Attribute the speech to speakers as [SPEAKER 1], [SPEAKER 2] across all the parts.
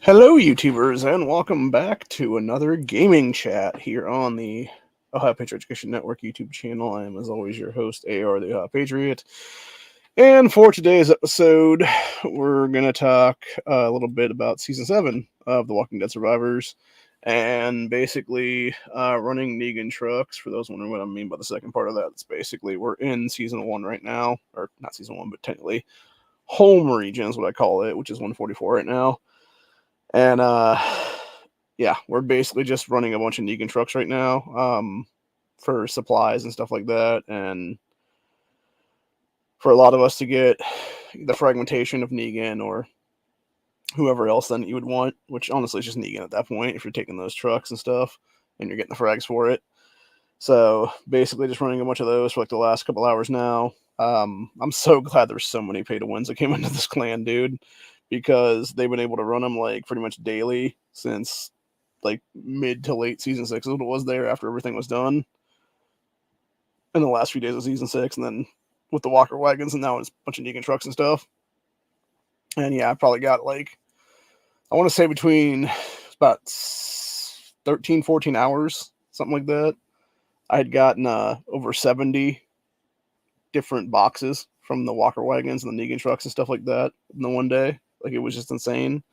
[SPEAKER 1] Hello, YouTubers, and welcome back to another gaming chat here on the Ohio Patriot Education Network YouTube channel. I am, as always, your host, AR the Ohio Patriot. And for today's episode, we're going to talk a little bit about Season 7 of The Walking Dead Survivors and basically running Negan trucks. For those wondering what I mean by the second part of that, it's basically we're in Season 1 right now, or not Season 1, but technically home region is what I call it, which is 144 right now. And yeah, we're basically just running a bunch of Negan trucks right now for supplies and stuff like that, and for a lot of us to get the fragmentation of Negan or whoever else then you would want, which honestly is just Negan at that point if you're taking those trucks and stuff and you're getting the frags for it. So basically just running a bunch of those for like the last couple hours now. I'm so glad there's so many pay to wins that came into this clan, dude, because they've been able to run them like pretty much daily since like mid to late season 6 is what it was there after everything was done in the last few days of season 6, and then with the Walker wagons, and now it's a bunch of Negan trucks and stuff. And yeah, I probably got like, I want to say between about 13, 14 hours, something like that. I had gotten over 70 different boxes from the Walker wagons and the Negan trucks and stuff like that in the one day. Like, it was just insane.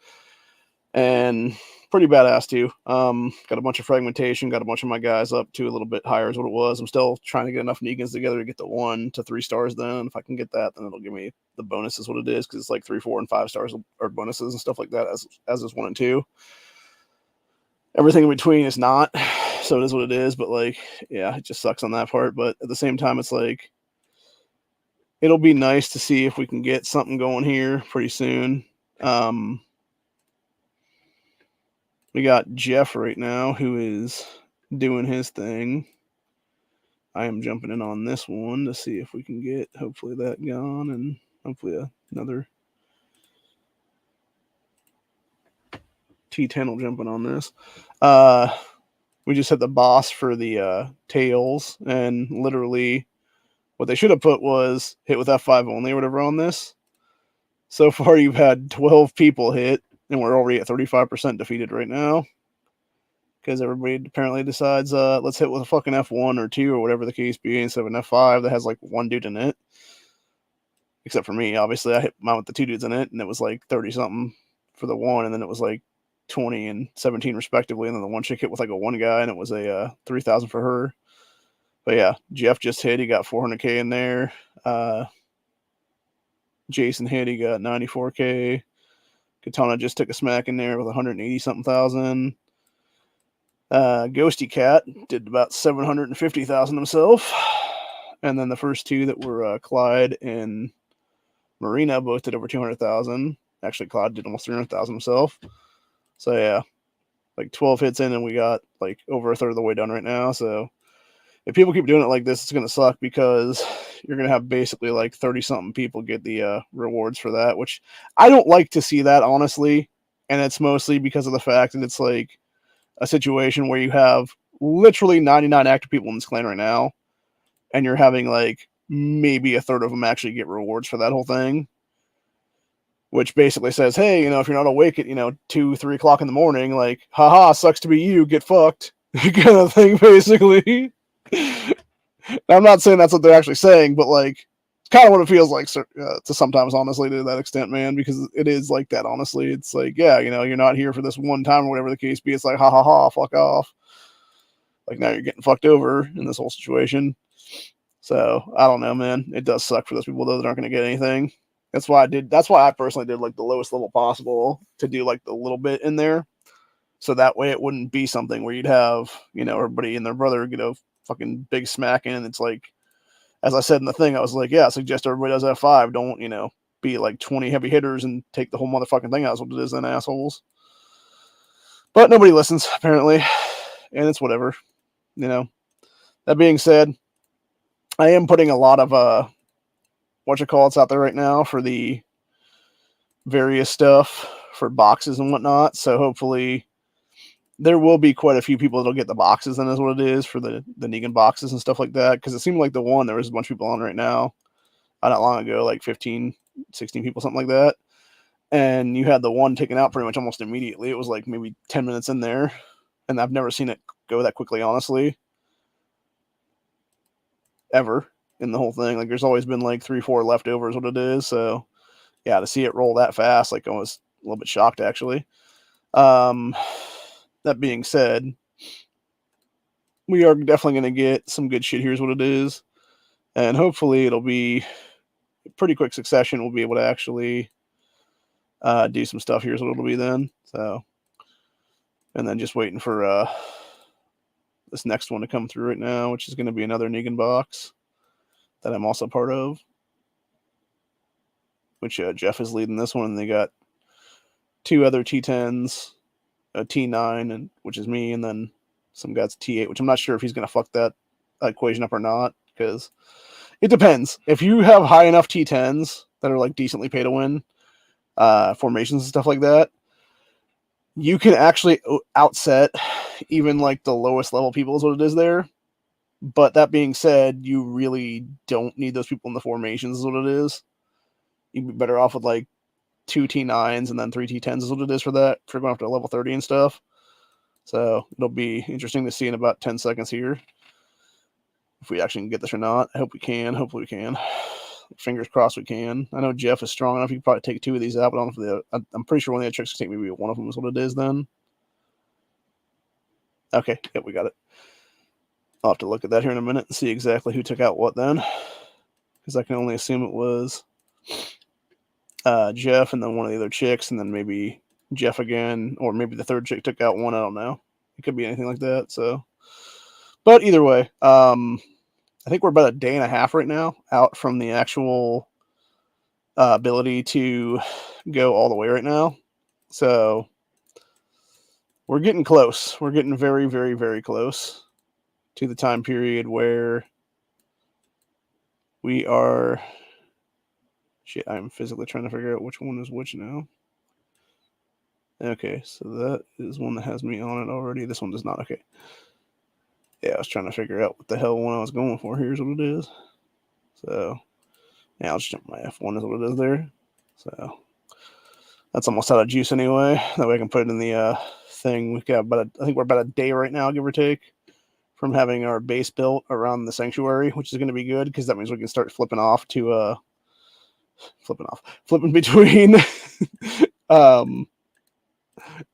[SPEAKER 1] And pretty badass too. Got a bunch of fragmentation, got a bunch of my guys up to a little bit higher is what it was. I'm still trying to get enough Negans together to get the 1 to 3 stars. Then if I can get that, then it'll give me the bonus is what it is, because it's like 3, 4, and 5 stars are bonuses and stuff like that, as is 1 and 2. Everything in between is not, so it is what it is. But like, yeah, it just sucks on that part. But at the same time, it's like, it'll be nice to see if we can get something going here pretty soon. We got Jeff right now who is doing his thing. I am jumping in on this one to see if we can get hopefully that gone, and hopefully another T10 will jump in on this. We just had the boss for the tails, and literally what they should have put was hit with F5 only or whatever on this. So far, you've had 12 people hit, and we're already at 35% defeated right now. Because everybody apparently decides, let's hit with a fucking F1 or 2 or whatever the case be, instead of an F5 that has like 1 dude in it. Except for me, obviously, I hit mine with the 2 dudes in it, and it was like 30 something for the 1, and then it was like 20 and 17 respectively, and then the one chick hit with like a 1 guy, and it was a 3,000 for her. But yeah, Jeff just hit, he got 400k in there. Jason hit, he got 94k. Katana just took a smack in there with 180 something thousand. Ghosty Cat did about 750,000 himself. And then the first 2 that were Clyde and Marina both did over 200,000. Actually, Clyde did almost 300,000 himself. So yeah, like 12 hits in, and we got like over a third of the way done right now. So if people keep doing it like this, it's going to suck, because you're going to have basically like 30 something people get the rewards for that, which I don't like to see that, honestly. And it's mostly because of the fact that it's like a situation where you have literally 99 active people in this clan right now, and you're having like maybe a third of them actually get rewards for that whole thing, which basically says, hey, you know, if you're not awake at 2, 3 o'clock in the morning, like, haha, sucks to be you, get fucked, kind of thing, basically. I'm not saying that's what they're actually saying, but like, it's kind of what it feels like to sometimes, honestly, to that extent, man, because it is like that, honestly. It's like, yeah, you're not here for this one time or whatever the case be. It's like, ha ha ha, fuck off. Like, now you're getting fucked over in this whole situation. So I don't know, man. It does suck for those people though that aren't going to get anything. That's why I personally did like the lowest level possible to do like the little bit in there, so that way it wouldn't be something where you'd have everybody and their brother fucking big smacking. And it's like, as I said in the thing, I was like, yeah, I suggest everybody does F5. Don't, be like 20 heavy hitters and take the whole motherfucking thing out. That's what it is, then, assholes. But nobody listens, apparently. And it's whatever. That being said, I am putting a lot of, whatchamacallits out there right now for the various stuff for boxes and whatnot. So hopefully there will be quite a few people that'll get the boxes, then, is what it is, for the Negan boxes and stuff like that. Because it seemed like the one, there was a bunch of people on right now, not long ago, like 15, 16 people, something like that. and you had the one taken out pretty much almost immediately. It was like maybe 10 minutes in there, and I've never seen it go that quickly, honestly, ever in the whole thing. Like, there's always been like 3-4 leftovers, what it is. So yeah, to see it roll that fast, like, I was a little bit shocked, actually. That being said, we are definitely going to get some good shit. Here's what it is, and hopefully it'll be a pretty quick succession. We'll be able to actually do some stuff. Here's what it'll be then. So, and then just waiting for this next one to come through right now, which is going to be another Negan box that I'm also part of, which Jeff is leading this one. And they got 2 other T10s, a T9, and which is me, and then some guy's T8, which I'm not sure if he's going to fuck that equation up or not, because it depends. If you have high enough T10s that are like decently pay to win formations and stuff like that, you can actually outset even like the lowest level people is what it is there. But that being said, you really don't need those people in the formations is what it is. You'd be better off with like 2 T9s and then 3 T10s is what it is for that, for going up to level 30 and stuff. So it'll be interesting to see in about 10 seconds here if we actually can get this or not. I hope we can. Hopefully we can. Fingers crossed we can. I know Jeff is strong enough. He can probably take 2 of these out, but I don't know if I'm pretty sure one of the tricks can take maybe one of them is what it is then. Okay, yep, we got it. I'll have to look at that here in a minute and see exactly who took out what then, because I can only assume it was Jeff and then one of the other chicks, and then maybe Jeff again, or maybe the third chick took out one. I don't know. It could be anything like that. So, but either way, I think we're about a day and a half right now out from the actual ability to go all the way right now. So we're getting close. We're getting very, very, very close to the time period where we are... Shit, I'm physically trying to figure out which one is which now. Okay, so that is one that has me on it already. This one does not. Okay. Yeah, I was trying to figure out what the hell one I was going for. Here's what it is. So, yeah, I'll just jump my F1 is what it is there. So, that's almost out of juice anyway. That way I can put it in the thing. We've got about I think we're about a day right now, give or take, from having our base built around the sanctuary, which is going to be good because that means we can start flipping between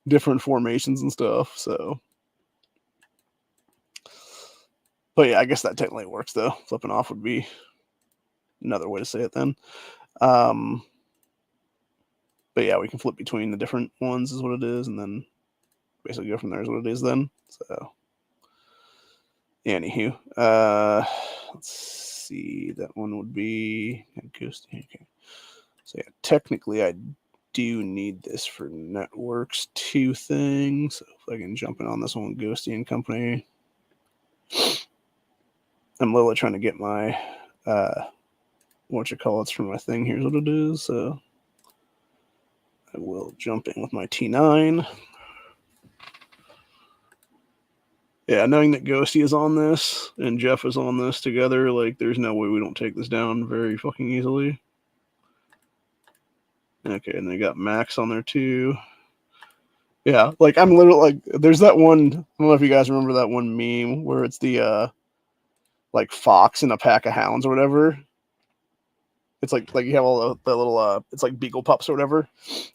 [SPEAKER 1] different formations and stuff. So, but yeah, I guess that technically works though. Flipping off would be another way to say it then. But yeah, we can flip between the different ones is what it is, and then basically go from there is what it is then. So, anywho, let's see. That one would be Ghost. Okay. So yeah, technically I do need this for networks 2 things. So if I can jump in on this one, Ghosty and Company. I'm literally trying to get my whatchamacallits from my thing. Here's what it is. So I will jump in with my T9. Yeah, knowing that Ghosty is on this and Jeff is on this together, like, there's no way we don't take this down very fucking easily. Okay, and they got Max on there too. Yeah, like, I'm literally like, there's that one, I don't know if you guys remember that one meme where it's the like fox and a pack of hounds or whatever. It's like you have all the little it's like beagle pups or whatever,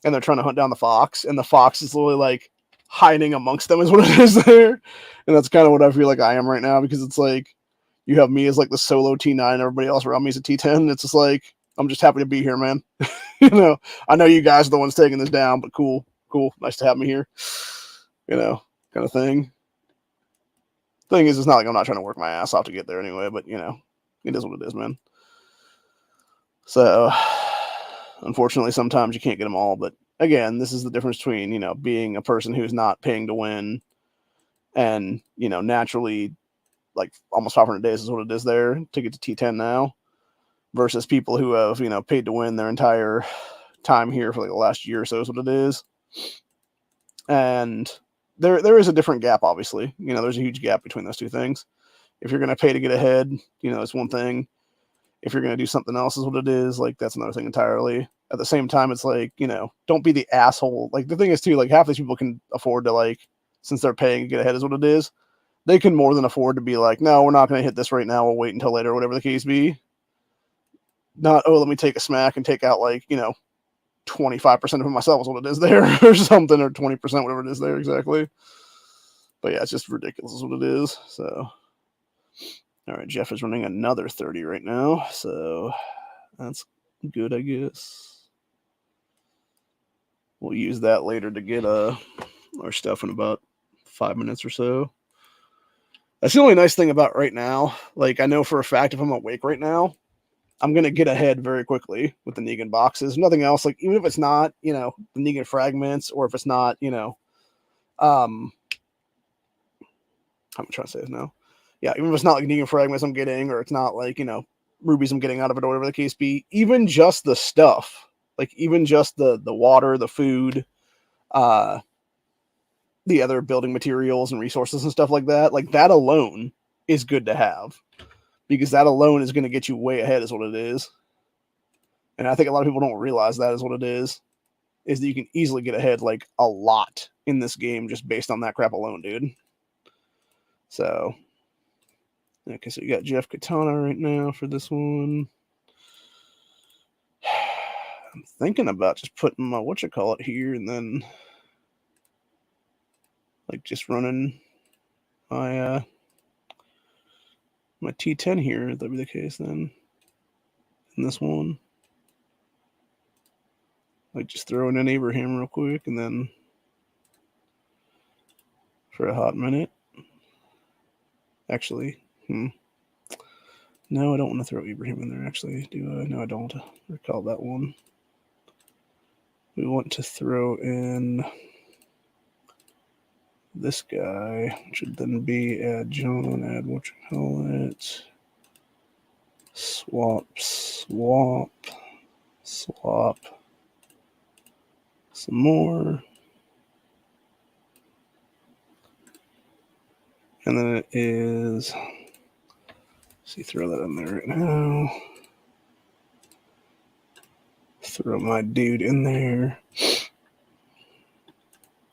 [SPEAKER 1] and they're trying to hunt down the fox, and the fox is literally like hiding amongst them is what it is there. And that's kind of what I feel like I am right now, because it's like you have me as like the solo T9, everybody else around me is a T10. It's just like, I'm just happy to be here, man. You know, I know you guys are the ones taking this down, but cool, nice to have me here, you know, kind of thing. Thing is, it's not like I'm not trying to work my ass off to get there anyway, but you know, it is what it is, man. So, unfortunately, sometimes you can't get them all. But again, this is the difference between, you know, being a person who's not paying to win and, you know, naturally, like, almost 500 days is what it is there to get to T10 now, versus people who have, you know, paid to win their entire time here for like the last year or so is what it is. And there is a different gap, obviously. You know, there's a huge gap between those 2 things. If you're going to pay to get ahead, you know, it's one thing. If you're going to do something else is what it is, like, that's another thing entirely. at the same time, it's like, you know, don't be the asshole. Like, the thing is, too, like, half these people can afford to, like, since they're paying to get ahead is what it is, they can more than afford to be like, no, we're not going to hit this right now. We'll wait until later, whatever the case be. Not, oh, let me take a smack and take out, like, you know, 25% of it myself is what it is there, or something, or 20%, whatever it is there exactly. But yeah, it's just ridiculous is what it is. So, all right, Jeff is running another 30 right now, so that's good, I guess. We'll use that later to get our stuff in about 5 minutes or so. That's the only nice thing about right now. Like, I know for a fact if I'm awake right now, I'm going to get ahead very quickly with the Negan boxes. Nothing else. Like, even if it's not, you know, the Negan fragments, or if it's not, you know, how am I trying to say this now? Yeah, even if it's not like Negan fragments I'm getting, or it's not like, you know, rubies I'm getting out of it, or whatever the case be, even just the stuff, like even just the water, the food, the other building materials and resources and stuff like that alone is good to have, because that alone is going to get you way ahead is what it is. And I think a lot of people don't realize that is what it is that you can easily get ahead like a lot in this game just based on that crap alone, dude. So, okay, so you got Jeff Katana right now for this one. I'm thinking about just putting my whatchamacallit here and then like just running my my T10 here, if that'd be the case then. In this one. Like just throwing in Abraham real quick and then for a hot minute. Actually, no, I don't want to throw Abraham in there, actually, do I? No, I don't recall that one. We want to throw in this guy, which would then be add John, add whatchamacallit, swap, some more. And then it is, see, throw that in there right now. Throw my dude in there.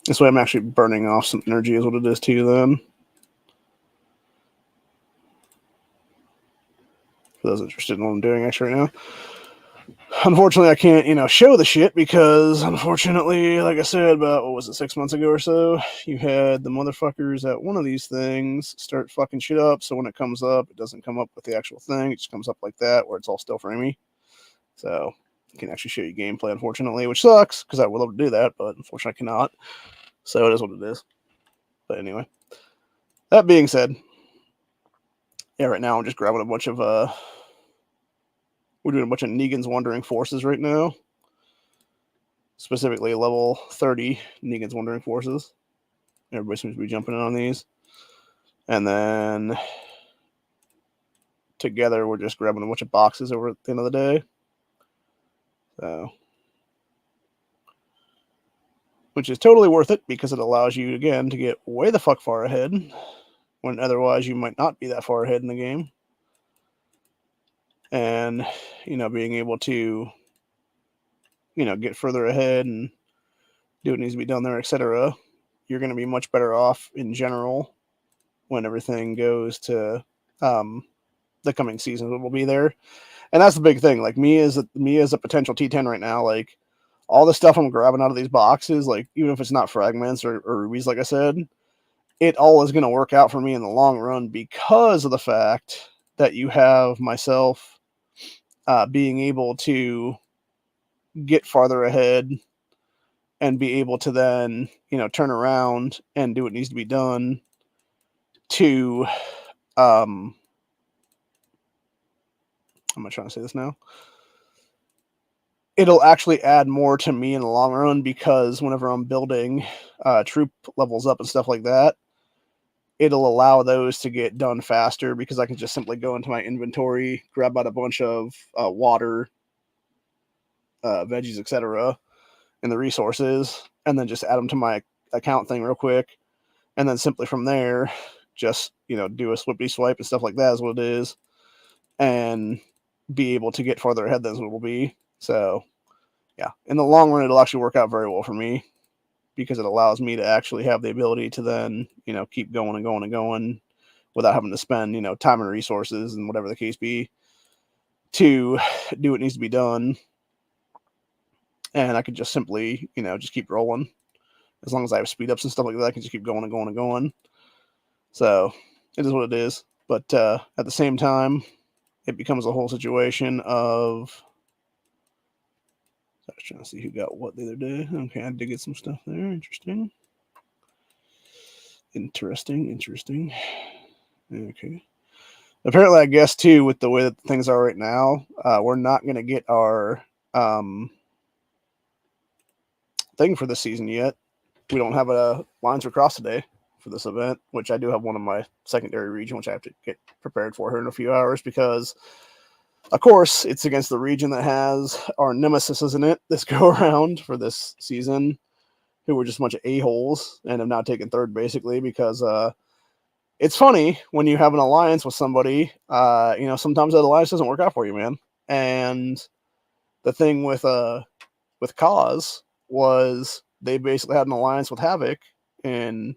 [SPEAKER 1] This way I'm actually burning off some energy is what it is too then. For those interested in what I'm doing actually right now. Unfortunately, I can't, you know, show the shit because, unfortunately, like I said, about, what was it, 6 months ago or so, you had the motherfuckers at one of these things start fucking shit up, so when it comes up, it doesn't come up with the actual thing, it just comes up like that, where it's all still framey. So, I can actually show you gameplay, unfortunately, which sucks, because I would love to do that, but unfortunately I cannot. So, it is what it is. But anyway. That being said, yeah, right now I'm just grabbing a bunch of, we're doing a bunch of Negan's Wandering Forces right now. Specifically level 30 Negan's Wandering Forces. Everybody seems to be jumping in on these. And then together we're just grabbing a bunch of boxes over at the end of the day. So, which is totally worth it because it allows you, again, to get way the fuck far ahead when otherwise you might not be that far ahead in the game. And, you know, being able to, you know, get further ahead and do what needs to be done there, etc., you're going to be much better off in general when everything goes to the coming seasons that will be there. And that's the big thing. Like, me as a potential T10 right now, like, all the stuff I'm grabbing out of these boxes, like, even if it's not fragments or rubies, like I said, it all is going to work out for me in the long run because of the fact that you have myself being able to get farther ahead and be able to then, you know, turn around and do what needs to be done to, how am I trying to say this now? It'll actually add more to me in the long run because whenever I'm building troop levels up and stuff like that, it'll allow those to get done faster because I can just simply go into my inventory, grab out a bunch of water, veggies, etc., and the resources, and then just add them to my account thing real quick. And then simply from there, just, you know, do a swippy swipe and stuff like that is what it is. And be able to get farther ahead than it will be. So yeah, in the long run, it'll actually work out very well for me because it allows me to actually have the ability to then, keep going and going and going without having to spend, time and resources and whatever the case be to do what needs to be done. And I could just simply, just keep rolling. As long as I have speed ups and stuff like that, I can just keep going and going and going. So it is what it is. But at the same time, it becomes a whole situation of. I was trying to see who got what the other day. Okay, I did get some stuff there. Interesting. Okay. Apparently, I guess too, with the way that things are right now, we're not going to get our thing for this season yet. We don't have a lines for cross today for this event, which I do have one of my secondary region, which I have to get prepared for here in a few hours because, of course, it's against the region that has our nemesis, isn't it, this go around for this season, who were just a bunch of a-holes and have now taken third basically because it's funny when you have an alliance with somebody, sometimes that alliance doesn't work out for you, man. And the thing with Cause was they basically had an alliance with Havoc in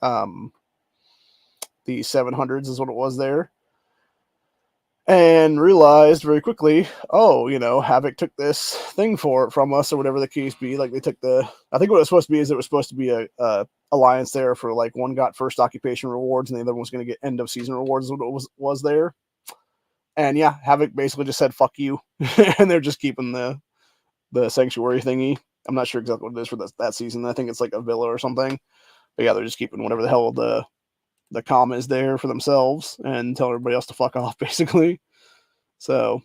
[SPEAKER 1] the 700s is what it was there. And realized very quickly, Havoc took this thing from us or whatever the case be. Like they took I think what it was supposed to be is it was supposed to be a alliance there for like one got first occupation rewards and the other one was going to get end of season rewards is what it was there. And yeah, Havoc basically just said, fuck you. And they're just keeping the sanctuary thingy. I'm not sure exactly what it is for that season. I think it's like a villa or something. But yeah, they're just keeping whatever the hell the comm is there for themselves and telling everybody else to fuck off, basically. So,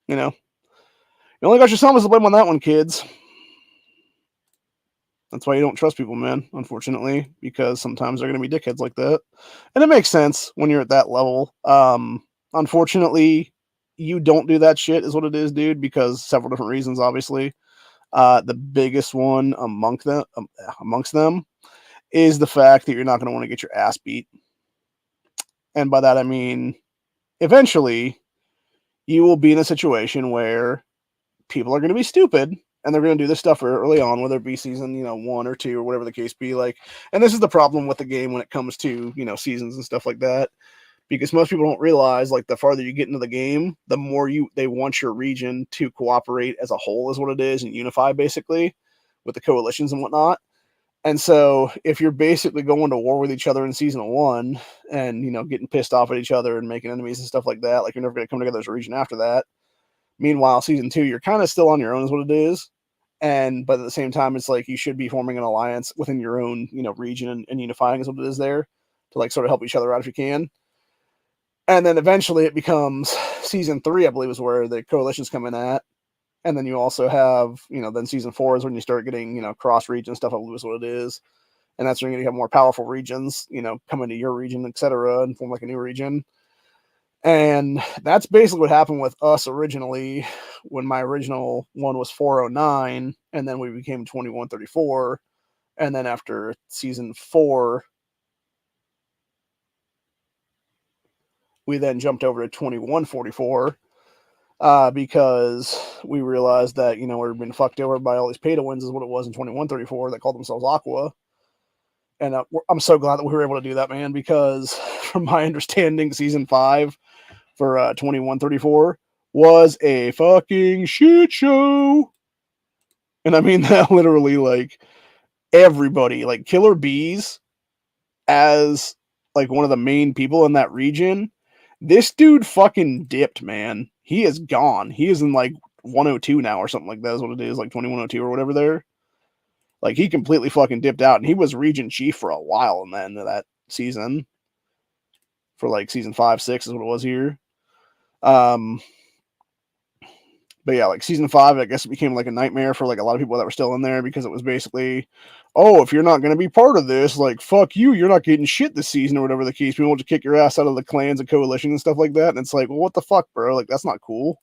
[SPEAKER 1] you only got yourselves to blame on that one, kids. That's why you don't trust people, man, unfortunately, because sometimes they're going to be dickheads like that. And it makes sense when you're at that level. Unfortunately, you don't do that shit is what it is, dude, because several different reasons, obviously. The biggest one amongst them is the fact that you're not going to want to get your ass beat. And by that, I mean, eventually, you will be in a situation where people are going to be stupid and they're going to do this stuff early on, whether it be season, 1 or 2 or whatever the case be. Like, and this is the problem with the game when it comes to, seasons and stuff like that, because most people don't realize, like, the farther you get into the game, the more they want your region to cooperate as a whole is what it is and unify basically with the coalitions and whatnot. And so if you're basically going to war with each other in season 1 and, getting pissed off at each other and making enemies and stuff like that, like you're never going to come together as a region after that. Meanwhile, season 2, you're kind of still on your own is what it is. But at the same time, it's like you should be forming an alliance within your own, region and unifying is what it is there to like sort of help each other out if you can. And then eventually it becomes season 3, I believe, is where the coalitions come in at. And then you also have, then season 4 is when you start getting, cross region stuff, I believe is what it is. And that's when you have more powerful regions, come into your region, etc., and form like a new region. And that's basically what happened with us originally when my original one was 409, and then we became 2134. And then after season 4, we then jumped over to 2144 because we realized that, we were being fucked over by all these pay-to-wins is what it was in 2134 that called themselves Aqua. And I'm so glad that we were able to do that, man, because from my understanding, season 5 for 2134 was a fucking shit show. And I mean that literally, like, everybody, like Killer Bees as like one of the main people in that region. This dude fucking dipped, man. He is gone. He is in like 102 now or something like that is what it is, like 2102 or whatever there. Like he completely fucking dipped out, and he was region chief for a while in the end of that season. For like season 5, 6 is what it was here. But yeah, like season 5, I guess it became like a nightmare for like a lot of people that were still in there because it was basically, oh, if you're not going to be part of this, like, fuck you, you're not getting shit this season or whatever the case. We want to kick your ass out of the clans and coalition and stuff like that. And it's like, well, what the fuck, bro? Like, that's not cool.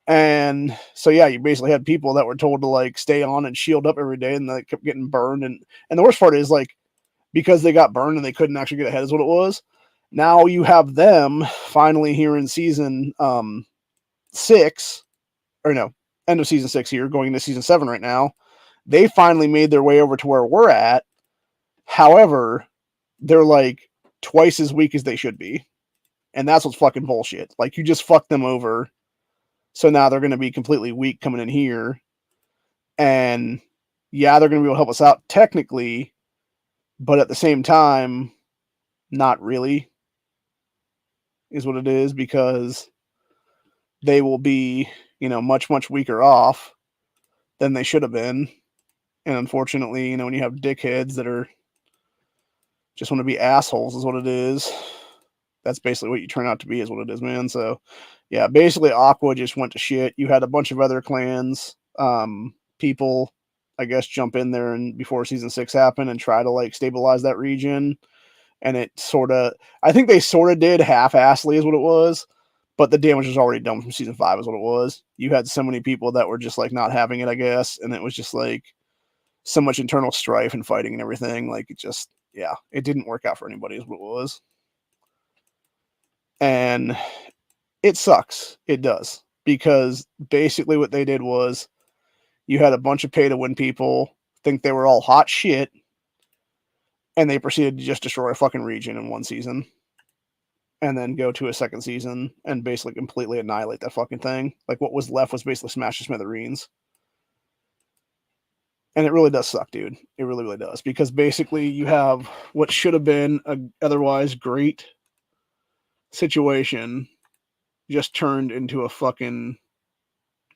[SPEAKER 1] And so, yeah, you basically had people that were told to like stay on and shield up every day and they kept getting burned. And the worst part is like, because they got burned and they couldn't actually get ahead is what it was. Now you have them finally here in season 6, or no, end of season 6 here, going into season 7 right now. They finally made their way over to where we're at. However, they're like twice as weak as they should be. And that's what's fucking bullshit. Like, you just fucked them over. So now they're going to be completely weak coming in here. And yeah, they're going to be able to help us out technically, but at the same time, not really, is what it is, because they will be, much, much weaker off than they should have been. And unfortunately, when you have dickheads that are just want to be assholes, is what it is. That's basically what you turn out to be, is what it is, man. So, yeah, basically Aqua just went to shit. You had a bunch of other clans, people, I guess, jump in there and before season 6 happened and try to like stabilize that region. And it I think they sort of did half-assly is what it was, but the damage was already done from season 5 is what it was. You had so many people that were just like not having it, I guess, and it was just like so much internal strife and fighting and everything. Like, it just, yeah, it didn't work out for anybody is what it was. And it sucks. It does. Because basically what they did was you had a bunch of pay-to-win people think they were all hot shit, and they proceeded to just destroy a fucking region in one season. And then go to a second season and basically completely annihilate that fucking thing. Like, what was left was basically smash to smithereens. And it really does suck, dude. It really, really does. Because basically you have what should have been a otherwise great situation just turned into a fucking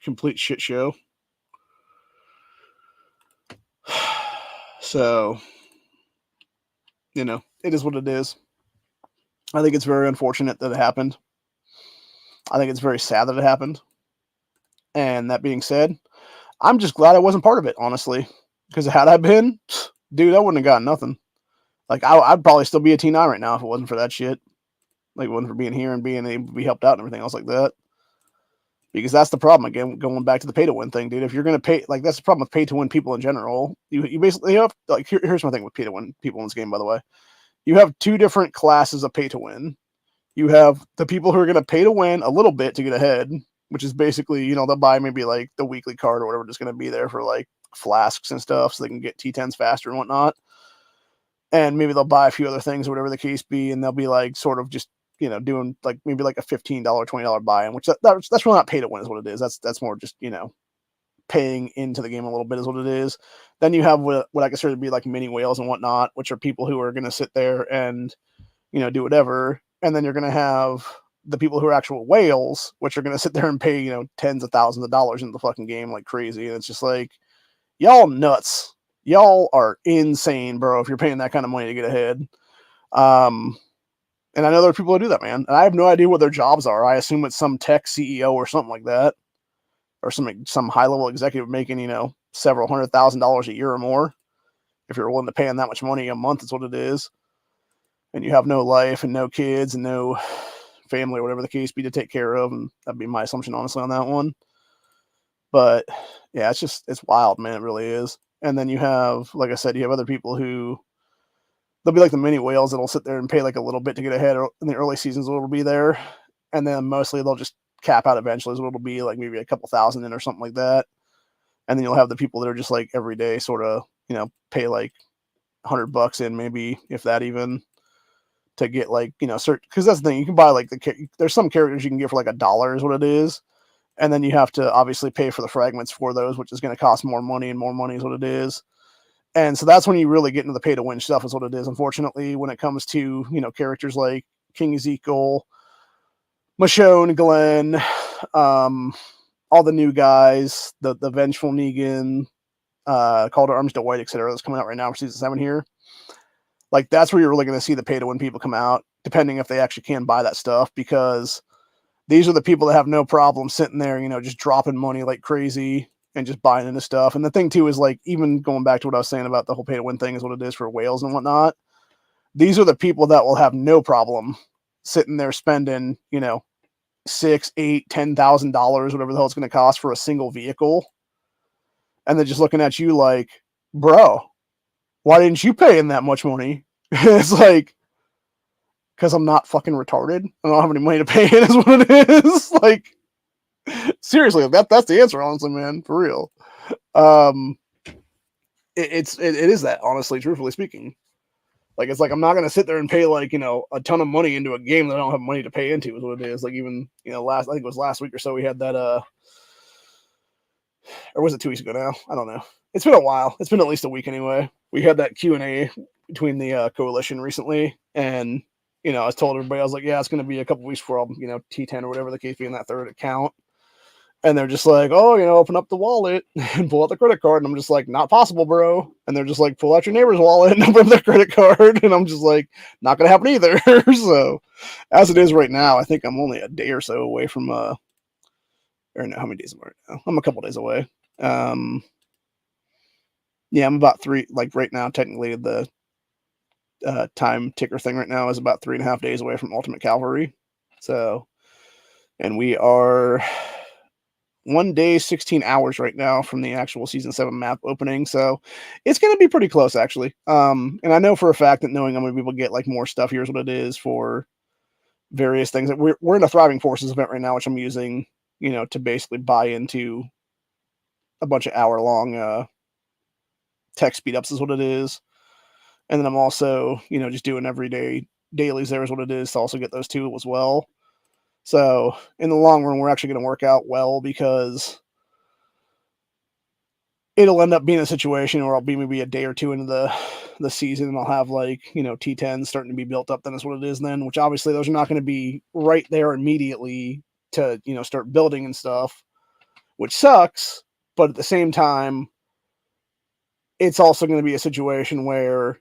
[SPEAKER 1] complete shit show. So, it is what it is. I think it's very unfortunate that it happened. I think it's very sad that it happened. And that being said, I'm just glad I wasn't part of it, honestly. Because had I been, dude, I wouldn't have gotten nothing. Like, I'd probably still be a T9 right now if it wasn't for that shit. Like, it wasn't for being here and being able to be helped out and everything else like that. Because that's the problem, again, going back to the pay-to-win thing, dude. If you're going to pay, like, that's the problem with pay-to-win people in general. You basically have, like, here's my thing with pay-to-win people in this game, by the way. You have two different classes of pay-to-win. You have the people who are going to pay to win a little bit to get ahead, which is basically, they'll buy maybe like the weekly card or whatever that's going to be there for like flasks and stuff so they can get T10s faster and whatnot. And maybe they'll buy a few other things or whatever the case be, and they'll be like sort of just, doing like maybe like a $15, $20 buy-in, which that's really not pay to win is what it is. That's more just, paying into the game a little bit is what it is. Then you have what I consider to be like mini whales and whatnot, which are people who are going to sit there and, do whatever. And then you're going to have the people who are actual whales, which are going to sit there and pay, tens of thousands of dollars into the fucking game like crazy. And it's just like, y'all nuts. Y'all are insane, bro, if you're paying that kind of money to get ahead. And I know there are people who do that, man. And I have no idea what their jobs are. I assume it's some tech CEO or something like that. Or some high-level executive making, several $100,000 a year or more. If you're willing to pay them that much money a month, is what it is. And you have no life and no kids and no family or whatever the case be to take care of. And that'd be my assumption, honestly, on that one. But yeah, it's wild, man. It really is. And then you have, like I said, you have other people who, they'll be like the mini whales that'll sit there and pay like a little bit to get ahead in the early seasons. It'll be there. And then mostly they'll just cap out eventually. So it'll be like maybe a couple thousand in or something like that. And then you'll have the people that are just like every day sort of, pay like $100 in, maybe, if that even, to get like, certain, because that's the thing, you can buy like there's some characters you can get for like $1 is what it is. And then you have to obviously pay for the fragments for those, which is going to cost more money, and more money is what it is. And so that's when you really get into the pay to win stuff is what it is. Unfortunately, when it comes to, characters like King Ezekiel, Michonne, Glenn, all the new guys, the Vengeful Negan, Call to Arms to White, etc. that's coming out right now for season 7 here. Like, that's where you're really going to see the pay to win people come out, depending if they actually can buy that stuff, because these are the people that have no problem sitting there, just dropping money like crazy and just buying into stuff. And the thing too is, like, even going back to what I was saying about the whole pay to win thing is what it is for whales and whatnot. These are the people that will have no problem sitting there spending, $6,000, $8,000, $10,000, whatever the hell it's going to cost for a single vehicle. And they're just looking at you like, bro, why didn't you pay in that much money? It's like, because I'm not fucking retarded. I don't have any money to pay in is what it is. Like, Seriously, that's the answer, honestly, man, for real. Um, it is that, honestly, truthfully speaking. Like, it's like I'm not gonna sit there and pay like a ton of money into a game that I don't have money to pay into. Is what it is. Like even I think it was last week or so we had that or was it 2 weeks ago now? I don't know. It's been a while. It's been at least a week anyway. We had that Q&A between the coalition recently, and I told everybody, I was like, yeah, it's going to be a couple weeks before I'll T10 or whatever the case be in that third account. And they're just like, oh, open up the wallet and pull out the credit card. And I'm just like, not possible, bro. And they're just like, pull out your neighbor's wallet and open up their credit card. And I'm just like, not going to happen either. So as it is right now, I think I'm only a day or so away from, or no, how many days am I right now? I'm a couple days away. Yeah, I'm about three, like right now, technically the time ticker thing right now is about 3.5 days away from Ultimate Cavalry. So, and we are 1 day, 16 hours right now from the actual Season 7 map opening. So it's going to be pretty close, actually. And I know for a fact that knowing I'm going to be able to get like more stuff, here's what it is for various things. We're in a Thriving Forces event right now, which I'm using, to basically buy into a bunch of hour-long tech speed ups is what it is. And then I'm also, just doing everyday dailies there is what it is to also get those two as well. So in the long run, we're actually going to work out well because it'll end up being a situation where I'll be maybe a day or two into the season and I'll have like, T10s starting to be built up. Then is what it is then, which obviously those are not going to be right there immediately to, start building and stuff, which sucks. But at the same time, it's also going to be a situation where,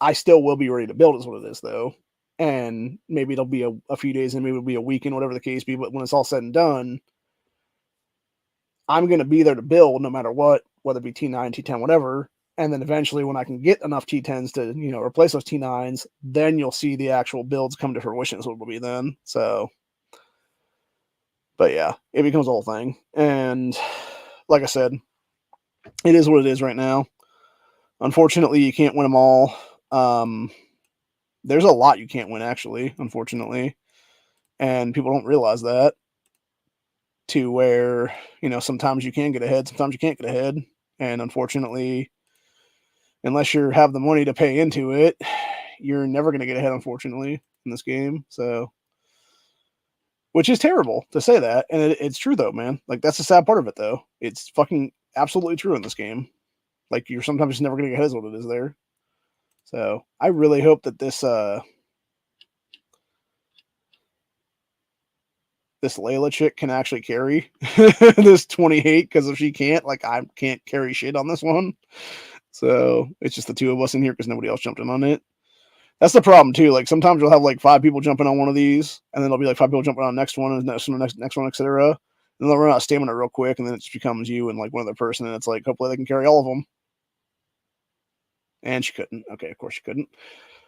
[SPEAKER 1] I still will be ready to build is what it is though. And maybe it'll be a few days and maybe it'll be a weekend, whatever the case be. But when it's all said and done, I'm going to be there to build no matter what, whether it be T9, T10, whatever. And then eventually when I can get enough T10s to, replace those T9s, then you'll see the actual builds come to fruition is what it'll be then. So, but yeah, it becomes a whole thing. And like I said, it is what it is right now. Unfortunately, you can't win them all. There's a lot you can't win, actually, unfortunately. And people don't realize that, to where, sometimes you can get ahead, sometimes you can't get ahead. And unfortunately, unless you have the money to pay into it, you're never going to get ahead, unfortunately, in this game. So, which is terrible to say that. And it's true, though, man. Like, that's the sad part of it, though. It's fucking absolutely true in this game. Like, you're sometimes just never going to get ahead is what it is there. So I really hope that this Layla chick can actually carry this 28, because if she can't, like, I can't carry shit on this one. So it's just the two of us in here because nobody else jumped in on it. That's the problem too. Like sometimes you'll have like 5 people jumping on one of these, and then there'll be like 5 people jumping on the next one, and next one, etc. And they'll run out of stamina real quick, and then it just becomes you and like one other person, and it's like hopefully they can carry all of them. And she couldn't. Okay, of course she couldn't.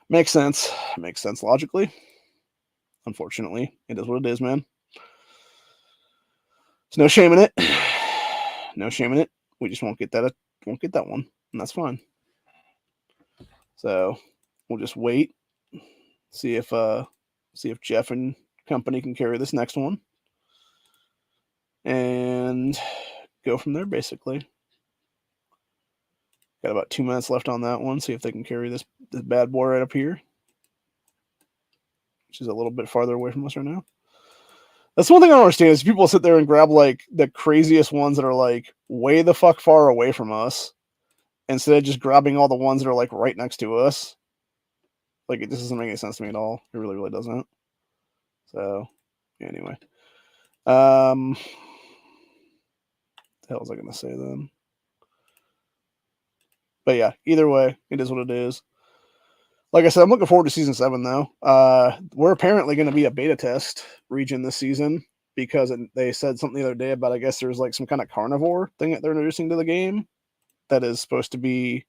[SPEAKER 1] Makes sense. Makes sense logically. Unfortunately, it is what it is, man. There's no shame in it. No shame in it. We just won't get that one, and that's fine. So we'll just wait, see if Jeff and company can carry this next one, and go from there. Basically, got about 2 minutes left on that one. See if they can carry this bad boy right up here, which is a little bit farther away from us right now. That's one thing I don't understand is people sit there and grab like the craziest ones that are like way the fuck far away from us, instead of just grabbing all the ones that are like right next to us. Like, it just doesn't make any sense to me at all. It really, really doesn't. So, anyway. What the hell was I going to say then? But yeah, either way, it is what it is. Like I said, I'm looking forward to Season 7, though. We're apparently going to be a beta test region this season, because they said something the other day about, I guess there's like some kind of carnivore thing that they're introducing to the game that is supposed to be,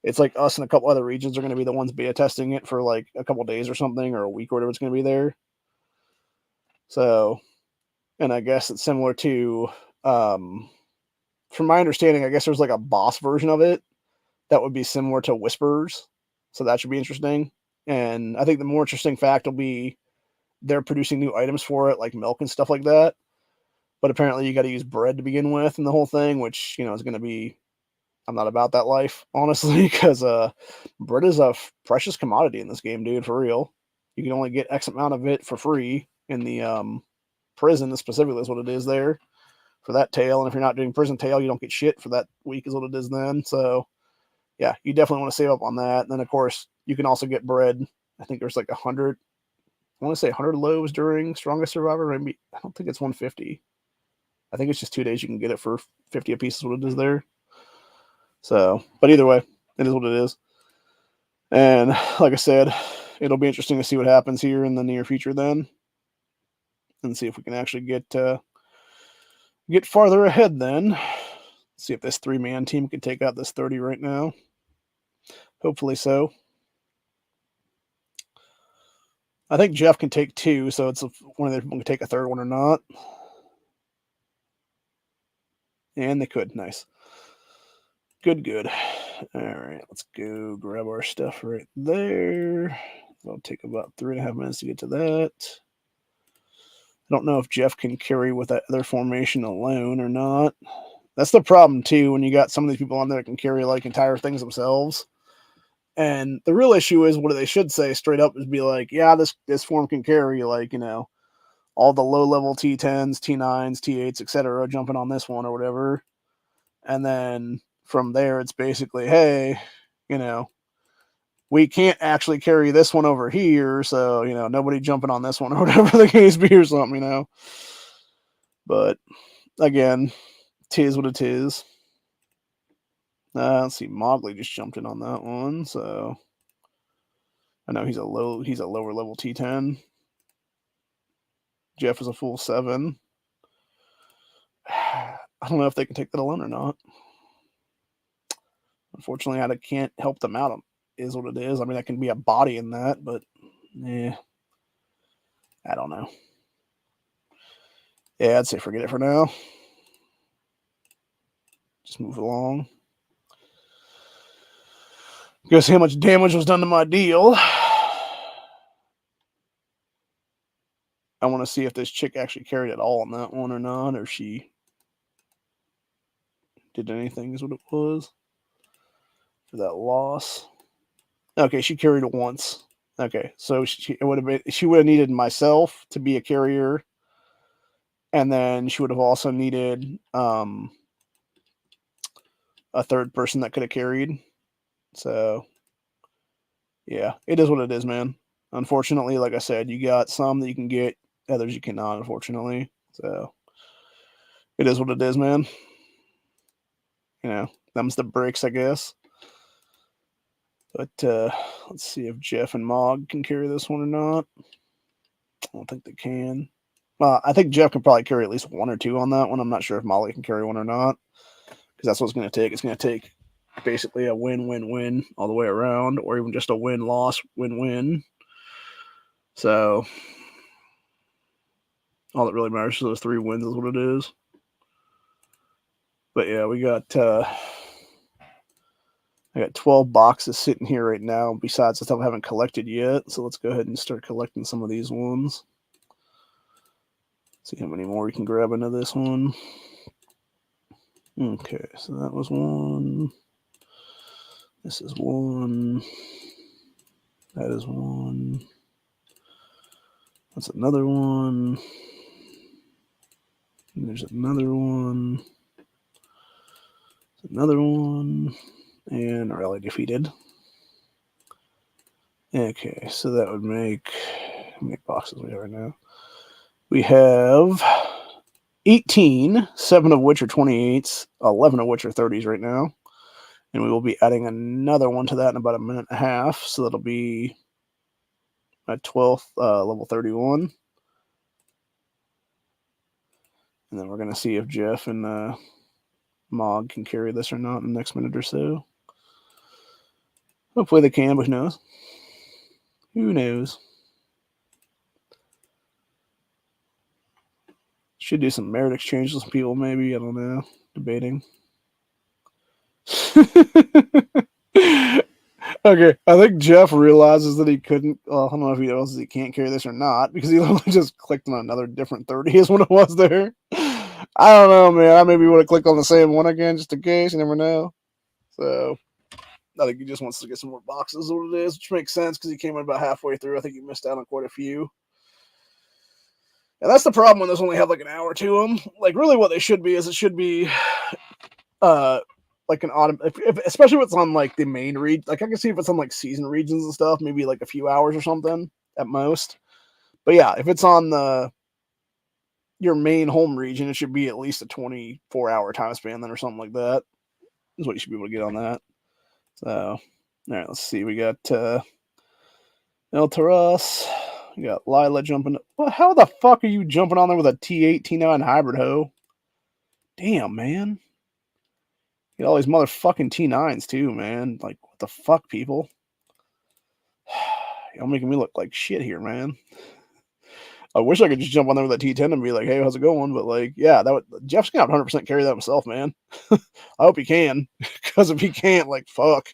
[SPEAKER 1] it's like us and a couple other regions are going to be the ones beta testing it for like a couple days or something, or a week or whatever it's going to be there. So, and I guess it's similar to, from my understanding, I guess there's like a boss version of it that would be similar to Whispers. So that should be interesting. And I think the more interesting fact will be they're producing new items for it, like milk and stuff like that. But apparently you got to use bread to begin with and the whole thing, which, is going to be, I'm not about that life, honestly, because bread is a precious commodity in this game, dude, for real. You can only get X amount of it for free in the prison, specifically is what it is there for that tail. And if you're not doing prison tail, you don't get shit for that week is what it is then. So, yeah, you definitely want to save up on that. And then, of course, you can also get bread. I think there's like 100, I want to say 100 loaves during Strongest Survivor. Maybe, I don't think it's 150. I think it's just 2 days you can get it for 50 a piece is what it is there. So, but either way, it is what it is. And like I said, it'll be interesting to see what happens here in the near future then. And see if we can actually get farther ahead then. See if this 3-man team can take out this 30 right now. Hopefully so. I think Jeff can take 2, so it's one of them can take a third one or not. And they could. Nice. Good. All right, let's go grab our stuff right there. It'll take about 3.5 minutes to get to that. I don't know if Jeff can carry with that other formation alone or not. That's the problem, too, when you got some of these people on there that can carry, like, entire things themselves. And the real issue is, what they should say straight up is be like, yeah, this form can carry, like, all the low-level T10s, T9s, T8s, etc., jumping on this one or whatever. And then from there, it's basically, hey, we can't actually carry this one over here, so, nobody jumping on this one or whatever the case be or something, But, again, 'tis what it is. Let's see, Mowgli just jumped in on that one, so I know he's a lower level T10. Jeff is a full 7. I don't know if they can take that alone or not. Unfortunately, I can't help them out. Is what it is. I mean, I can be a body in that, but I don't know. Yeah, I'd say forget it for now. Just move along. Go see how much damage was done to my deal. I want to see if this chick actually carried at all on that one or not, or if she did anything is what it was for that loss. Okay, she carried it once. Okay, so she would have needed myself to be a carrier, and then she would have also needed a third person that could have carried. So, yeah, it is what it is, man. Unfortunately, like I said, you got some that you can get, others you cannot, unfortunately. So, it is what it is, man. Them's the breaks, I guess. But let's see if Jeff and Mog can carry this one or not. I don't think they can. I think Jeff can probably carry at least 1 or 2 on that one. I'm not sure if Molly can carry one or not, because that's what it's going to take. It's going to take basically a win-win-win all the way around, or even just a win-loss, win-win. So all that really matters is those 3 wins is what it is. But yeah, I got 12 boxes sitting here right now, besides the stuff I haven't collected yet. So let's go ahead and start collecting some of these ones. See how many more we can grab into this one. Okay, so that was 1. This is 1. That is 1. That's another 1. And there's another 1. Another 1. And rally defeated. Okay, so that would make how many boxes we have right now? We have 18, 7 of which are 28s, 11 of which are 30s right now. And we will be adding another one to that in about a minute and a half. So that'll be at 12th, level 31. And then we're going to see if Jeff and Mog can carry this or not in the next minute or so. Hopefully they can, but who knows? Who knows? Should do some merit exchange with some people, maybe. I don't know. Debating. Okay, I think Jeff realizes that he couldn't. Well, I don't know if he realizes he can't carry this or not, because he literally just clicked on another different 30 is what it was there. I don't know, man. I maybe would have clicked on the same one again just in case. You never know. So I think he just wants to get some more boxes, what it is, which makes sense because he came in about halfway through. I think he missed out on quite a few. And that's the problem when those only have like an hour to them. Like, really, what they should be is it should be, like an autumn, especially if it's on like the main region. Like, I can see if it's on like season regions and stuff, maybe like a few hours or something at most. But yeah, if it's on your main home region, it should be at least a 24-hour time span then or something like that. Is what you should be able to get on that. So, all right, let's see. We got El Taras. We got Lila jumping. Well, how the fuck are you jumping on there with a T8, T9 hybrid hoe? Damn, man. Get all these motherfucking T9s too, man. Like, what the fuck, people? Y'all making me look like shit here, man. I wish I could just jump on there with a T10 and be like, hey, how's it going? But, like, yeah, Jeff's going to 100% carry that himself, man. I hope he can. Because if he can't, like, fuck.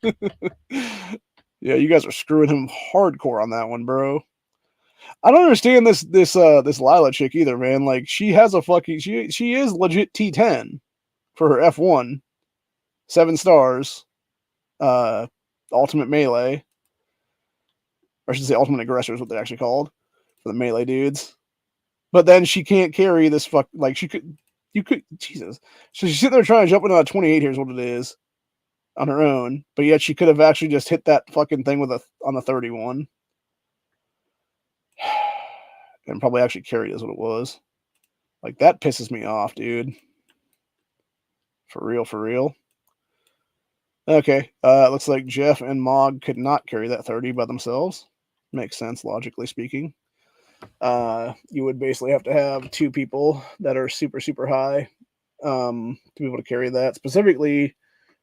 [SPEAKER 1] Yeah, you guys are screwing him hardcore on that one, bro. I don't understand this Lila chick either, man. Like, she has a fucking she is legit T10 for her F1, 7 stars, ultimate melee, or I should say ultimate aggressor is what they're actually called for the melee dudes. But then she can't carry this fuck. Like, you could Jesus. So she's sitting there trying to jump into a 28. Here's what it is on her own, but yet she could have actually just hit that fucking thing on the 31. And probably actually carried is what it was. Like, that pisses me off, dude. For real, for real. Okay, looks like Jeff and Mog could not carry that 30 by themselves. Makes sense, logically speaking. You would basically have to have 2 people that are super, super high to be able to carry that. Specifically,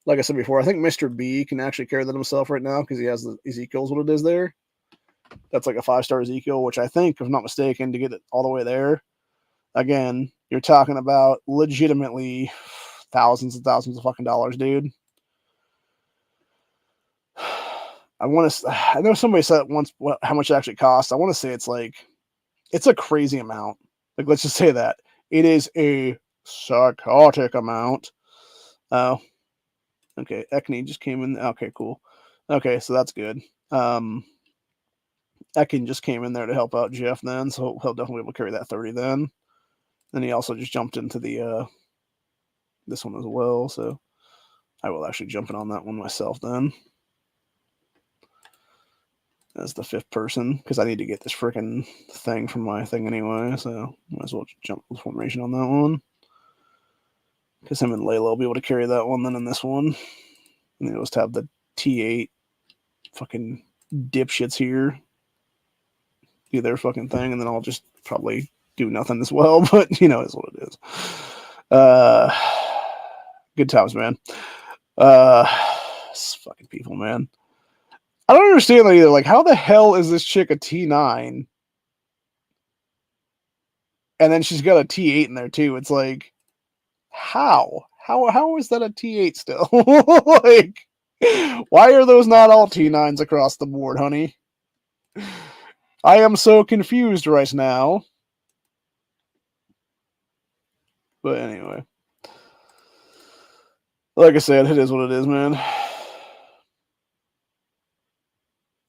[SPEAKER 1] like I said before, I think Mr. B can actually carry that himself right now because he has the Ezekiel's what it is there. That's like a 5-star Ezekiel, which I think, if I'm not mistaken, to get it all the way there, again, you're talking about legitimately thousands and thousands of fucking dollars, dude. I know somebody said once how much it actually costs. I want to say it's a crazy amount. Like, let's just say that. It is a psychotic amount. Oh, okay. Ekney just came in. Okay, cool. Okay, so that's good. Ekin just came in there to help out Jeff then, so he'll definitely be able to carry that 30 then. Then he also just jumped into the this one as well, so I will actually jump in on that one myself then. As the 5th person, because I need to get this freaking thing from my thing anyway, so might as well jump with formation on that one. Because him and Layla will be able to carry that one then in this one. And they'll just have the T8 fucking dipshits here do their fucking thing, and then I'll just probably do nothing as well, but, you know, it's what it is. Good times, man. Fucking people, man. I don't understand that either. Like, how the hell is this chick a T9? And then she's got a T8 in there too. It's like, how? How is that a T8 still? Like, why are those not all T9s across the board, honey? I am so confused right now. But anyway. Like I said, it is what it is, man.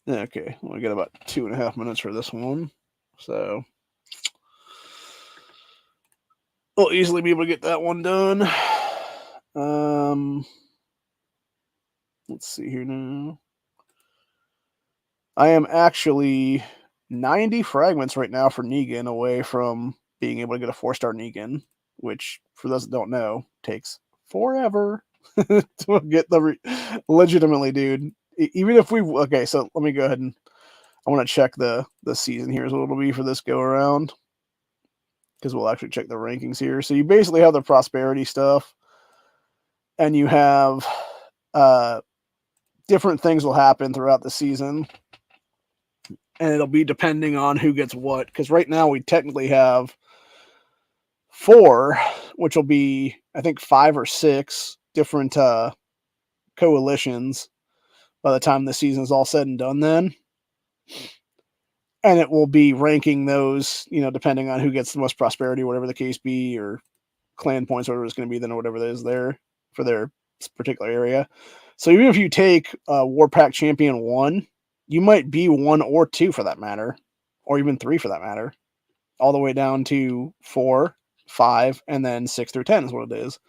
[SPEAKER 1] Okay, we got about 2.5 minutes for this one. So we'll easily be able to get that one done. Let's see here now. I am actually 90 fragments right now for Negan away from being able to get a 4-star Negan, which, for those that don't know, takes forever to get legitimately, dude. Even if we okay, so let me go ahead and I want to check the season here is what it'll be for this go around, because we'll actually check the rankings here. So you basically have the prosperity stuff, and you have different things will happen throughout the season, and it'll be depending on who gets what. Because right now we technically have 4, which will be, I think, 5 or 6 different coalitions by the time the season is all said and done then. And it will be ranking those, you know, depending on who gets the most prosperity, whatever the case be, or clan points, or whatever it's going to be, then or whatever it is there for their particular area. So even if you take Warpack Champion 1, you might be 1 or 2 for that matter, or even 3 for that matter, all the way down to 4, 5, and then 6 through 10 is what it is.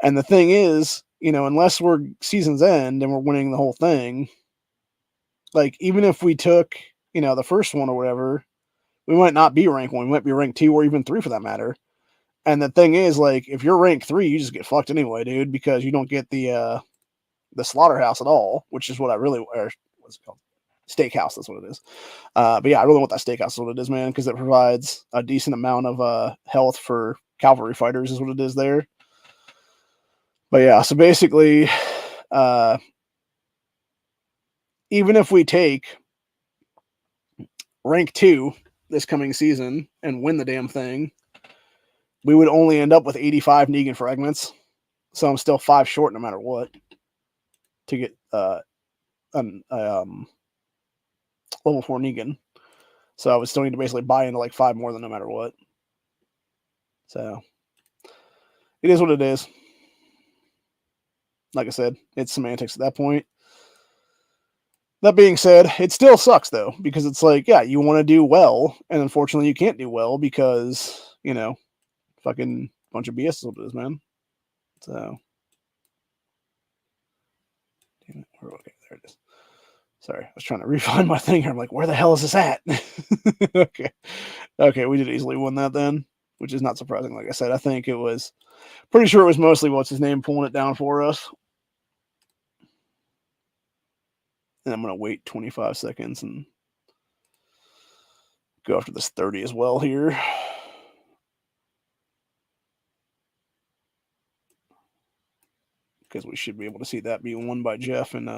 [SPEAKER 1] And the thing is, unless we're season's end and we're winning the whole thing, like even if we took, the first one or whatever, we might not be rank 1, we might be rank 2 or even 3 for that matter. And the thing is, like, if you're rank 3, you just get fucked anyway, dude, because you don't get the slaughterhouse at all, which is what I really, or what's it called? Steakhouse, that's what it is. But yeah, I really want that steakhouse, is what it is, man, because it provides a decent amount of health for cavalry fighters, is what it is there. But yeah, so basically, even if we take rank 2 this coming season and win the damn thing, we would only end up with 85 Negan fragments. So I'm still 5 short no matter what to get level 4 Negan. So I would still need to basically buy into like 5 more than no matter what. So it is what it is. Like I said, it's semantics at that point. That being said, it still sucks though, because it's like, yeah, you want to do well, and unfortunately you can't do well because, fucking bunch of BS is what it is, man. So, damn it. Okay, there it is. Sorry, I was trying to refine my thing here. I'm like, where the hell is this at? Okay, we did easily win that then, which is not surprising. Like I said, I think it was pretty sure it was mostly what's his name pulling it down for us. And I'm going to wait 25 seconds and go after this 30 as well here. Because we should be able to see that being won by Jeff and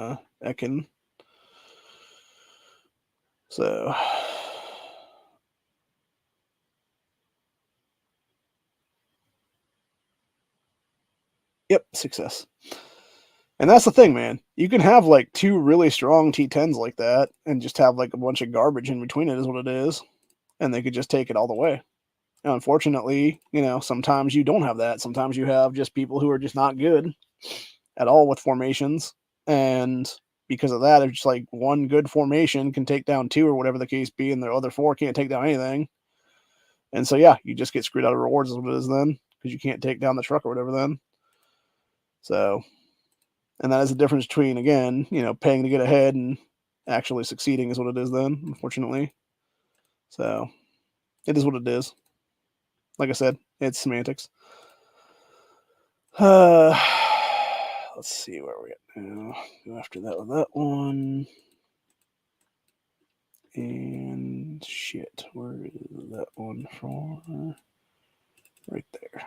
[SPEAKER 1] Ekin. So, yep, success. And that's the thing, man. You can have like 2 really strong T10s like that and just have like a bunch of garbage in between it is what it is. And they could just take it all the way. And unfortunately, sometimes you don't have that. Sometimes you have just people who are just not good at all with formations. And because of that, it's just like one good formation can take down 2 or whatever the case be, and the other 4 can't take down anything. And so, yeah, you just get screwed out of rewards is what it is then, because you can't take down the truck or whatever then. So, and that is the difference between, again, paying to get ahead and actually succeeding is what it is then, unfortunately. So, it is what it is. Like I said, it's semantics. Let's see where we're at now. Go after that with that one. And shit, where is that one for? Right there.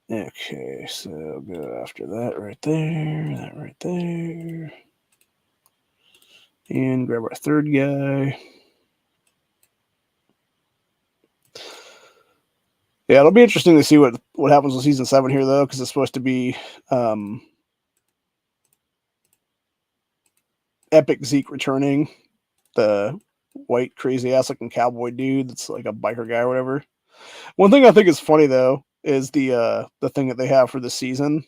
[SPEAKER 1] Okay, so go after that right there, that right there. And grab our 3rd guy. Yeah, it'll be interesting to see what happens with Season 7 here, though, because it's supposed to be Epic Zeke returning, the white crazy-ass looking cowboy dude that's like a biker guy or whatever. One thing I think is funny, though, is the thing that they have for this season,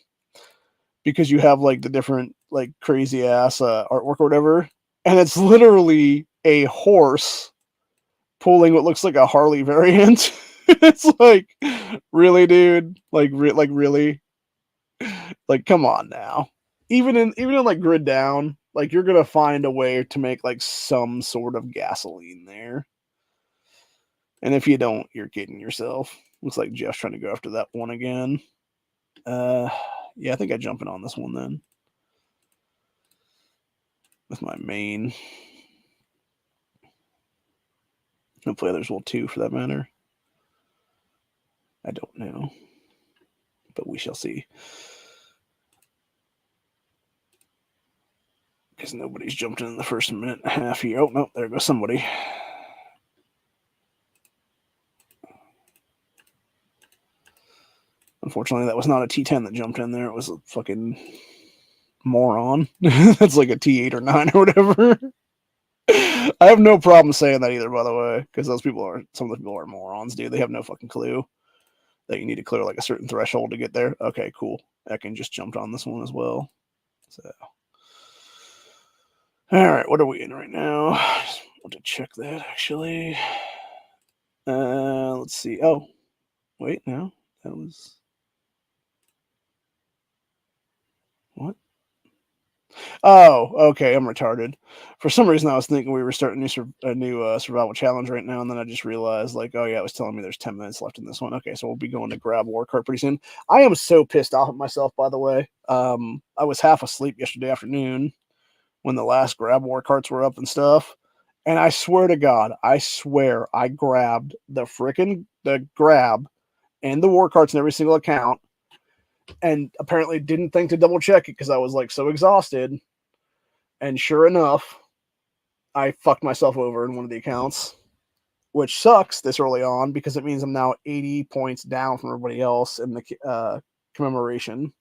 [SPEAKER 1] because you have like the different like crazy-ass artwork or whatever, and it's literally a horse pulling what looks like a Harley variant. It's like, really, dude? Like really? Like, come on now. Even in like Grid Down, like you're gonna find a way to make like some sort of gasoline there. And if you don't, you're kidding yourself. Looks like Jeff's trying to go after that one again. Yeah, I think I jump in on this one then. With my main. Hopefully others will too, for that matter. I don't know. But we shall see. Because nobody's jumped in the first minute and a half here. Oh, no, there goes somebody. Unfortunately, that was not a T10 that jumped in there. It was a fucking moron. That's like a T8 or 9 or whatever. I have no problem saying that either, by the way, because some of those people are morons, dude. They have no fucking clue. that you need to clear like a certain threshold to get there. Okay, cool. Ekin just jumped on this one as well. So, all right, what are we in right now? I just want to check that actually. Let's see. Oh, wait, no, that was what? Oh, okay. I'm retarded. For some reason, I was thinking we were starting a new survival challenge right now, and then I just realized, like, oh yeah, it was telling me there's 10 minutes left in this one. Okay, so we'll be going to grab war cart pretty soon. I am so pissed off at myself, by the way. I was half asleep yesterday afternoon when the last grab war carts were up and stuff, and I swear to God, I grabbed the grab and the war carts in every single account, and apparently didn't think to double check it because I was like so exhausted. And sure enough, I fucked myself over in one of the accounts, which sucks this early on because it means I'm now 80 points down from everybody else in the commemoration.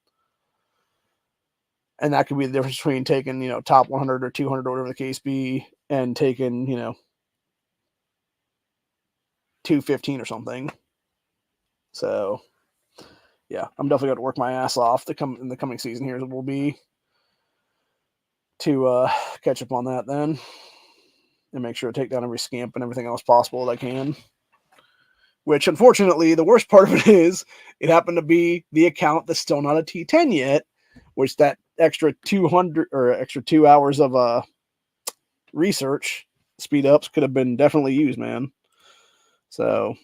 [SPEAKER 1] And that could be the difference between taking, top 100 or 200 or whatever the case be, and taking, 215 or something. So, yeah, I'm definitely going to work my ass off in the coming season here. It will be to catch up on that then, and make sure to take down every scamp and everything else possible that I can. Which, unfortunately, the worst part of it is it happened to be the account that's still not a T10 yet, which that extra 200 or extra 2 hours of research speed ups could have been definitely used, man. So,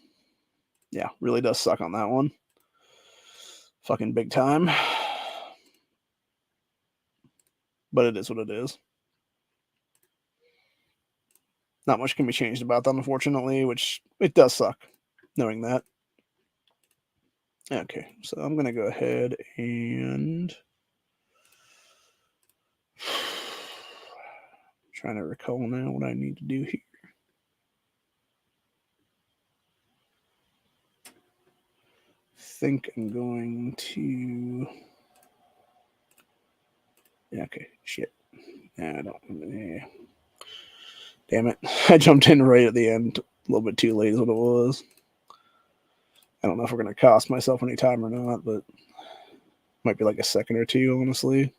[SPEAKER 1] yeah, really does suck on that one. Fucking big time. But it is what it is. Not much can be changed about that, unfortunately, which it does suck knowing that. Okay, so I'm going to go ahead and trying to recall now what I need to do here. Think I'm going to. Yeah, okay, shit. I don't. Yeah. Damn it! I jumped in right at the end, a little bit too late is what it was. I don't know if we're gonna cost myself any time or not, but might be like a second or two, honestly.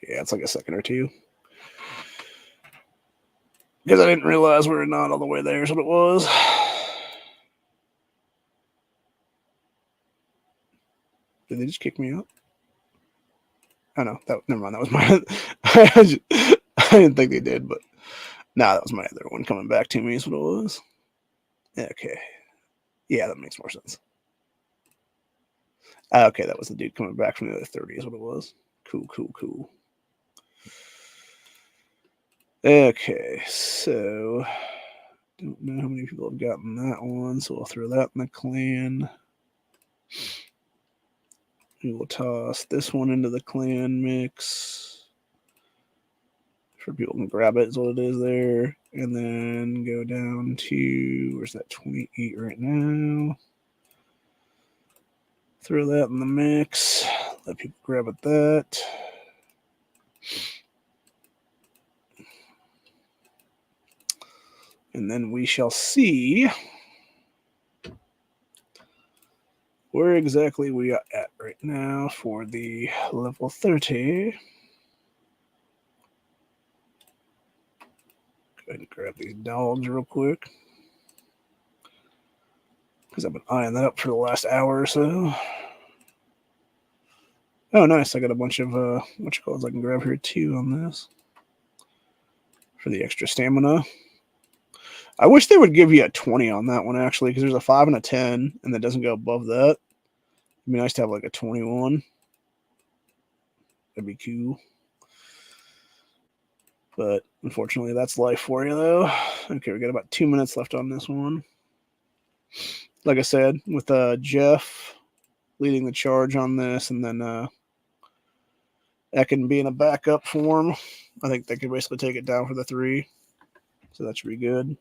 [SPEAKER 1] Yeah, it's like a second or two. Because I didn't realize we were not all the way there is what it was. Did they just kick me out? Oh no, never mind. That was my. I didn't think they did, but that was my other one coming back to me. Is what it was. Okay, yeah, that makes more sense. Okay, that was the dude coming back from the other 30. Is what it was. Cool. Okay, so don't know how many people have gotten that one, so I'll throw that in the clan. We will toss this one into the clan mix. Sure people can grab it is what it is there. And then go down to, where's that, 28 right now. Throw that in the mix. Let people grab at that. And then we shall see where exactly we are at right now for the level 30. Go ahead and grab these dogs real quick, because I've been eyeing that up for the last hour or so. Oh, nice. I got a bunch of what you call it I can grab here too on this for the extra stamina. I wish they would give you a 20 on that one, actually, because there's a 5 and a 10, and that doesn't go above that. It'd be nice to have like a 21. That'd be cool. But unfortunately, that's life for you, though. Okay, we got about 2 minutes left on this one. Like I said, with Jeff leading the charge on this, and then Ekin being a backup for him, I think they could basically take it down for the 3. So that should be good.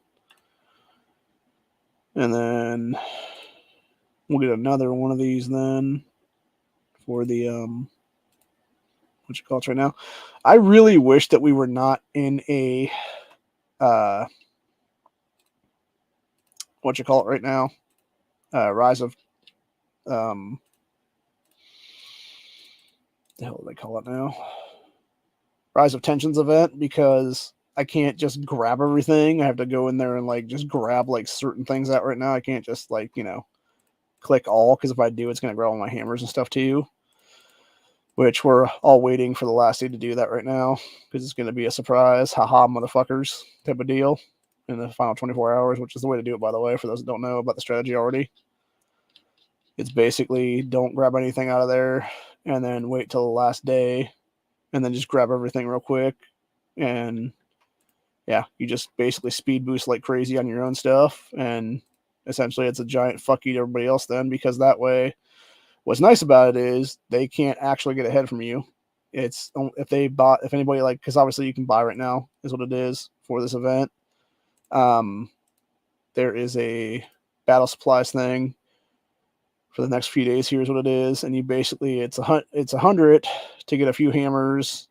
[SPEAKER 1] And then we'll get another one of these then for the what you call it right now. I really wish that we were not in a what you call it right now. Rise of the hell do they call it now? Rise of Tensions event, because I can't just grab everything. I have to go in there and like just grab like certain things out right now. I can't just like, click all, because if I do, it's going to grab all my hammers and stuff too. Which we're all waiting for the last day to do that right now, because it's going to be a surprise. Haha, motherfuckers type of deal in the final 24 hours, which is the way to do it, by the way, for those that don't know about the strategy already. It's basically don't grab anything out of there and then wait till the last day and then just grab everything real quick. And yeah, you just basically speed boost like crazy on your own stuff. And essentially it's a giant fuck you to everybody else then, because that way, what's nice about it is they can't actually get ahead from you. It's if anybody like, because obviously you can buy right now is what it is for this event. There is a battle supplies thing for the next few days. Here's what it is, and you basically it's 100 to get a few hammers,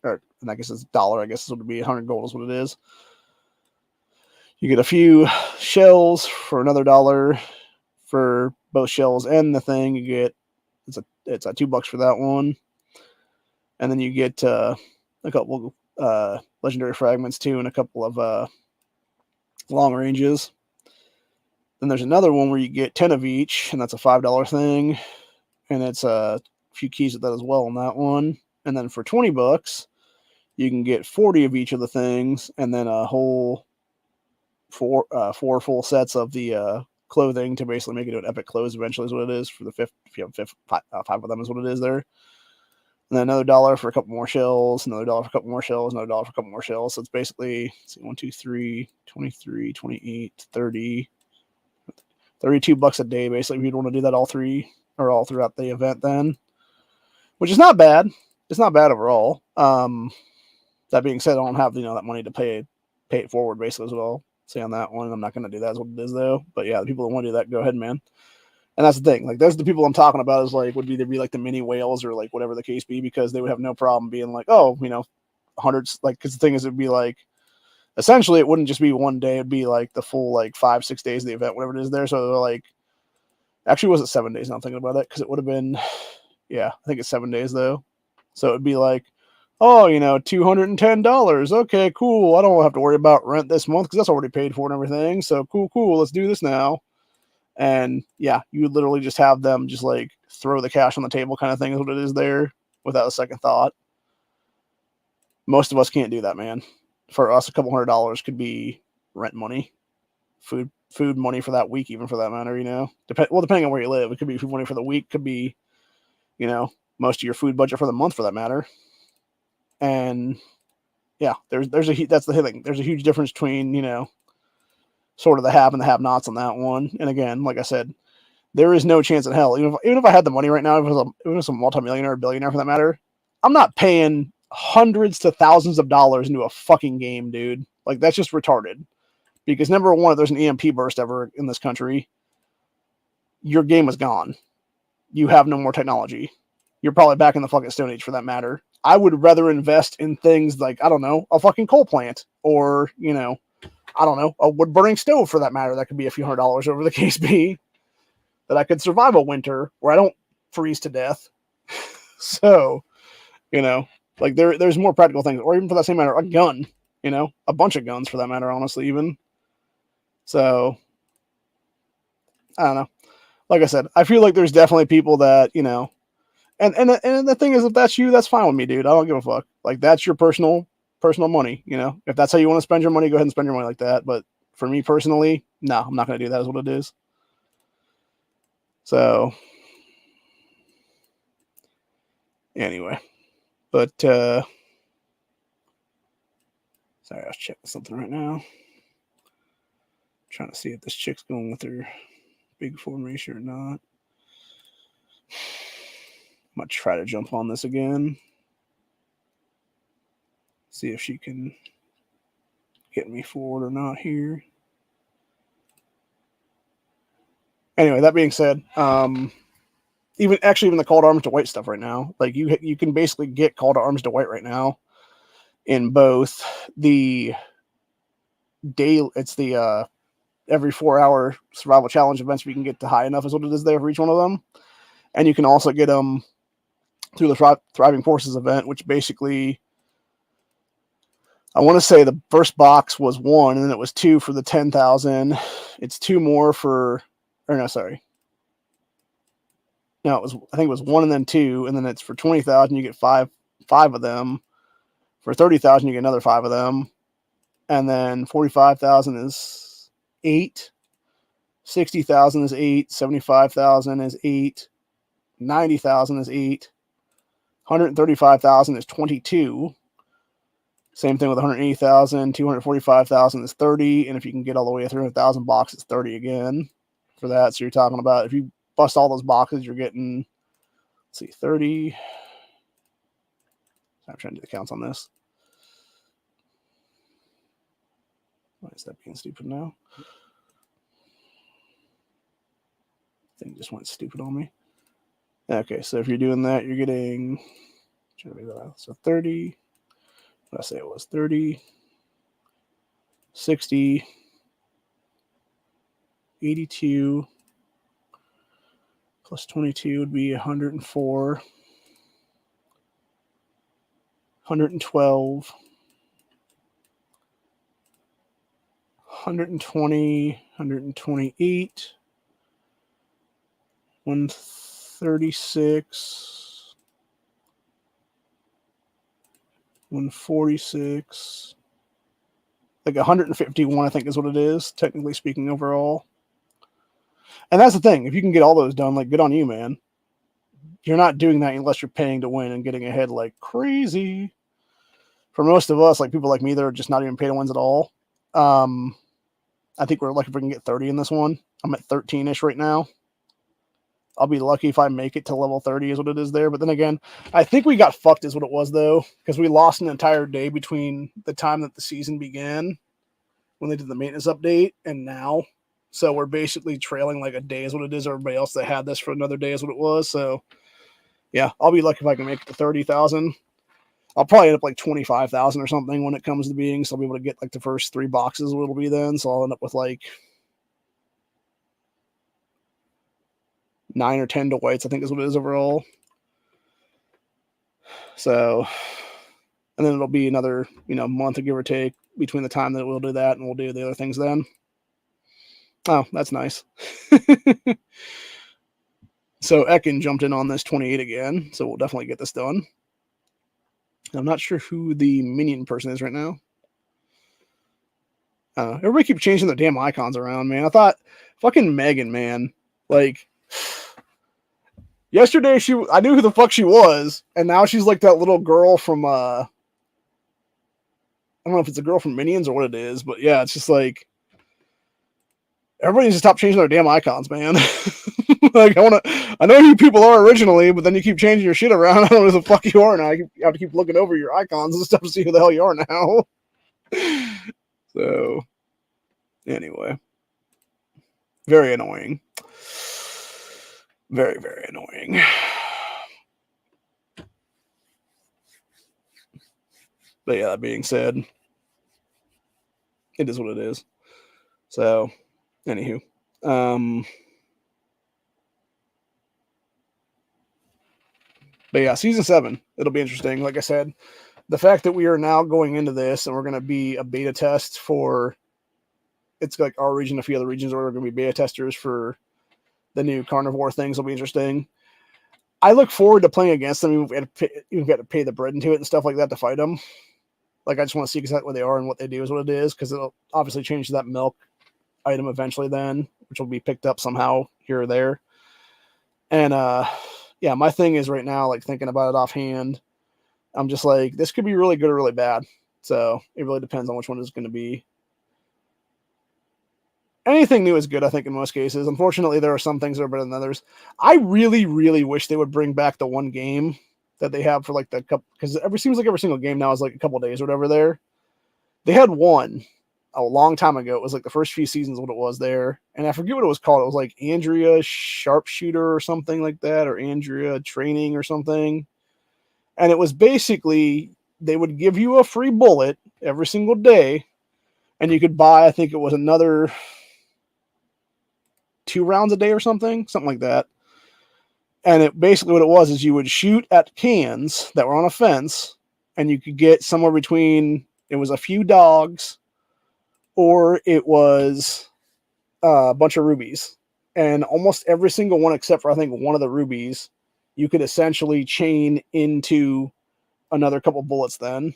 [SPEAKER 1] or and I guess it's $1. I guess this would be 100 gold is what it is. You get a few shells for another $1 for both shells and the thing. You get it's a $2 for that one, and then you get a couple legendary fragments too, and a couple of long ranges. Then there's another one where you get 10 of each, and that's a $5 thing, and it's a few keys with that as well on that one. And then for $20, you can get 40 of each of the things, and then a whole four full sets of the clothing to basically make it an epic clothes eventually is what it is for the fifth. If you have five of them is what it is there. And then another $1 for a couple more shells, another $1 for a couple more shells, another $1 for a couple more shells. So it's basically 1, 2, 3, 23, 28, 30, $32 a day, basically, if you want to do that all throughout the event then, which is not bad. It's not bad overall. That being said, I don't have that money to pay it forward basically as well. Say on that one, I'm not going to do that. Is what it is though. But yeah, the people that want to do that, go ahead, man. And that's the thing. Like, those are the people I'm talking about. Is like would either be like the mini whales or like whatever the case be, because they would have no problem being like, oh, hundreds. Like, because the thing is, it'd be like, essentially, it wouldn't just be one day. It'd be like the full like 5-6 days of the event, whatever it is there. So they're like, actually, was it 7 days? Now I'm thinking about it, because it would have been, yeah, I think it's 7 days though. So it'd be like, oh, $210. Okay, cool. I don't have to worry about rent this month because that's already paid for and everything. So cool. Let's do this now. And yeah, you would literally just have them just like throw the cash on the table kind of thing is what it is there without a second thought. Most of us can't do that, man. For us, a couple $100 could be rent money, food money for that week, even for that matter, depending on where you live. It could be food money for the week, could be, most of your food budget for the month for that matter. And yeah, that's the thing. There's a huge difference between, sort of the have and the have nots on that one. And again, like I said, there is no chance in hell, even if I had the money right now, if it was a multimillionaire or billionaire for that matter, I'm not paying hundreds to thousands of dollars into a fucking game, dude. Like, that's just retarded. Because number one, if there's an EMP burst ever in this country, your game is gone. You have no more technology. You're probably back in the fucking Stone Age for that matter. I would rather invest in things like, I don't know, a fucking coal plant, or, I don't know, a wood burning stove for that matter. That could be a few $100, over the case be, that I could survive a winter where I don't freeze to death. So, like there's more practical things, or even for that same matter, a gun, a bunch of guns for that matter, honestly, even. So, I don't know. Like I said, I feel like there's definitely people that, and the thing is, if that's you, that's fine with me, dude. I don't give a fuck. Like, that's your personal money, If that's how you want to spend your money, go ahead and spend your money like that. But for me personally, no, I'm not going to do that. Is what it is. So anyway, but sorry, I was checking something right now. Trying to see if this chick's going with her big formation or not. I'm gonna try to jump on this again. See if she can get me forward or not here. Anyway, that being said, even the call to arms to white stuff right now, like you can basically get call to arms to white right now in both the day. It's every 4-hour survival challenge events, we can get to high enough is what it is there for each one of them. And you can also get them through the Thriving Forces event, which basically, I want to say the first box was 1, and then it was 2 for the 10,000. It's 2 more for, or no, sorry. No, I think it was 1 and then 2, and then it's for 20,000, you get five of them. For 30,000, you get another 5 of them. And then 45,000 is 8. 60,000 is 8. 75,000 is 8. 90,000 is 8. 135,000 is 22. Same thing with 180,000. 245,000 is 30. And if you can get all the way to 300,000 boxes, it's 30 again for that. So you're talking about, if you bust all those boxes, you're getting, let's see, 30. I'm trying to do the counts on this. Why is that being stupid now? Thing just went stupid on me. Okay, so if you're doing that, you're getting, so 30, what did I say it was? 30, 60, 82, plus 22 would be 104, 112, 120, 128, 136, 146, like 151, I think is what it is, technically speaking, overall. And that's the thing. If you can get all those done, like, good on you, man. You're not doing that unless you're paying to win and getting ahead like crazy. For most of us, like people like me that are just not even pay to wins at all, I think we're lucky if we can get 30 in this one. I'm at 13-ish right now. I'll be lucky if I make it to level 30 is what it is there. But then again, I think we got fucked is what it was, though, because we lost an entire day between the time that the season began, when they did the maintenance update, and now. So we're basically trailing like a day is what it is. Everybody else that had this for another day is what it was. So, yeah, I'll be lucky if I can make it to 30,000. I'll probably end up like 25,000 or something when it comes to being. So I'll be able to get like the first 3 boxes, what it'll be then. So I'll end up with like 9 or 10 to whites, I think is what it is overall. So, and then it'll be another, month, give or take, between the time that we'll do that and we'll do the other things then. Oh, that's nice. So Ekin jumped in on this 28 again, so we'll definitely get this done. I'm not sure who the minion person is right now. Everybody keeps changing their damn icons around, man. I thought fucking Megan, man. Like, yesterday I knew who the fuck she was, and now she's like that little girl from I don't know if it's a girl from Minions or what it is, but yeah, it's just like everybody needs to stop changing their damn icons, man. Like, I know who you people are originally, but then you keep changing your shit around. I don't know who the fuck you are now. You have to keep looking over your icons and stuff to see who the hell you are now. So, anyway. Very annoying. Very, very annoying. But yeah, that being said, it is what it is. So, anywho. But yeah, season 7, it'll be interesting. Like I said, the fact that we are now going into this and we're going to be a beta test for, it's like our region, a few other regions where we're going to be beta testers for the new carnivore things will be interesting. I look forward to playing against them. You've got to pay the bread into it and stuff like that to fight them. Like, I just want to see exactly what they are and what they do is what it is, because it'll obviously change that milk item eventually then, which will be picked up somehow here or there. And, yeah, my thing is right now, like, thinking about it offhand, I'm just like, this could be really good or really bad. So it really depends on which one is going to be. Anything new is good, I think, in most cases. Unfortunately, there are some things that are better than others. I really, really wish they would bring back the one game that they have for like the couple, because seems like every single game now is like a couple days or whatever there. They had one a long time ago. It was like the first few seasons what it was there. And I forget what it was called. It was like Andrea Sharpshooter or something like that, or Andrea Training or something. And it was basically, they would give you a free bullet every single day. And you could buy, I think it was another 2 rounds a day or something like that. And it basically what it was is you would shoot at cans that were on a fence, and you could get somewhere between, it was a few dogs or it was a bunch of rubies. And almost every single one, except for I think one of the rubies, you could essentially chain into another couple bullets then.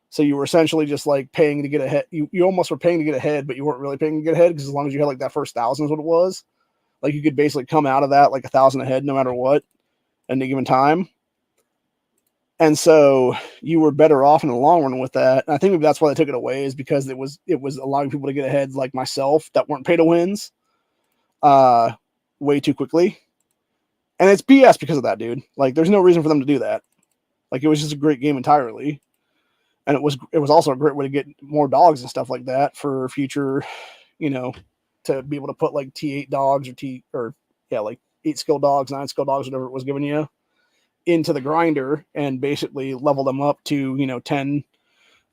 [SPEAKER 1] So you were essentially just like paying to get ahead. You almost were paying to get ahead, but you weren't really paying to get ahead, because as long as you had like that first 1,000 is what it was. Like you could basically come out of that like 1,000 ahead no matter what at any given time. And so you were better off in the long run with that. And I think maybe that's why they took it away, is because it was allowing people to get ahead like myself that weren't pay to wins way too quickly. And it's BS because of that, dude. Like there's no reason for them to do that. Like it was just a great game entirely. And it was also a great way to get more dogs and stuff like that for future, to be able to put like T8 dogs like 8 skill dogs, 9 skill dogs, whatever it was giving you, into the grinder and basically level them up to 10,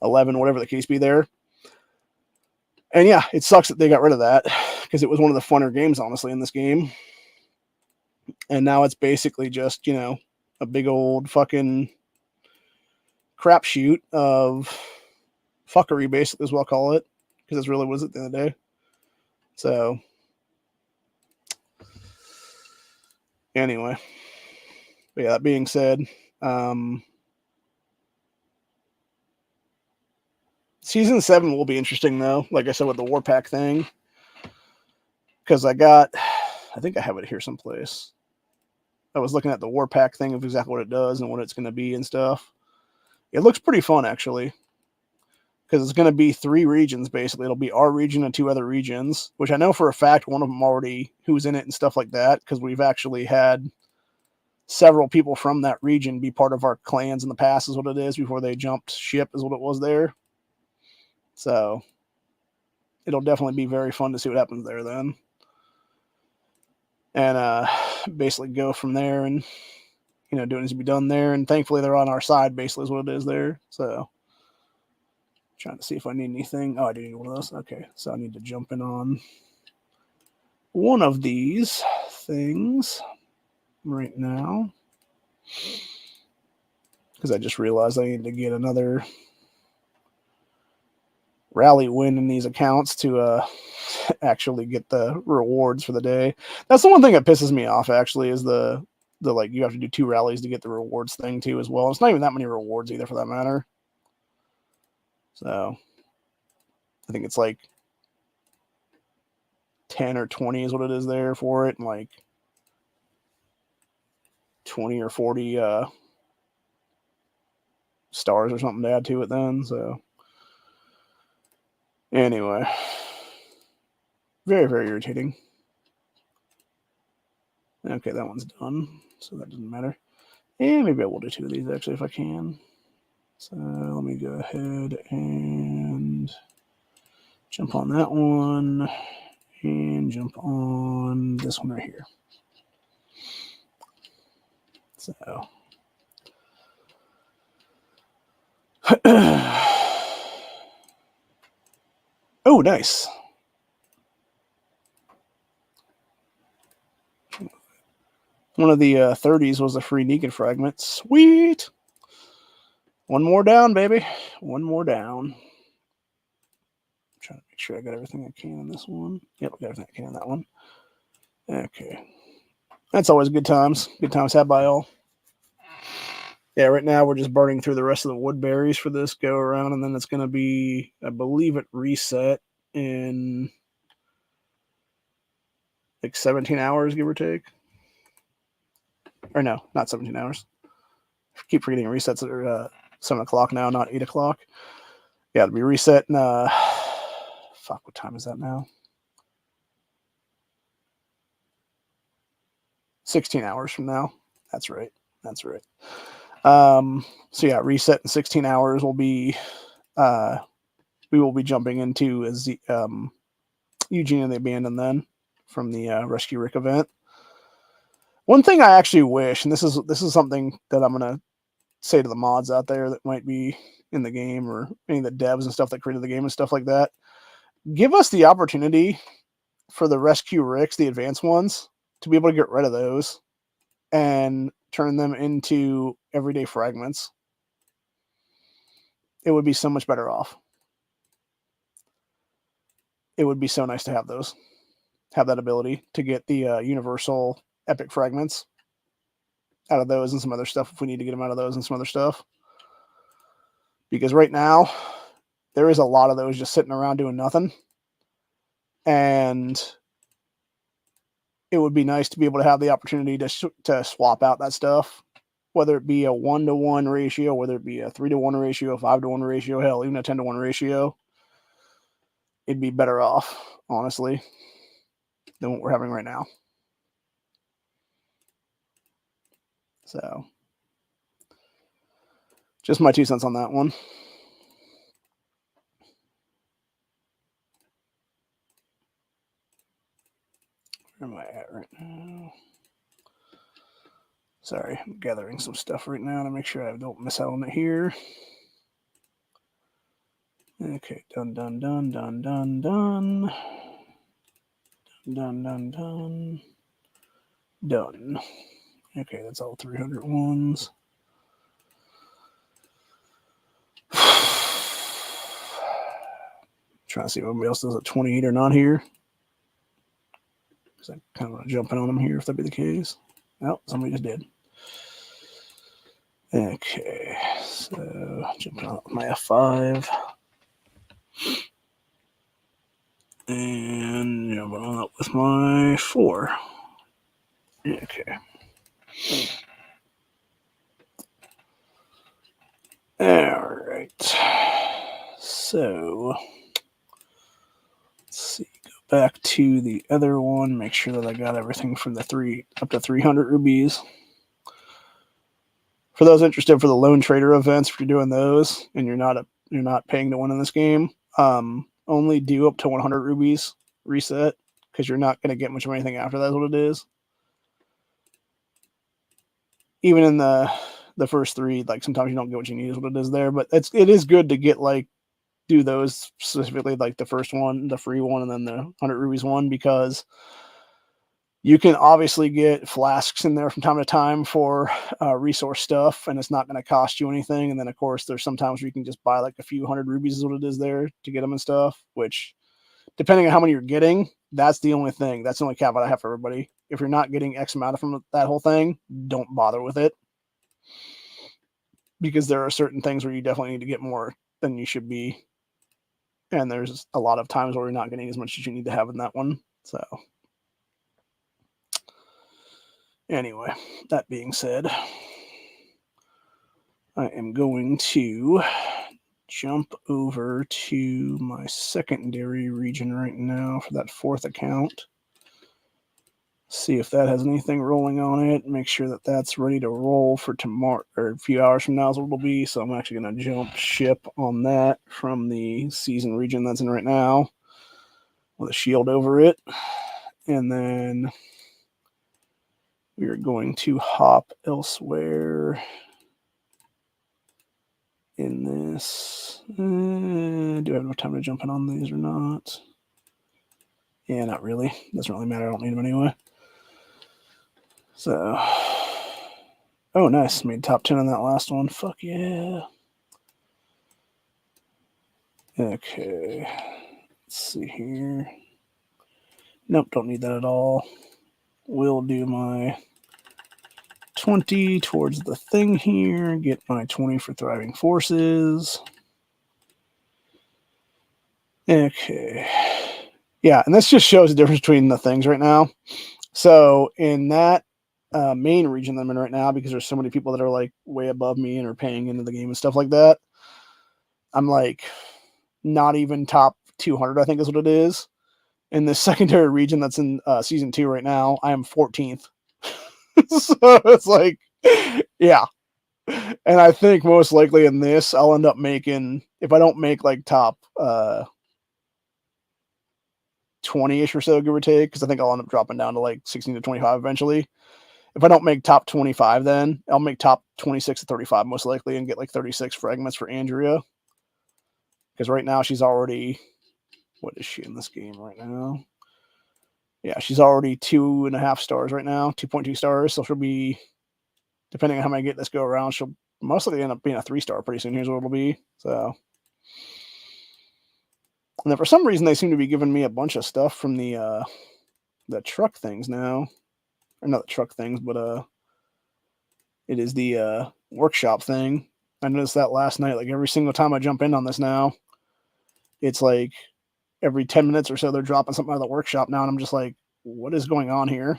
[SPEAKER 1] 11, whatever the case be there. And yeah, it sucks that they got rid of that, because it was one of the funner games, honestly, in this game. And now it's basically just a big old fucking crapshoot of fuckery, basically, is what I'll call it, because that's really what it was at the end of the day. So anyway, but yeah, that being said, season 7 will be interesting though, like I said, with the Warpack thing, because I think I have it here someplace. I was looking at the Warpack thing of exactly what it does and what it's going to be and stuff. It looks pretty fun, actually, because it's going to be 3 regions, basically. It'll be our region and 2 other regions, which I know for a fact one of them already who's in it and stuff like that, because we've actually had several people from that region be part of our clans in the past, is what it is, before they jumped ship, is what it was there. So it'll definitely be very fun to see what happens there then. And basically go from there and, do what needs to be done there. And thankfully they're on our side, basically, is what it is there. So trying to see if I need anything. Oh, I do need one of those. Okay, so I need to jump in on one of these things right now, because I just realized I need to get another rally win in these accounts to actually get the rewards for the day. That's the one thing that pisses me off, actually, is the like you have to do 2 rallies to get the rewards thing too as well. It's not even that many rewards either, for that matter. So I think it's like 10 or 20 is what it is there for it, and like 20 or 40 stars or something to add to it then. So anyway, very, very irritating. Okay, that one's done, so that doesn't matter. And maybe I will do 2 of these, actually, if I can. So let me go ahead and jump on that one and jump on this one right here. So oh, nice. One of the 30s was a free Negan fragment. Sweet. One more down, baby. One more down. I'm trying to make sure I got everything I can in this one. Yep, I got everything I can in that one. Okay. That's always good times. Good times had by all. Yeah, right now we're just burning through the rest of the wood berries for this go around, and then it's going to be, I believe, it reset in like 17 hours, give or take. Or no, not 17 hours. I keep forgetting resets at 7 o'clock now, not 8 o'clock. Yeah, it'll be reset in, fuck, what time is that now? 16 hours from now. That's right. That's right. So yeah, reset in 16 hours will be, we will be jumping into Eugene and the Abandoned then, from the Rescue Rick event. One thing I actually wish, and this is something that I'm gonna say to the mods out there that might be in the game, or any of the devs and stuff that created the game and stuff like that, give us the opportunity for the Rescue Ricks, the advanced ones, to be able to get rid of those and turn them into everyday fragments, it would be so much better off. It would be so nice to have those, have that ability to get the universal epic fragments out of those and some other stuff if we need to get them out of those and some other stuff. Because right now, there is a lot of those just sitting around doing nothing. And it would be nice to be able to have the opportunity to swap out that stuff, whether it be a 1-to-1 ratio, whether it be a 3-to-1 ratio, a 5-to-1 ratio, hell, even a 10-to-1 ratio. It'd be better off, honestly, than what we're having right now. So, just my 2 cents on that one. Where am I at right now? Sorry, I'm gathering some stuff right now to make sure I don't miss out on it here. Okay, done. Done. Okay, that's all 300 ones. Trying to see if anybody else does a 28 or not here. Because I kind of want to jump in on them here if that be the case. Oh, somebody just did. Okay, so jumping on my F5. And jumping on up with my 4. Okay. All right. So, let's see. Go back to the other one. Make sure that I got everything from the 3 up to 300 rubies. For those interested for the Lone Trader events, if you're doing those and you're not paying to win in this game, only do up to 100 rubies reset because you're not going to get much of anything after that's what it is. Even in the first 3, like sometimes you don't get what you need is what it is there, but it is good to get like do those specifically, like the first one, the free one, and then the 100 rubies one, because you can obviously get flasks in there from time to time for resource stuff, and it's not going to cost you anything. And then, of course, there's sometimes where you can just buy like a few 100 rubies is what it is there to get them and stuff, which, depending on how many you're getting, that's the only thing. That's the only caveat I have for everybody. If you're not getting X amount from that whole thing, don't bother with it. Because there are certain things where you definitely need to get more than you should be. And there's a lot of times where you're not getting as much as you need to have in that one. So, anyway, that being said, I am going to jump over to my secondary region right now for that 4th account. See if that has anything rolling on it. Make sure that that's ready to roll for tomorrow, or a few hours from now is what it'll be. So I'm actually going to jump ship on that from the season region that's in right now with a shield over it. And then we are going to hop elsewhere in this. Do I have enough time to jump in on these or not? Yeah, not really. Doesn't really matter. I don't need them anyway. So, oh, nice. Made top 10 on that last one. Fuck yeah. Okay. Let's see here. Nope, don't need that at all. We'll do my 20 towards the thing here. Get my 20 for Thriving Forces. Okay. Yeah, and this just shows the difference between the things right now. So, in that main region that I'm in right now, because there's so many people that are like way above me and are paying into the game and stuff like that, I'm like not even top 200, I think is what it is. In the secondary region that's in season 2 right now, I am 14th. So it's like, yeah. And I think most likely in this, I'll end up making, if I don't make like top 20-ish or so, give or take, because I think I'll end up dropping down to like 16 to 25 eventually. If I don't make top 25, then I'll make top 26 to 35 most likely and get like 36 fragments for Andrea. Because right now she's already, what is she in this game right now? Yeah, she's already 2.5 stars right now, 2.2 stars. So she'll be, depending on how many get this go around, she'll most likely end up being a 3-star pretty soon. Here's what it'll be. So, and then for some reason they seem to be giving me a bunch of stuff from the truck things now, or not the truck things, but it is the workshop thing. I noticed that last night. Like every single time I jump in on this now, it's like every 10 minutes or so they're dropping something out of the workshop now, and I'm just like, what is going on here?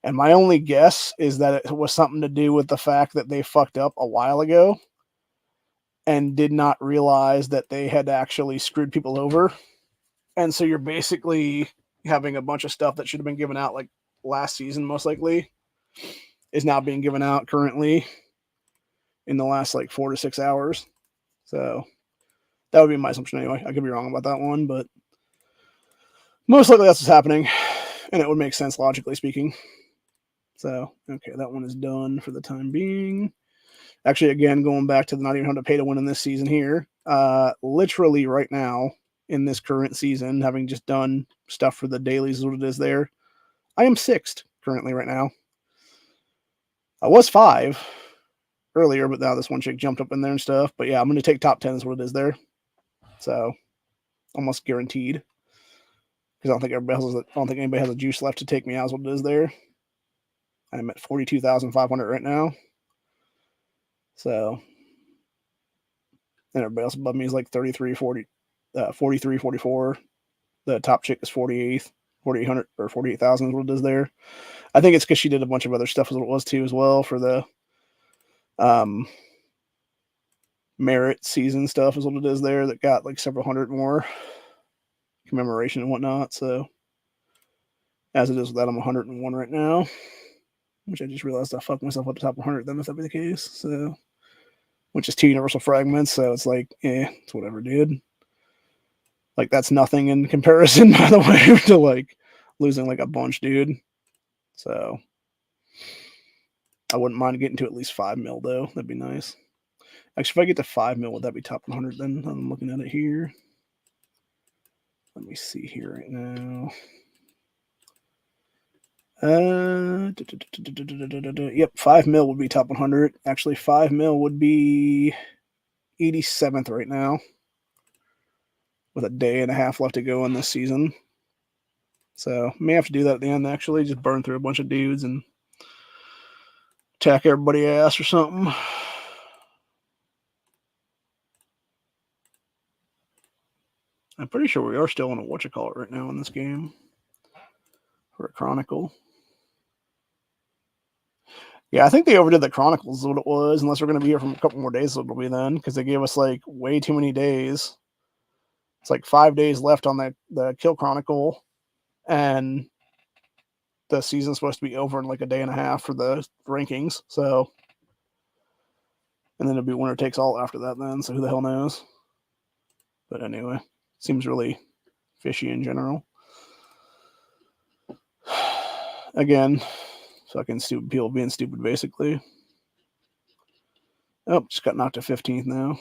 [SPEAKER 1] And my only guess is that it was something to do with the fact that they fucked up a while ago and did not realize that they had actually screwed people over. And so you're basically having a bunch of stuff that should have been given out like last season, most likely, is now being given out currently in the last like 4 to 6 hours. So that would be my assumption anyway. I could be wrong about that one, but most likely that's what's happening, and it would make sense logically speaking. So, okay, that one is done for the time being. Actually, again, going back to the not even having to pay to win in this season here, literally right now in this current season, having just done stuff for the dailies is what it is there, I am 6th currently right now. I was 5 earlier, but now this one chick jumped up in there and stuff. But yeah, I'm going to take top 10 is what it is there. So, almost guaranteed. Because I don't think anybody has a juice left to take me out is what it is there. I'm at 42,500 right now. So, and everybody else above me is like 33, 40, 43, 44. The top chick is 48th, 4,800 or 48,000 is what it is there. I think it's because she did a bunch of other stuff as what it was too as well for the merit season stuff is what it is there that got like several hundred more commemoration and whatnot. So, as it is with that, I'm 101 right now. Which I just realized I fucked myself up to top 100 then if that be the case. So, which is 2 universal fragments. So it's like, it's whatever, dude. Like that's nothing in comparison, by the way, to like losing like a bunch, dude. So I wouldn't mind getting to at least 5 mil though. That'd be nice. Actually, if I get to 5 mil, would that be top 100 then? I'm looking at it here. Let me see here right now. Yep, 5 mil would be top 100. Actually, 5 mil would be 87th right now, with a day and a half left to go in this season. So may have to do that at the end. Actually, just burn through a bunch of dudes and attack everybody ass or something. I'm pretty sure we are still in a whatchamacallit right now in this game for a Chronicle. Yeah, I think they overdid the Chronicles is what it was, unless we're going to be here for a couple more days, it'll be then, because they gave us like way too many days. It's like 5 days left on the Kill Chronicle, and the season's supposed to be over in like a day and a half for the rankings. So, and then it'll be winner takes all after that then, so who the hell knows? But anyway, seems really fishy in general. Again, fucking stupid people being stupid, basically. Oh, just got knocked to 15th now.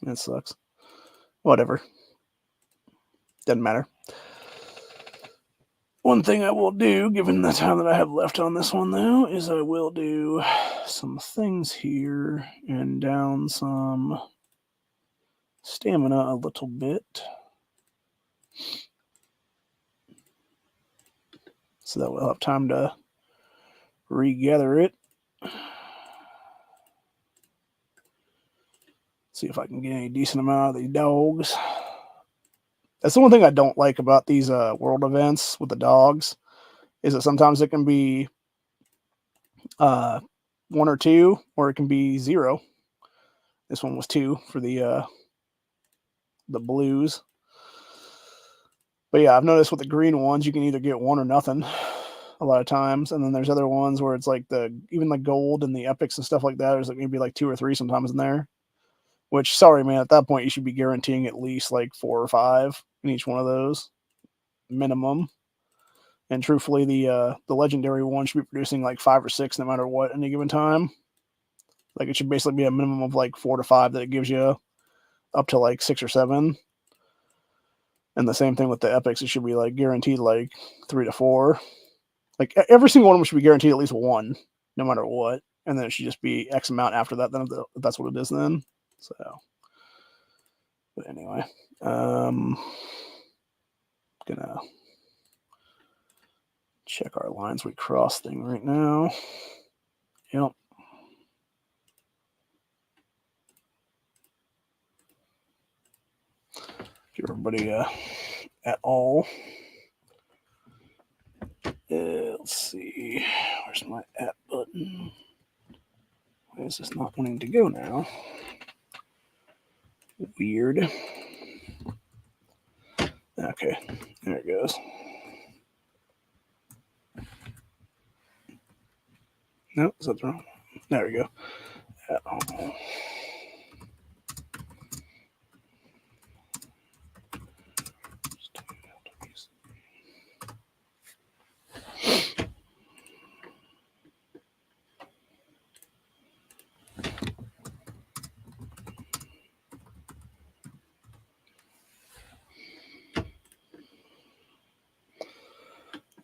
[SPEAKER 1] That sucks. Whatever. Doesn't matter. One thing I will do, given the time that I have left on this one, though, is I will do some things here and down some stamina a little bit. So that we'll have time to regather it. See if I can get any decent amount of these dogs. That's the one thing I don't like about these world events with the dogs, is that sometimes it can be 1 or 2, or it can be 0. This one was 2 for the blues. But yeah, I've noticed with the green ones, you can either get 1 or nothing a lot of times. And then there's other ones where it's like even the gold and the epics and stuff like that, there's like maybe like 2 or 3 sometimes in there. Which, sorry, man, at that point, you should be guaranteeing at least like 4 or 5 in each one of those, minimum. And truthfully, the legendary one should be producing like 5 or 6 no matter what any given time. Like it should basically be a minimum of like 4 to 5 that it gives you, up to like 6 or 7. And the same thing with the epics. It should be like guaranteed like 3 to 4. Like every single one of them should be guaranteed at least 1, no matter what. And then it should just be X amount after that. Then if that's what it is then. So, but anyway, gonna check our lines we cross thing right now. Yep. Give everybody at all. Let's see. Where's my at button? Why is this not wanting to go now? Weird. Okay, there it goes. No, that's wrong. There we go. At all.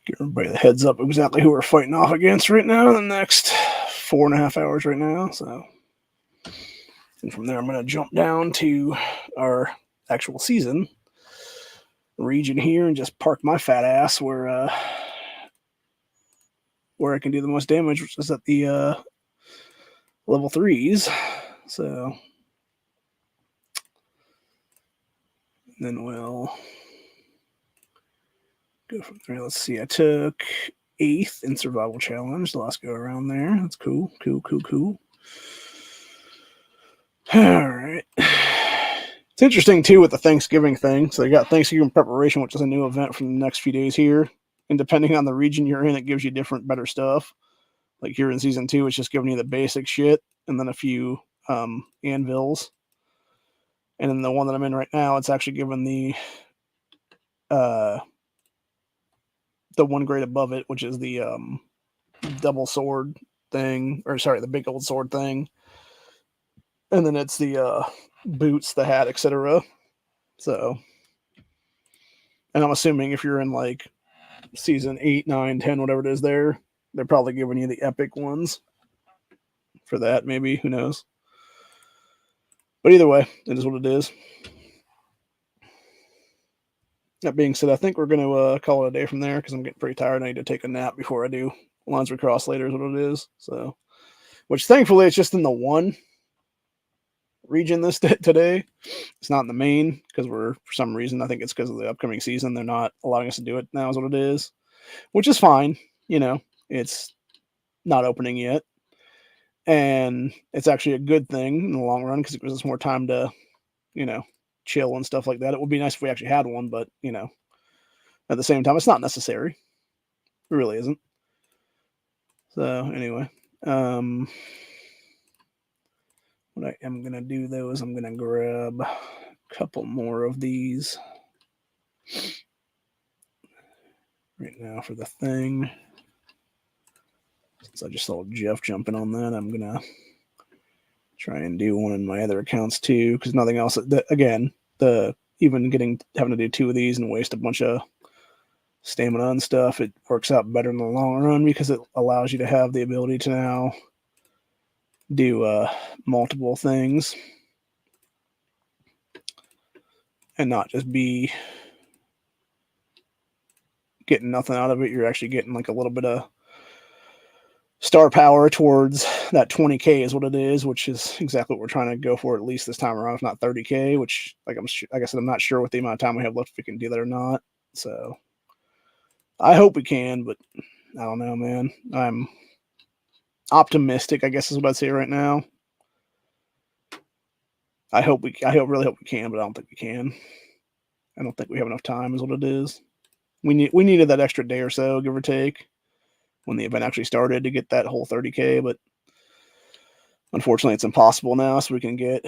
[SPEAKER 1] Give everybody the heads up exactly who we're fighting off against right now in the next 4.5 hours right now. So, and from there, I'm going to jump down to our actual season region here and just park my fat ass where I can do the most damage, which is at the level 3s. So, then we'll go from there. Let's see. I took 8th in survival challenge the last go around there. That's cool. All right. It's interesting too with the Thanksgiving thing. So they got Thanksgiving preparation, which is a new event for the next few days here. And depending on the region you're in, it gives you different, better stuff. Like here in season 2, it's just giving you the basic shit and then a few anvils. And then the one that I'm in right now, it's actually giving the one grade above it, which is the double sword thing, or sorry, the big old sword thing. And then it's the boots, the hat, etc. So, and I'm assuming if you're in like season 8, 9, 10, whatever it is they're probably giving you the epic ones for that, maybe. Who knows? But either way, it is what it is. That being said, I think we're going to call it a day from there because I'm getting pretty tired. I need to take a nap before I do lines recross later is what it is. So, which thankfully it's just in the one region today. It's not in the main because for some reason, I think it's because of the upcoming season, they're not allowing us to do it now is what it is, which is fine. It's not opening yet. And it's actually a good thing in the long run because it gives us more time to, chill and stuff like that. It would be nice if we actually had one, but, at the same time, it's not necessary. It really isn't. So, anyway. What I am going to do, though, is I'm going to grab a couple more of these right now for the thing. Since I just saw Jeff jumping on that, I'm going to try and do one in my other accounts, too, because nothing else. Again, having to do 2 of these and waste a bunch of stamina and stuff, it works out better in the long run because it allows you to have the ability to now do multiple things and not just be getting nothing out of it. You're actually getting like a little bit of star power towards that 20k is what it is, which is exactly what we're trying to go for at least this time around, if not 30k, which like I said, I'm not sure what the amount of time we have left if we can do that or not. So I hope we can, but I don't know, man. I'm optimistic, I guess is what I'd say right now. I really hope we can, but I don't think we can. I don't think we have enough time is what it is. We needed that extra day or so, give or take, when the event actually started to get that whole 30k, but unfortunately it's impossible now, so we can get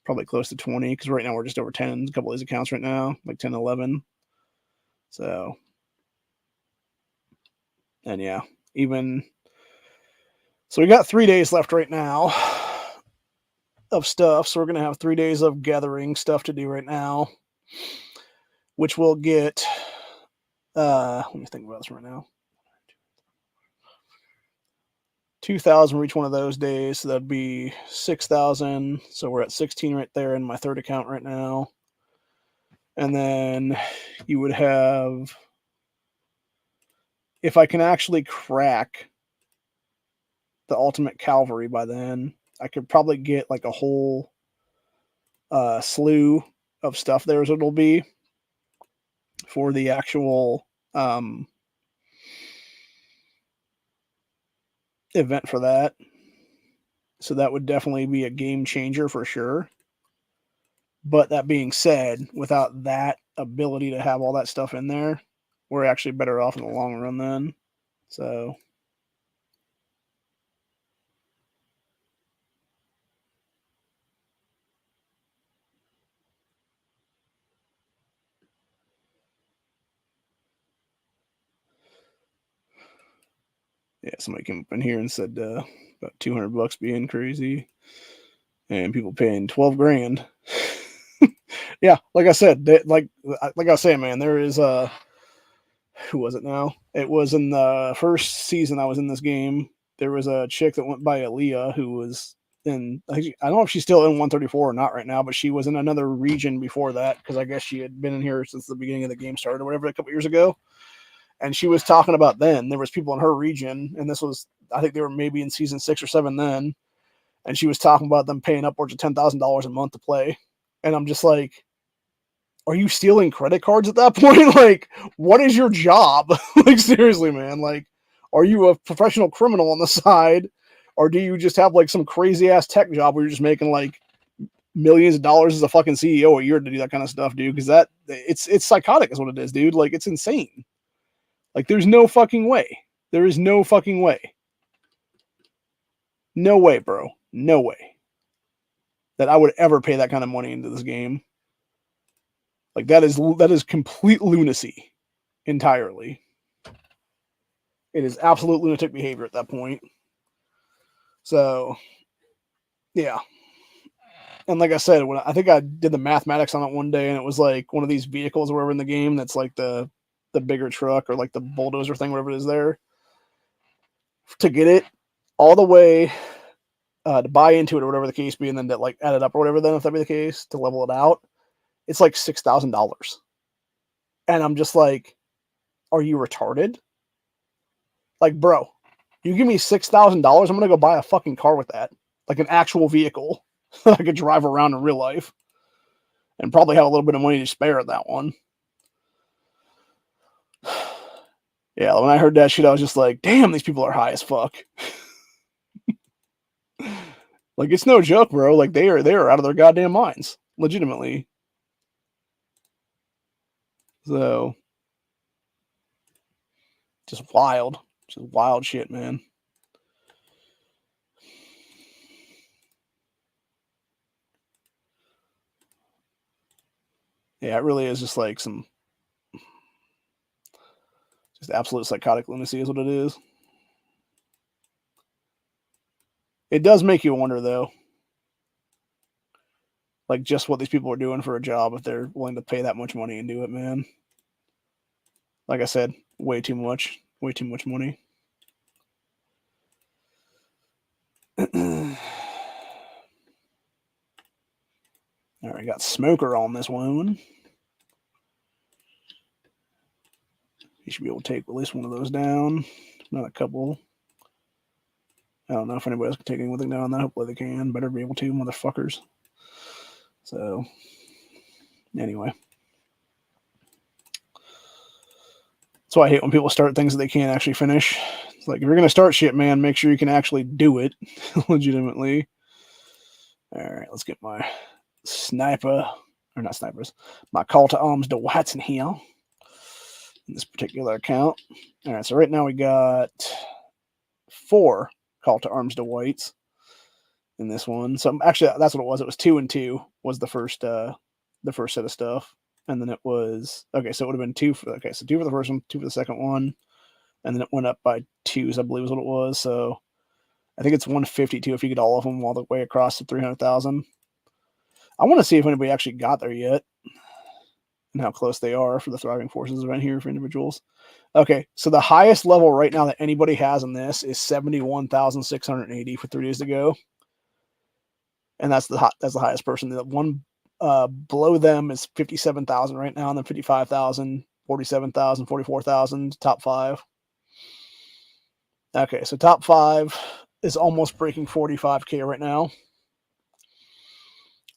[SPEAKER 1] probably close to 20, because right now we're just over 10 in a couple of these accounts right now, like 10, 11. So, and yeah, so we got 3 days left right now of stuff, so we're going to have 3 days of gathering stuff to do right now, which will get, let me think about this right now. 2,000 for each one of those days, so that'd be 6,000. So we're at 16 right there in my third account right now. And then you would have, if I can actually crack the Ultimate Cavalry by then, I could probably get like a whole slew of stuff there as it'll be for the actual event for that. So that would definitely be a game changer for sure. But that being said, without that ability to have all that stuff in there, we're actually better off in the long run then. So yeah, somebody came up in here and said about $200 being crazy, and people paying 12 grand. Yeah, like I said, like I was saying, man, there is who was it now? It was in the first season I was in this game. There was a chick that went by Aaliyah who was in, I don't know if she's still in 134 or not right now, but she was in another region before that because I guess she had been in here since the beginning of the game started or whatever a couple years ago. And she was talking about then there was people in her region, and this was, I think they were maybe in season 6 or 7 then, and she was talking about them paying upwards of $10,000 a month to play. And I'm just like, are you stealing credit cards at that point? Like, what is your job? Like, seriously, man. Like, are you a professional criminal on the side? Or do you just have like some crazy ass tech job where you're just making like millions of dollars as a fucking CEO a year to do that kind of stuff, dude? Because that it's psychotic is what it is, dude. Like, it's insane. Like, there's no fucking way. There is no fucking way. No way, bro. No way that I would ever pay that kind of money into this game. Like, that is complete lunacy entirely. It is absolute lunatic behavior at that point. So, yeah. And like I said, when I think I did the mathematics on it one day, and it was like one of these vehicles or whatever in the game that's like the bigger truck or like the bulldozer thing, whatever it is there. To get it all the way to buy into it or whatever the case be, and then to like add it up or whatever, then if that be the case, to level it out, it's like $6,000. And I'm just like, are you retarded? Like, bro, you give me $6,000, I'm gonna go buy a fucking car with that, like an actual vehicle that I could drive around in real life, and probably have a little bit of money to spare at that one. Yeah, when I heard that shit, I was just like, damn, these people are high as fuck. Like, it's no joke, bro. Like, they are out of their goddamn minds, legitimately. So, just wild shit, man. Yeah, it really is just like some just absolute psychotic lunacy is what it is. It does make you wonder, though, like just what these people are doing for a job if they're willing to pay that much money and do it, man. Like I said, way too much money. All right, got Smoker on this one. He should be able to take at least one of those down. Not a couple. I don't know if anybody else can take anything down that. Hopefully they can. Better be able to, motherfuckers. So, anyway. That's why I hate when people start things that they can't actually finish. It's like, if you're going to start shit, man, make sure you can actually do it legitimately. All right, let's get my sniper, or not snipers, my call to arms to Whites in here in this particular account. All right, so right now we got 4 call to arms to Whites in this one. So actually, that's what it was. It was 2 and 2 was the first set of stuff. And then it was, okay, so it would have been 2 for, okay, so 2 for the first one, 2 for the second one, and then it went up by 2s, I believe is what it was. So I think it's 152 if you get all of them all the way across to 300,000. I want to see if anybody actually got there yet. and how close they are for the Thriving Forces event here for individuals. Okay, so the highest level right now that anybody has in this is 71,680 for 3 days to go, and that's the highest person. The one below them is 57,000 right now, and then 55,000, 47,000, 44,000. Top 5. Okay, so top 5 is almost breaking 45K right now,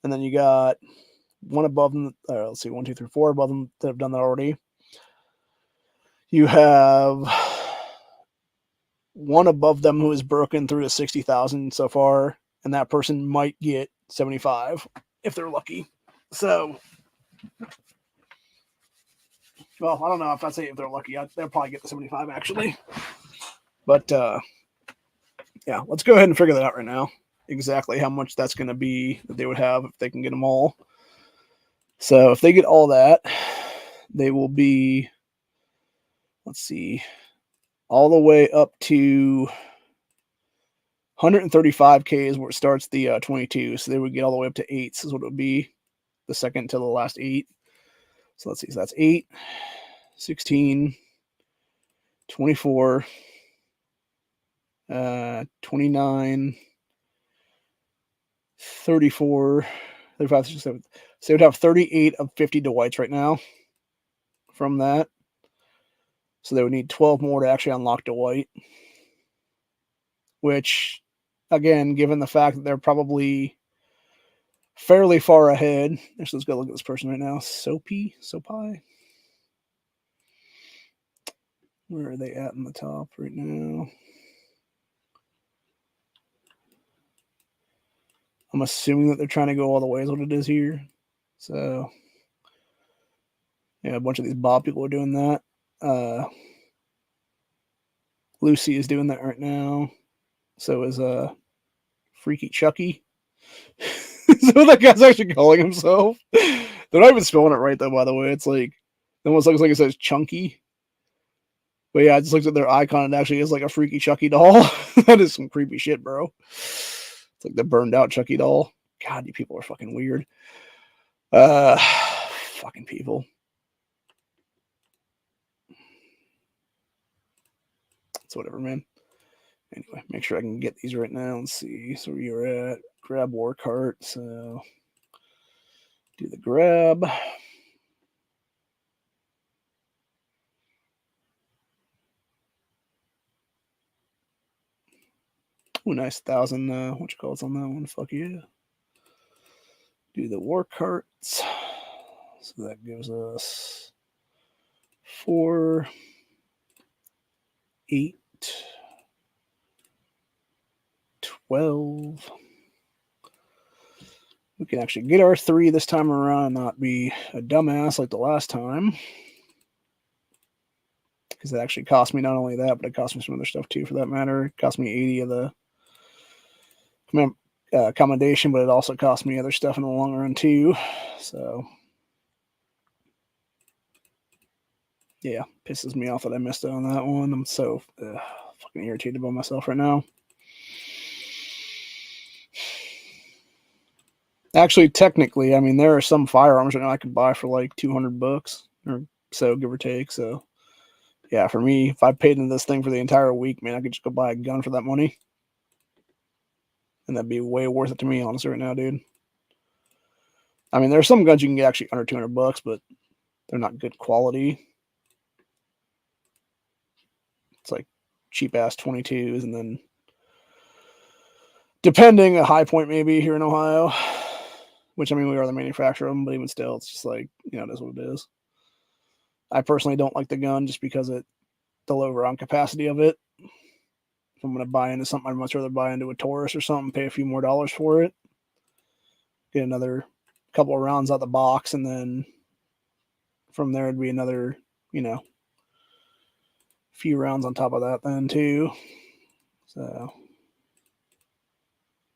[SPEAKER 1] and then you got one above them. Let's see, 1, 2, 3, 4 above them that have done that already. You have one above them who has broken through to 60,000 so far, and that person might get 75 if they're lucky. So, well, I don't know if I'd say if they're lucky. They'll probably get the 75 actually. But yeah, let's go ahead and figure that out right now. Exactly how much that's going to be that they would have if they can get them all. So if they get all that, they will be, let's see, all the way up to 135K is where it starts the 22. So they would get all the way up to 8s is what it would be, the second to the last 8. So let's see. So that's 8, 16, 24, 29, 34, 35, 37. So they would have 38 of 50 Dwights right now from that. So they would need 12 more to actually unlock Dwight. Which, again, given the fact that they're probably fairly far ahead. Actually, let's go look at this person right now. Soapy? Where are they at in the top right now? I'm assuming that they're trying to go all the way is what it is here. So, yeah, a bunch of these Bob people are doing that. Lucy is doing that right now. So is Freaky Chucky. Is what that guy's actually calling himself. They're not even spelling it right, though, by the way. It's like, it almost looks like it says Chunky. But yeah, I just looked at their icon and it actually is like a Freaky Chucky doll. That is some creepy shit, bro. It's like the burned out Chucky doll. God, you people are fucking weird. Fucking people. It's whatever, man. Anyway, make sure I can get these right now. Let's see. So where you're at. Grab war cart. So do the grab. Oh, nice 1,000. What you call it on that one? Fuck yeah. Do the war carts. So that gives us 4, 8, 12. We can actually get our 3 this time around and not be a dumbass like the last time. Because it actually cost me not only that, but it cost me some other stuff too, for that matter. It cost me 80 of the commendation, but it also cost me other stuff in the long run too. So, yeah, pisses me off that I missed out on that one. I'm so fucking irritated by myself right now. Actually, technically, I mean, there are some firearms right now I could buy for like $200 or so, give or take. So, yeah, for me, if I paid into this thing for the entire week, man, I could just go buy a gun for that money. And that'd be way worth it to me, honestly, right now, dude. I mean, there are some guns you can get actually under $200, but they're not good quality. It's like cheap ass 22s, and then depending, a high point maybe here in Ohio, which I mean, we are the manufacturer of them, but even still, it's just like, you know, it is what it is. I personally don't like the gun just because the low round capacity of it. If I'm going to buy into something, I'd much rather buy into a Taurus or something, pay a few more dollars for it, get another couple of rounds out the box, and then from there it'd be another, you know, few rounds on top of that then too. So,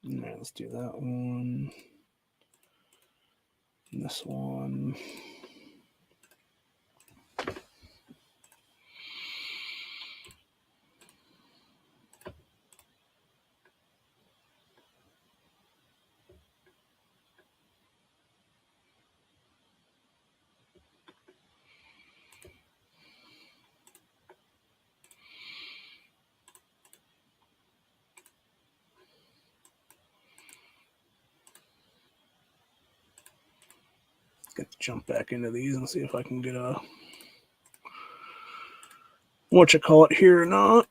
[SPEAKER 1] yeah, let's do that one. And this one. Gonna jump back into these and see if I can get a whatchamacallit here or not.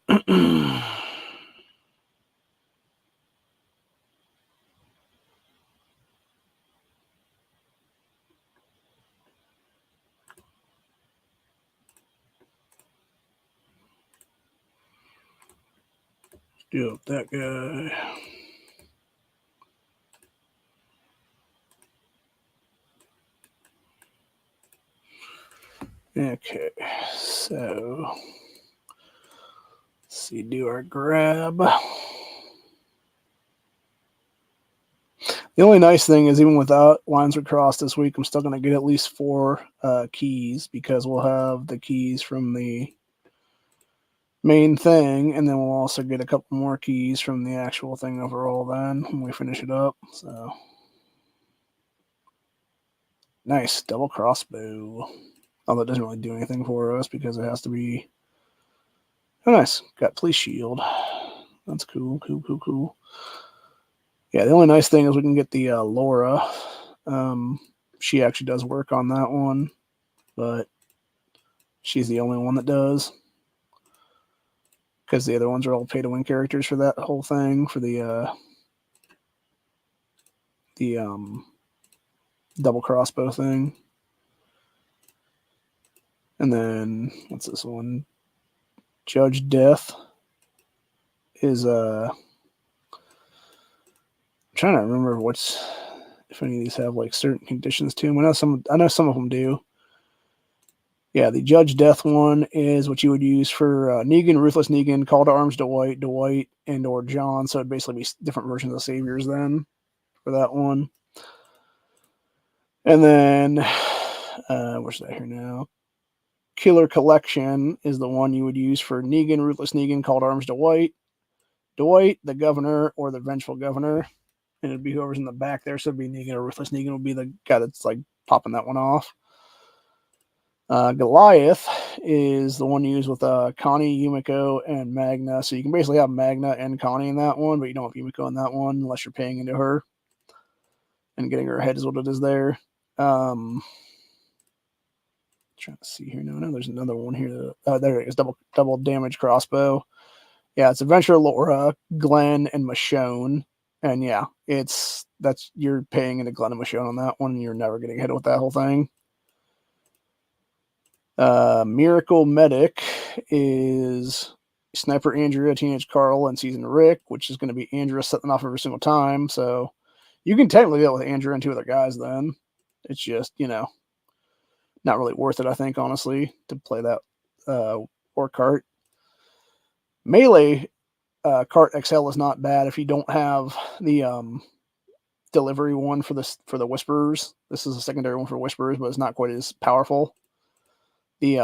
[SPEAKER 1] Do up that guy. Okay, so let's see, do our grab. The only nice thing is even without lines recrossed this week, I'm still going to get at least 4 keys because we'll have the keys from the main thing, and then we'll also get a couple more keys from the actual thing overall then when we finish it up. So nice double crossbow. Although it doesn't really do anything for us because it has to be. Oh, nice. Got police shield. That's cool. Cool. Yeah, the only nice thing is we can get the Laura. She actually does work on that one, but she's the only one that does. Because the other ones are all pay-to-win characters for that whole thing, for the double crossbow thing. And then, what's this one? Judge Death is, I'm trying to remember if any of these have like certain conditions to them. I know some of them do. Yeah, the Judge Death one is what you would use for Negan, Ruthless Negan, Call to Arms Dwight, and or John. So it'd basically be different versions of saviors then for that one. And then, where's that here now? Killer Collection is the one you would use for Negan, Ruthless Negan, Call to Arms Dwight, the Governor, or the Vengeful Governor. And it'd be whoever's in the back there. So it'd be Negan or Ruthless Negan would be the guy that's like popping that one off. Goliath is the one used with Connie, Yumiko, and Magna. So you can basically have Magna and Connie in that one, but you don't have Yumiko in that one unless you're paying into her. And getting her head is what it is there. Trying to see here. No, there's another one here. There it is. Double damage crossbow. Yeah, it's Adventure Laura, Glenn, and Michonne. And yeah, you're paying into Glenn and Michonne on that one, and you're never getting hit with that whole thing. Miracle Medic is Sniper Andrea, Teenage Carl, and Seasoned Rick, which is going to be Andrea setting off every single time. So you can technically do that with Andrea and 2 other guys then. It's just, not really worth it, I think, honestly, to play that or cart. Melee cart XL is not bad if you don't have the delivery one for the Whisperers. This is a secondary one for Whisperers, but it's not quite as powerful. The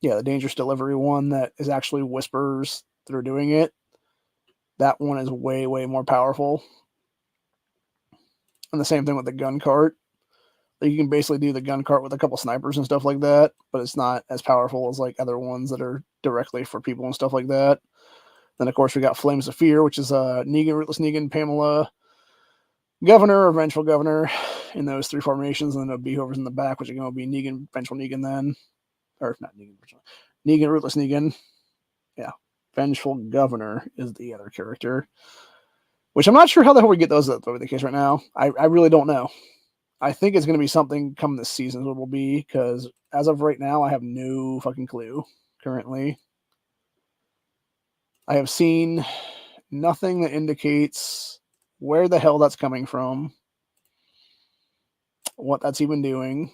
[SPEAKER 1] dangerous delivery one that is actually Whisperers that are doing it. That one is way, way more powerful. And the same thing with the gun cart. You can basically do the gun cart with a couple snipers and stuff like that, but it's not as powerful as like other ones that are directly for people and stuff like that. Then, of course, we got Flames of Fear, which is Negan, Ruthless Negan, Pamela, Governor, or Vengeful Governor in those 3 formations. And then it'll be whoever's in the back, which is going to be Negan, Vengeful Negan then. Or not Negan, Negan, Ruthless Negan. Yeah. Vengeful Governor is the other character. Which I'm not sure how the hell we get those up over the case right now. I really don't know. I think it's going to be something come this season, what it will be, because as of right now, I have no fucking clue currently. I have seen nothing that indicates where the hell that's coming from, what that's even doing,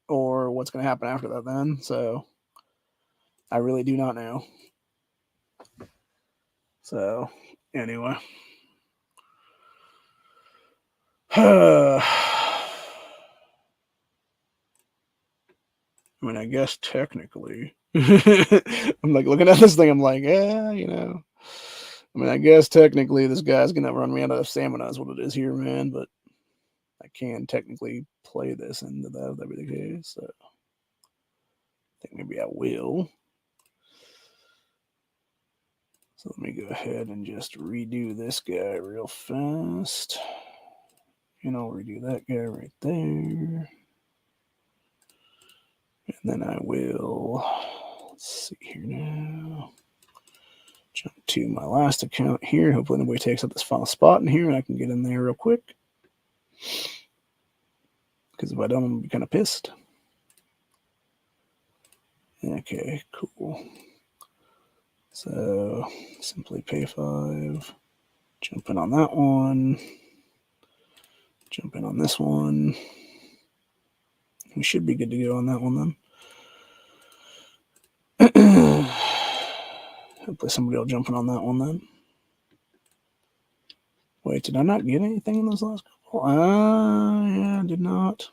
[SPEAKER 1] or what's going to happen after that then. So I really do not know. So anyway. I mean, I guess technically, I'm like looking at this thing. I'm like, yeah, I mean, I guess technically this guy's gonna run me out of stamina is what it is here, man. But I can technically play this into that if that be the case. So I think maybe I will. So let me go ahead and just redo this guy real fast. And I'll redo that guy right there. And then I will, let's see here now, jump to my last account here. Hopefully nobody takes up this final spot in here and I can get in there real quick. Because if I don't, I'm going to be kind of pissed. Okay, cool. So, simply pay 5. Jump in on that one. Jump in on this one. We should be good to go on that one then. Hopefully somebody will jump in on that one then. Wait, did I not get anything in those last couple? Yeah, I did not.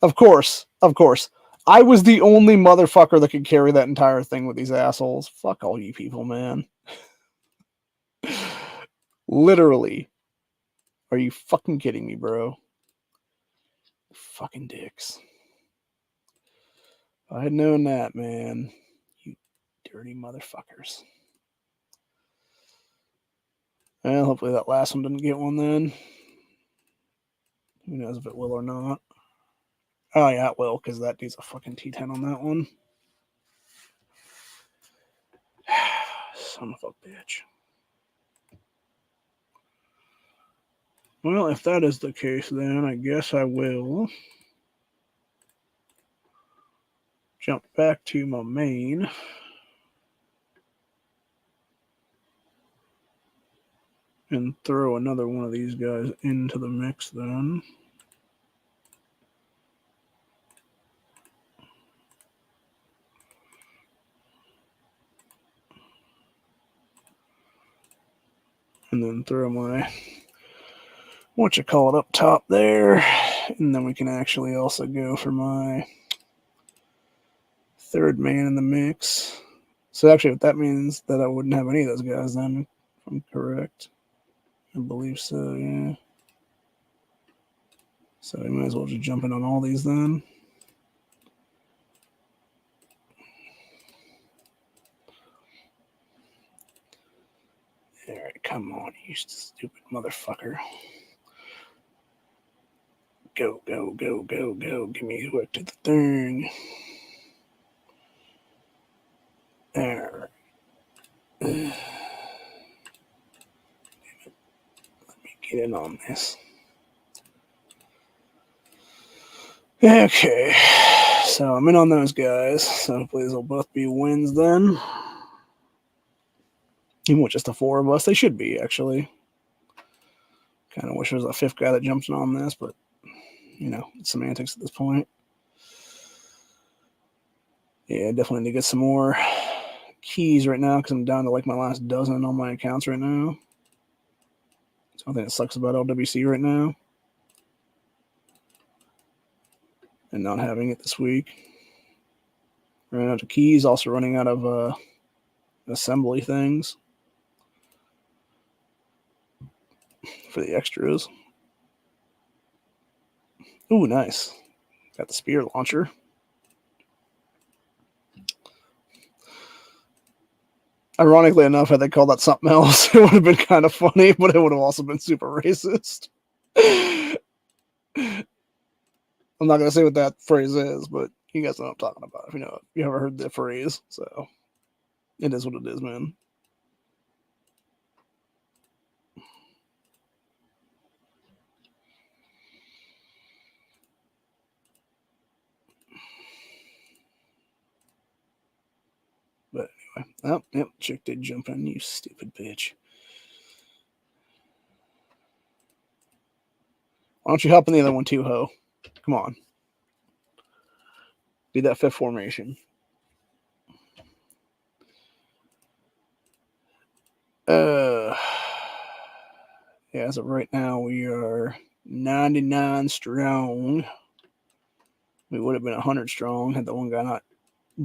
[SPEAKER 1] Of course. I was the only motherfucker that could carry that entire thing with these assholes. Fuck all you people, man. Literally. Are you fucking kidding me, bro? Fucking dicks. If I had known that, man. You dirty motherfuckers. Well, hopefully that last one didn't get one then. Who knows if it will or not. Oh, yeah, it will, because that dude's a fucking T10 on that one. Son of a bitch. Well, if that is the case, then I guess I will jump back to my main. And throw another one of these guys into the mix then. And then throw my up top there. And then we can actually also go for my third man in the mix. So actually what that means that I wouldn't have any of those guys then, if I'm correct. I believe so, yeah. So we might as well just jump in on all these then. Alright, come on, you stupid motherfucker. Go. Give me hook to the thing. Alright. Let me get in on this. Okay. So I'm in on those guys. So hopefully these will both be wins then. Even with just the 4 of us, they should be, actually. Kind of wish there was a 5th guy that jumps in on this, but, you know, it's semantics at this point. Yeah, definitely need to get some more keys right now because I'm down to like my last dozen on my accounts right now. So I think it sucks about LWC right now. And not having it this week. Running out of keys, also running out of assembly things for the extras. Ooh, nice. Got the spear launcher. Ironically enough, had they called that something else, it would have been kind of funny, but it would have also been super racist. I'm not going to say what that phrase is, but you guys know what I'm talking about. If you know it, you ever heard the phrase. So it is what it is, man. But anyway, oh, yep, chick did jump in, you stupid bitch. Why don't you hop in the other one too, ho? Come on. Do that 5th formation. Yeah, as of right now, we are 99 strong. We would have been 100 strong had the one guy not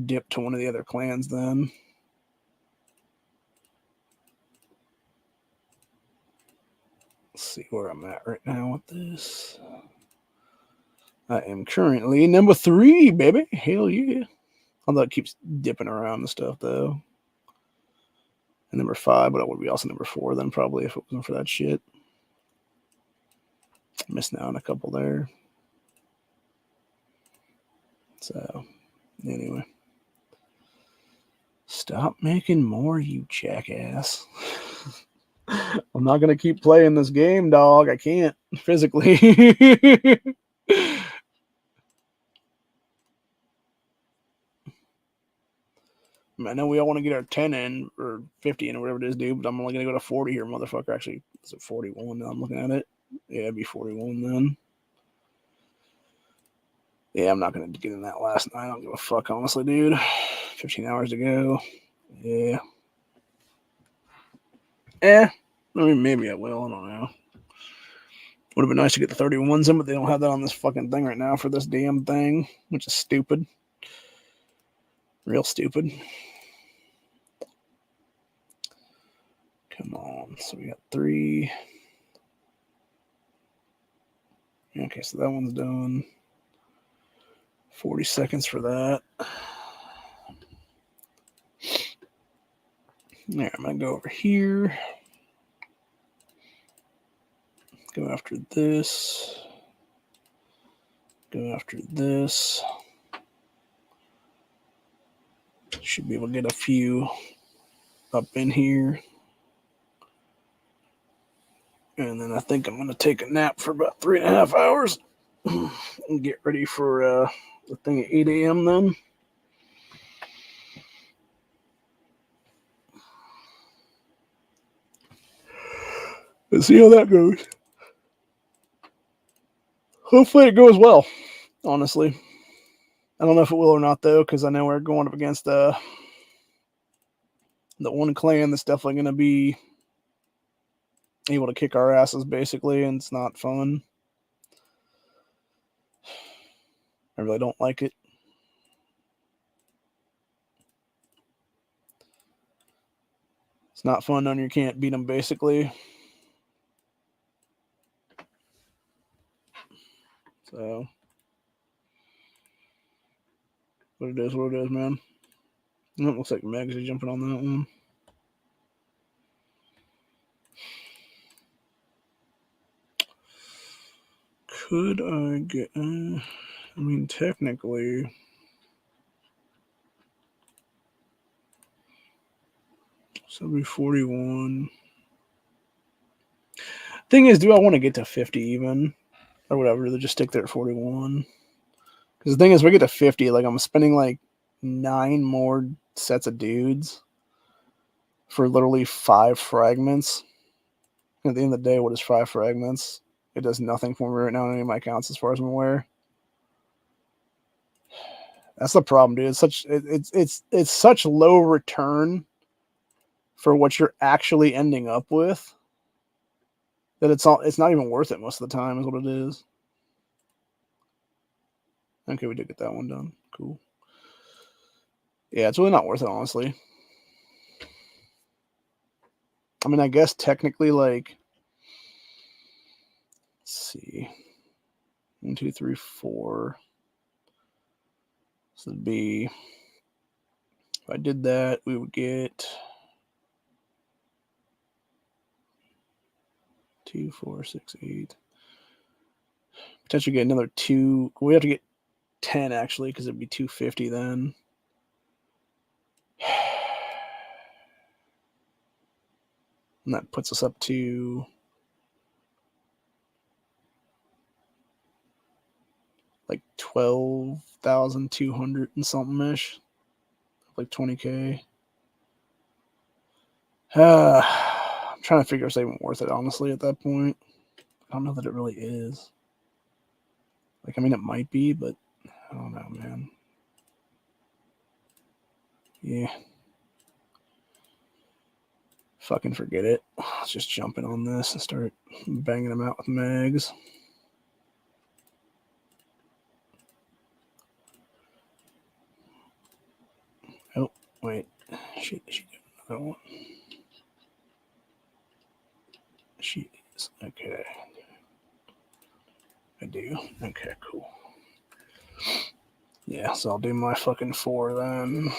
[SPEAKER 1] dipped to one of the other clans then. Let's see where I'm at right now with this. I am currently number 3, baby. Hell yeah. Although it keeps dipping around and stuff, though. and number 5, but it would be also number 4 then probably if it wasn't for that shit. Missing out on a couple there. So, anyway. Stop making more, you jackass. I'm not going to keep playing this game, dog. I can't physically. I know we all want to get our 10 in or 50 in or whatever it is, dude, but I'm only going to go to 40 here, motherfucker. Actually, is it 41 now? I'm looking at it. Yeah, it'd be 41 then. Yeah, I'm not going to get in that last night. I don't give a fuck, honestly, dude. 15 hours to go. Yeah. I mean, maybe I will. I don't know. Would have been nice to get the 31s in, but they don't have that on this fucking thing right now for this damn thing, which is stupid. Real stupid. Come on. So we got 3. Okay, so that one's done. 40 seconds for that. There, I'm going to go over here. Go after this. Go after this. Should be able to get a few up in here. And then I think I'm going to take a nap for about 3.5 hours. And get ready for the thing at 8 a.m. then. Let's see how that goes. Hopefully it goes well, honestly. I don't know if it will or not, though, because I know we're going up against the one clan that's definitely going to be able to kick our asses, basically, and it's not fun. I really don't like it. It's not fun when you can't beat them, basically. So, what it is, man. It looks like Megs is jumping on that one. Could I get... I mean, technically... So it'll be 41. Thing is, do I want to get to 50 even? Or whatever, they just stick there at 41. Because the thing is, we get to 50, like, I'm spending, like, 9 more sets of dudes for literally 5 fragments. At the end of the day, what is 5 fragments? It does nothing for me right now on any of my accounts as far as I'm aware. That's the problem, dude. It's such low return for what you're actually ending up with that it's not even worth it most of the time is what it is. Okay, we did get that one done. Cool. Yeah, it's really not worth it, honestly. I mean, I guess technically, like, let's see. 1, 2, 3, 4. So it'd be, if I did that, we would get 2, 4, 6, 8. Potentially get another 2. We have to get 10 actually, because it'd be 250 then. And that puts us up to like 12,200 and something ish, like 20K. I'm trying to figure if it's even worth it, honestly, at that point. I don't know that it really is. Like, I mean, it might be, but I don't know, man. Yeah. Fucking forget it. Let's just jump in on this and start banging them out with mags. Oh, wait. She got another one. She is. Okay. I do. Okay, cool. Yeah, so I'll do my fucking 4 then.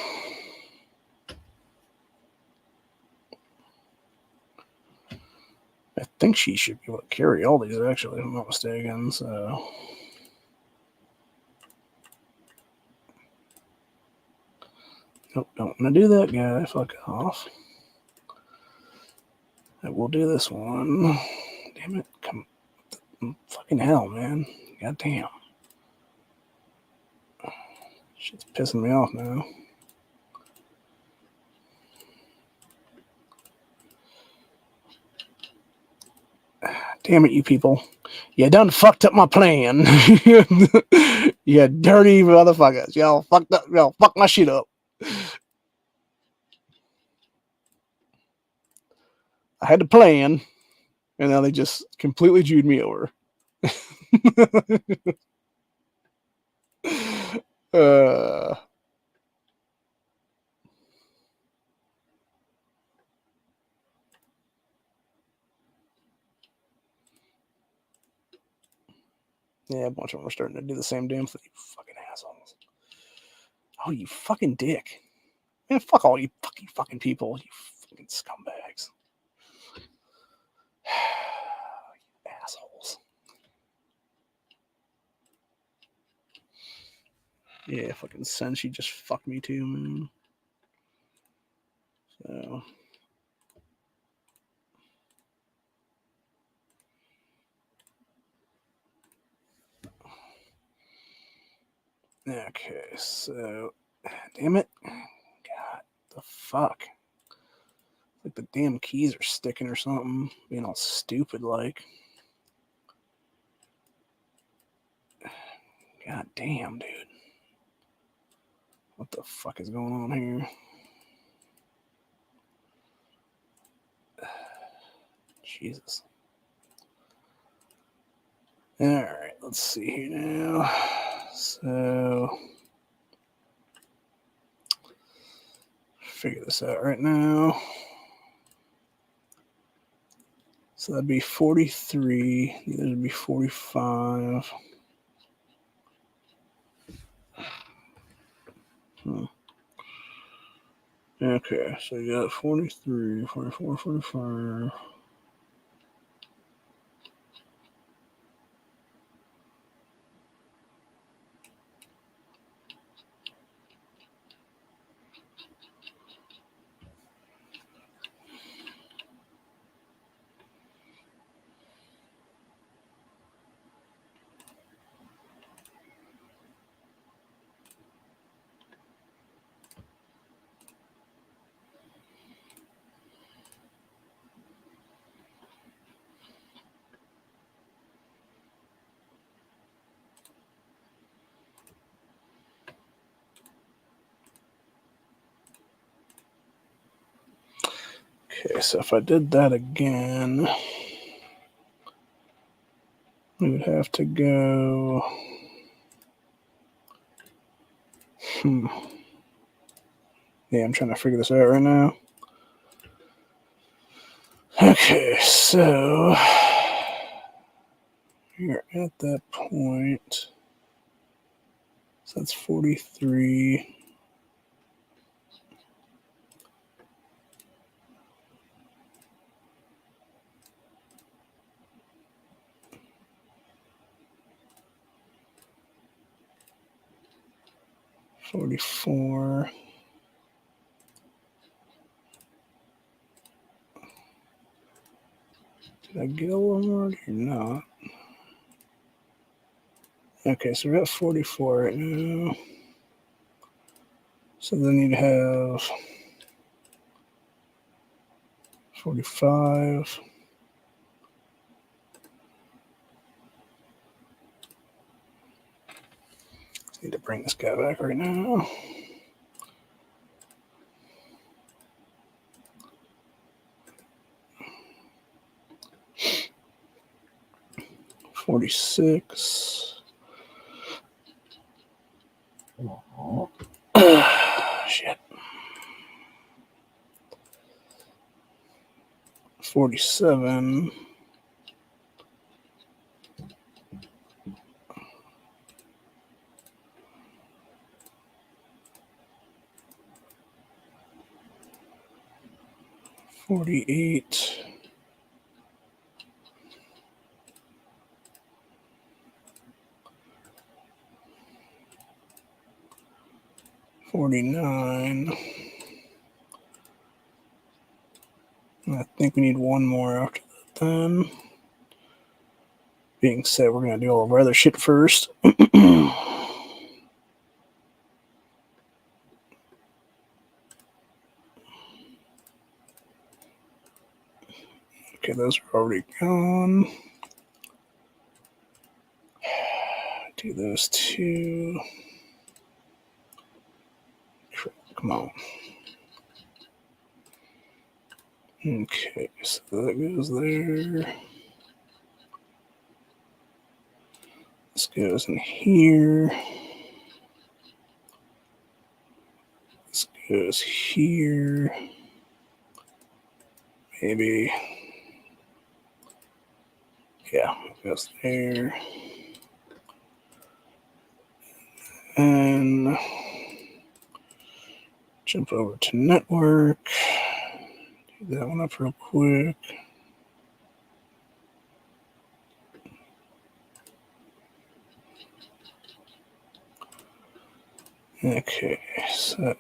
[SPEAKER 1] I think she should be able to carry all these, actually, if I'm not mistaken, so... Nope, don't want to do that, guy. Fuck off. I will do this one. Damn it. Come. Fucking hell, man. God damn. Shit's pissing me off now. Damn it, you people. You done fucked up my plan. You dirty motherfuckers. Y'all fucked up. Y'all fucked my shit up. I had a plan, and now they just completely Jewed me over. Yeah, a bunch of them are starting to do the same damn thing. You fucking assholes. Oh, you fucking dick. Man, fuck all you fucking people. You fucking scumbags. You assholes. Yeah, fucking Senshi just fucked me too, man. So... Okay, so... Damn it. God, the fuck. Like the damn keys are sticking or something. Being all stupid like. God damn, dude. What the fuck is going on here? Jesus. Alright, let's see here now. So... Figure this out right now. So that'd be 43. These would be 45. Okay, so you got 43, 44, 45. Okay, so if I did that again, we would have to go... Yeah, I'm trying to figure this out right now. Okay, so... You're at that point. So that's 43. $44. Did I get a little more or not? Okay, so we're at 44 right now. So then you'd have 45. Need to bring this guy back right now. 46. Shit. 47. $48. 49. I think we need one more after that then. Being said, we're going to do all of our other shit first. Okay, those are already gone. Do those two. Come on. Okay, so that goes there. This goes in here. This goes here. Maybe. Yeah, it goes there. And jump over to network. Do that one up real quick. Okay, so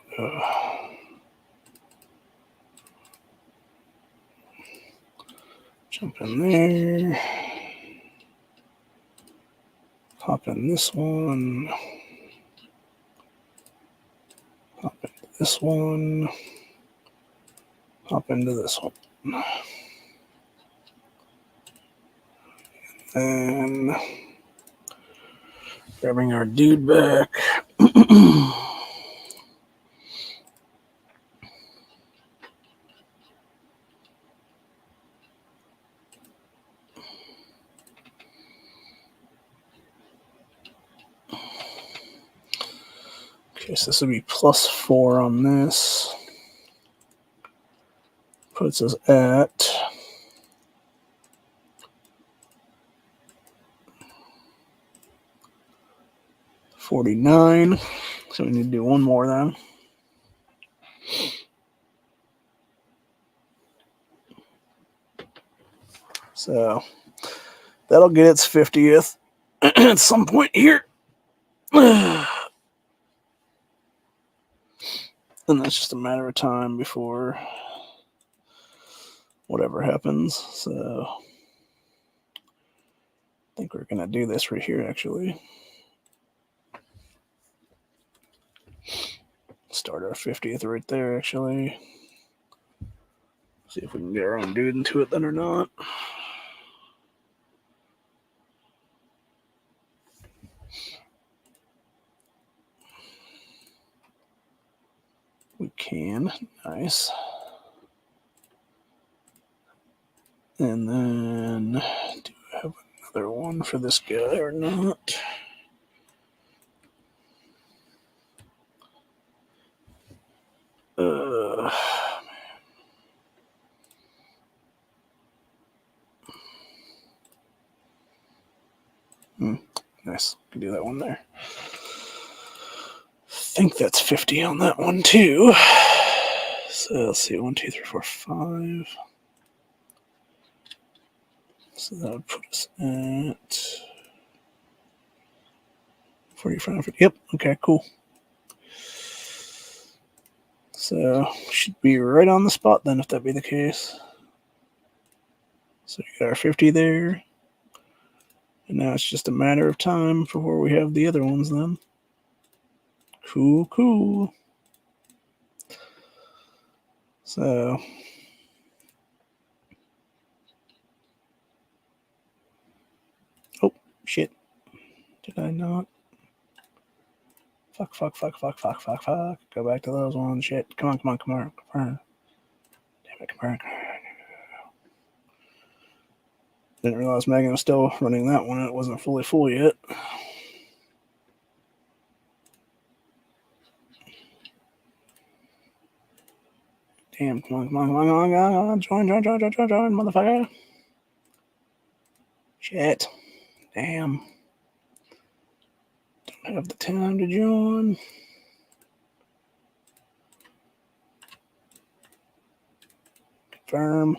[SPEAKER 1] jump in there. Hop in this one. Hop into this one. Hop into this one. And grabbing our dude back. Okay, so this would be +4 on this. Puts us at 49. So we need to do one more then. So that'll get its 50th at some point here. And that's just a matter of time before whatever happens. So I think we're going to do this right here, actually. Start our 50th right there, actually. See if we can get our own dude into it then or not. We can. Nice. And then, do I have another one for this guy or not? Nice. Can do that one there. I think that's 50 on that one too. So let's see. 1, 2, 3, 4, 5. So that would put us at 45. 50. Yep. Okay, cool. So should be right on the spot then if that be the case. So you got our 50 there. And now it's just a matter of time before we have the other ones then. Cool, cool. So oh shit. Did I not? Fuck. Go back to those ones. Shit. Come on. Damn it, come on. Didn't realize Megan was still running that one. It wasn't fully full yet. Damn, come on. Join, motherfucker. Shit. Damn. Don't have the time to join. Confirm.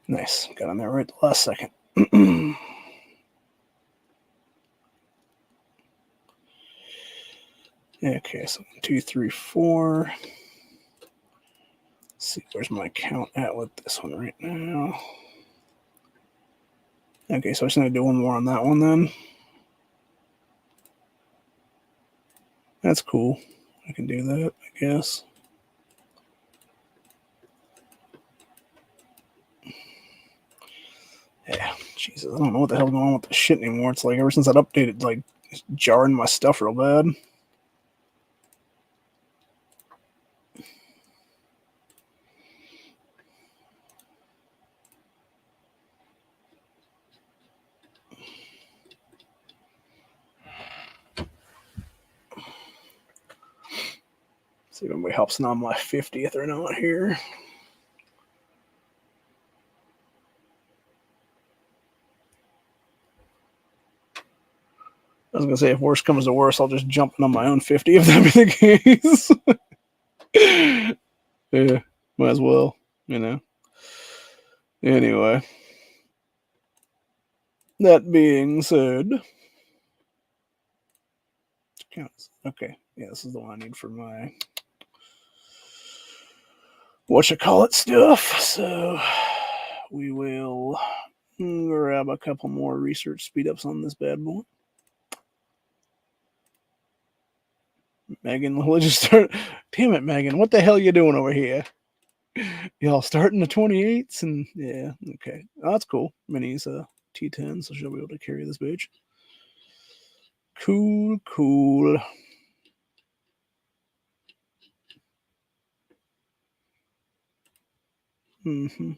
[SPEAKER 1] Nice. Got on there right the last second. Okay, so 1, 2, 3, 4. Let's see, where's my count at with this one right now? Okay, so I just need to do one more on that one then. That's cool. I can do that, I guess. Yeah, Jesus, I don't know what the hell's going on with this shit anymore. It's like ever since that updated, like, it's jarring my stuff real bad. See if anybody helps on my 50th or not here. I was gonna say, if worse comes to worse, I'll just jump in on my own 50 if that be the case. Yeah, might as well, you know. Anyway, that being said, okay, yeah, this is the one I need for my whatchamacallit stuff. So we will grab a couple more research speed ups on this bad boy. Megan, let's just start. Damn it, Megan, what the hell are you doing over here? Y'all starting the 28s and yeah, okay. Oh, that's cool. Minnie's T10, so she'll be able to carry this bitch. Cool, cool. Mm-hmm.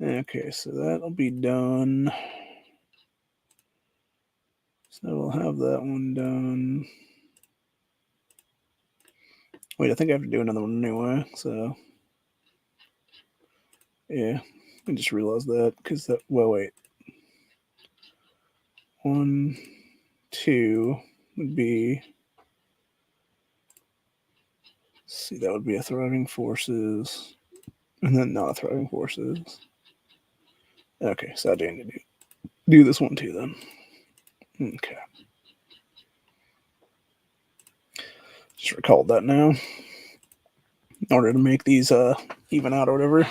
[SPEAKER 1] Okay, so that'll be done. So we'll have that one done. Wait, I think I have to do another one anyway, so yeah. I just realized that because that, well, wait. 1, 2 would be, see, that would be a thriving forces, and then not a thriving forces. Okay, so I need to do this one too then. Okay. Just recalled that now. In order to make these even out or whatever.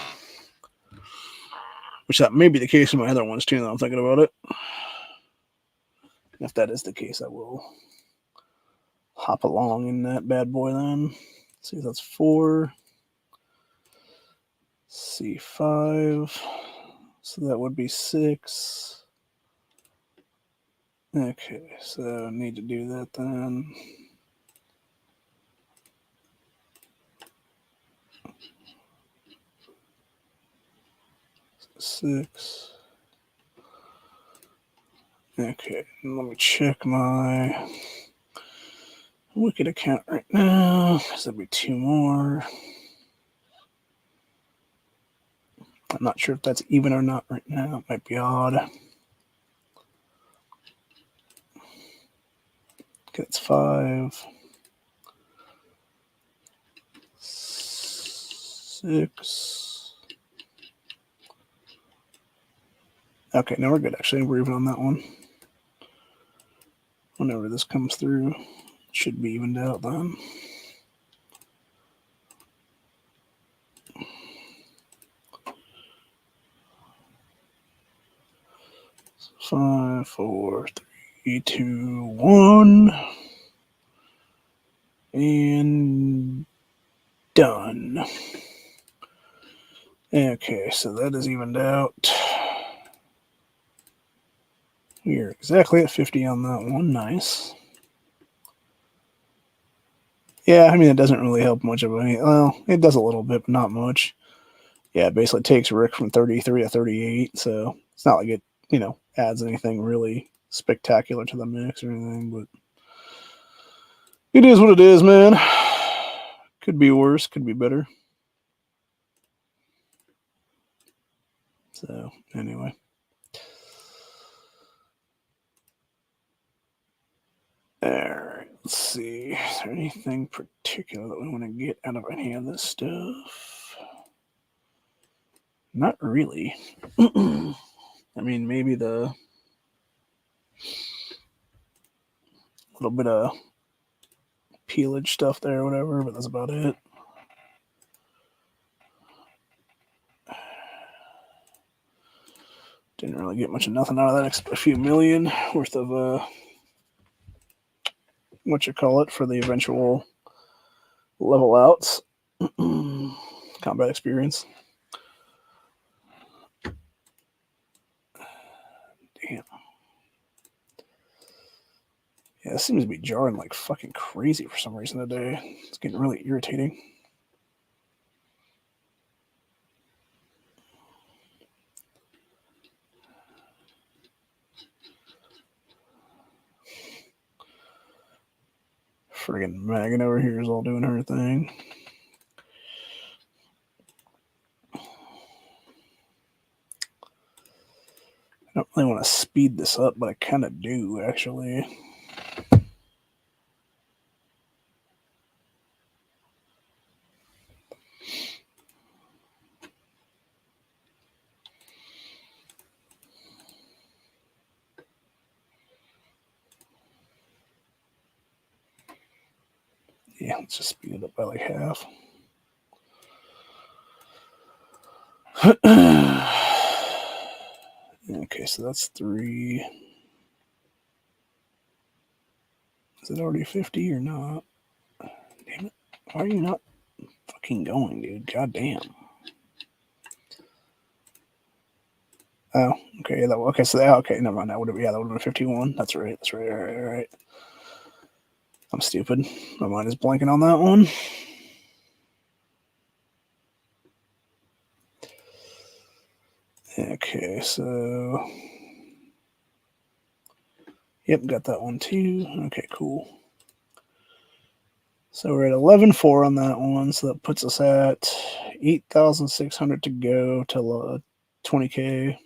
[SPEAKER 1] Which that may be the case in my other ones too, now I'm thinking about it. If that is the case, I will hop along in that bad boy then. Let's see, that's 4. C5. So that would be 6. Okay, so I need to do that then. Six. Okay, let me check my Wicked account right now, because there'll be 2 more. I'm not sure if that's even or not right now. It might be odd. Okay, it's 5. 6. Okay, now we're good. Actually, we're even on that one. Whenever this comes through, it should be evened out then. So 5, 4, 3, 2, 1. And done. Okay, so that is evened out. We are exactly at 50 on that one. Nice. Yeah, I mean, it doesn't really help much of any. Well, it does a little bit, but not much. Yeah, it basically takes Rick from 33 to 38, so it's not like it, adds anything really spectacular to the mix or anything, but it is what it is, man. Could be worse, could be better. So, anyway. Alright, let's see. Is there anything particular that we want to get out of any of this stuff? Not really. I mean, maybe the little bit of peelage stuff there or whatever, but that's about it. Didn't really get much of nothing out of that except a few million worth of for the eventual level outs. Combat experience. Damn. Yeah, this seems to be jarring like fucking crazy for some reason today. It's getting really irritating. Friggin' Megan over here is all doing her thing. I don't really want to speed this up, but I kind of do, actually. Yeah, let's just speed it up by like half. Okay, so that's 3. Is it already 50 or not? Damn it. Why are you not fucking going, dude? God damn. Oh, okay. Okay, so okay, never mind. That would have been 51. That's right. All right. I'm stupid. My mind is blanking on that one. Okay, so yep, got that one too. Okay, cool. So we're at 11.4 on that one, so that puts us at 8,600 to go till 20k.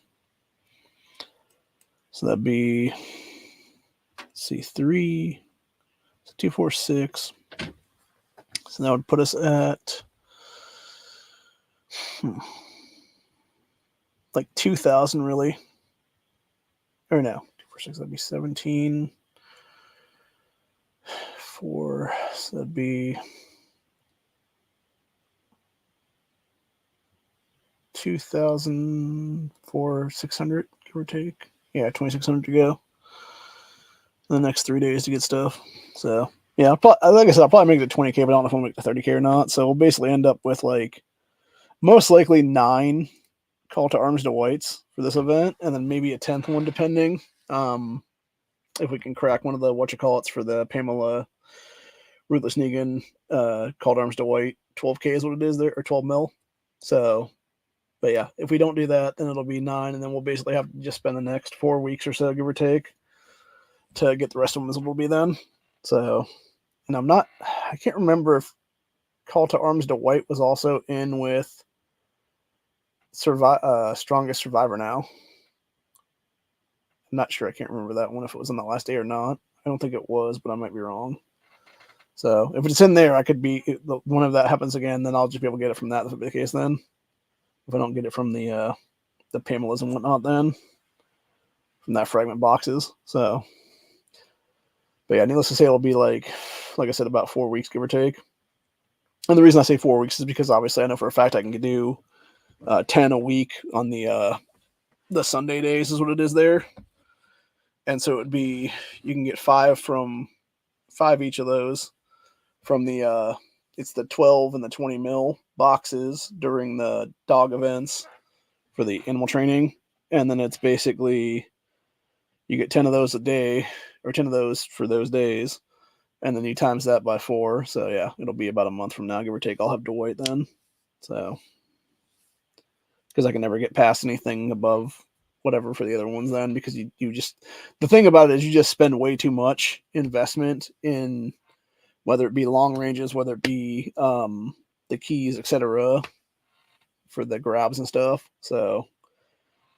[SPEAKER 1] So that'd be, let's see, 3, 2, 4, 6. So that would put us at like 2,000 really. Or no, 2, 4, 6, that'd be 17. 4, so that'd be 2,600, give or take. Yeah, 2,600 to go. The next 3 days to get stuff. So yeah, like I said, I'll probably make it to 20k, but I don't know if I'll make it to 30k or not. So we'll basically end up with like most likely 9 call to arms to whites for this event, and then maybe a 10th one depending. If we can crack one of the for the Pamela Ruthless Negan call to arms to white, 12k is what it is there, or 12 mil. So, but yeah, if we don't do that, then it'll be 9, and then we'll basically have to just spend the next 4 weeks or so, give or take, to get the rest of them as it will be then. So, and I can't remember if Call to Arms to White was also in with Strongest Survivor now. I'm not sure. I can't remember that one, if it was on the last day or not. I don't think it was, but I might be wrong. So if it's in there, I could be, one of that happens again, then I'll just be able to get it from that if it's the case then. If I don't get it from the Pamela's and whatnot then, from that fragment boxes. So, but yeah, needless to say, it'll be like I said, about 4 weeks, give or take. And the reason I say 4 weeks is because obviously I know for a fact I can do 10 a week on the Sunday days is what it is there. And so it would be, you can get 5 each of those from the it's the 12 and the 20 mil boxes during the dog events for the animal training. And then it's basically, you get 10 of those a day, or 10 of those for those days. And then you times that by 4. So yeah, it'll be about a month from now, give or take. I'll have to wait then. So, because I can never get past anything above whatever for the other ones then, because you just, the thing about it is you just spend way too much investment in, whether it be long ranges, whether it be the keys, etc., for the grabs and stuff. So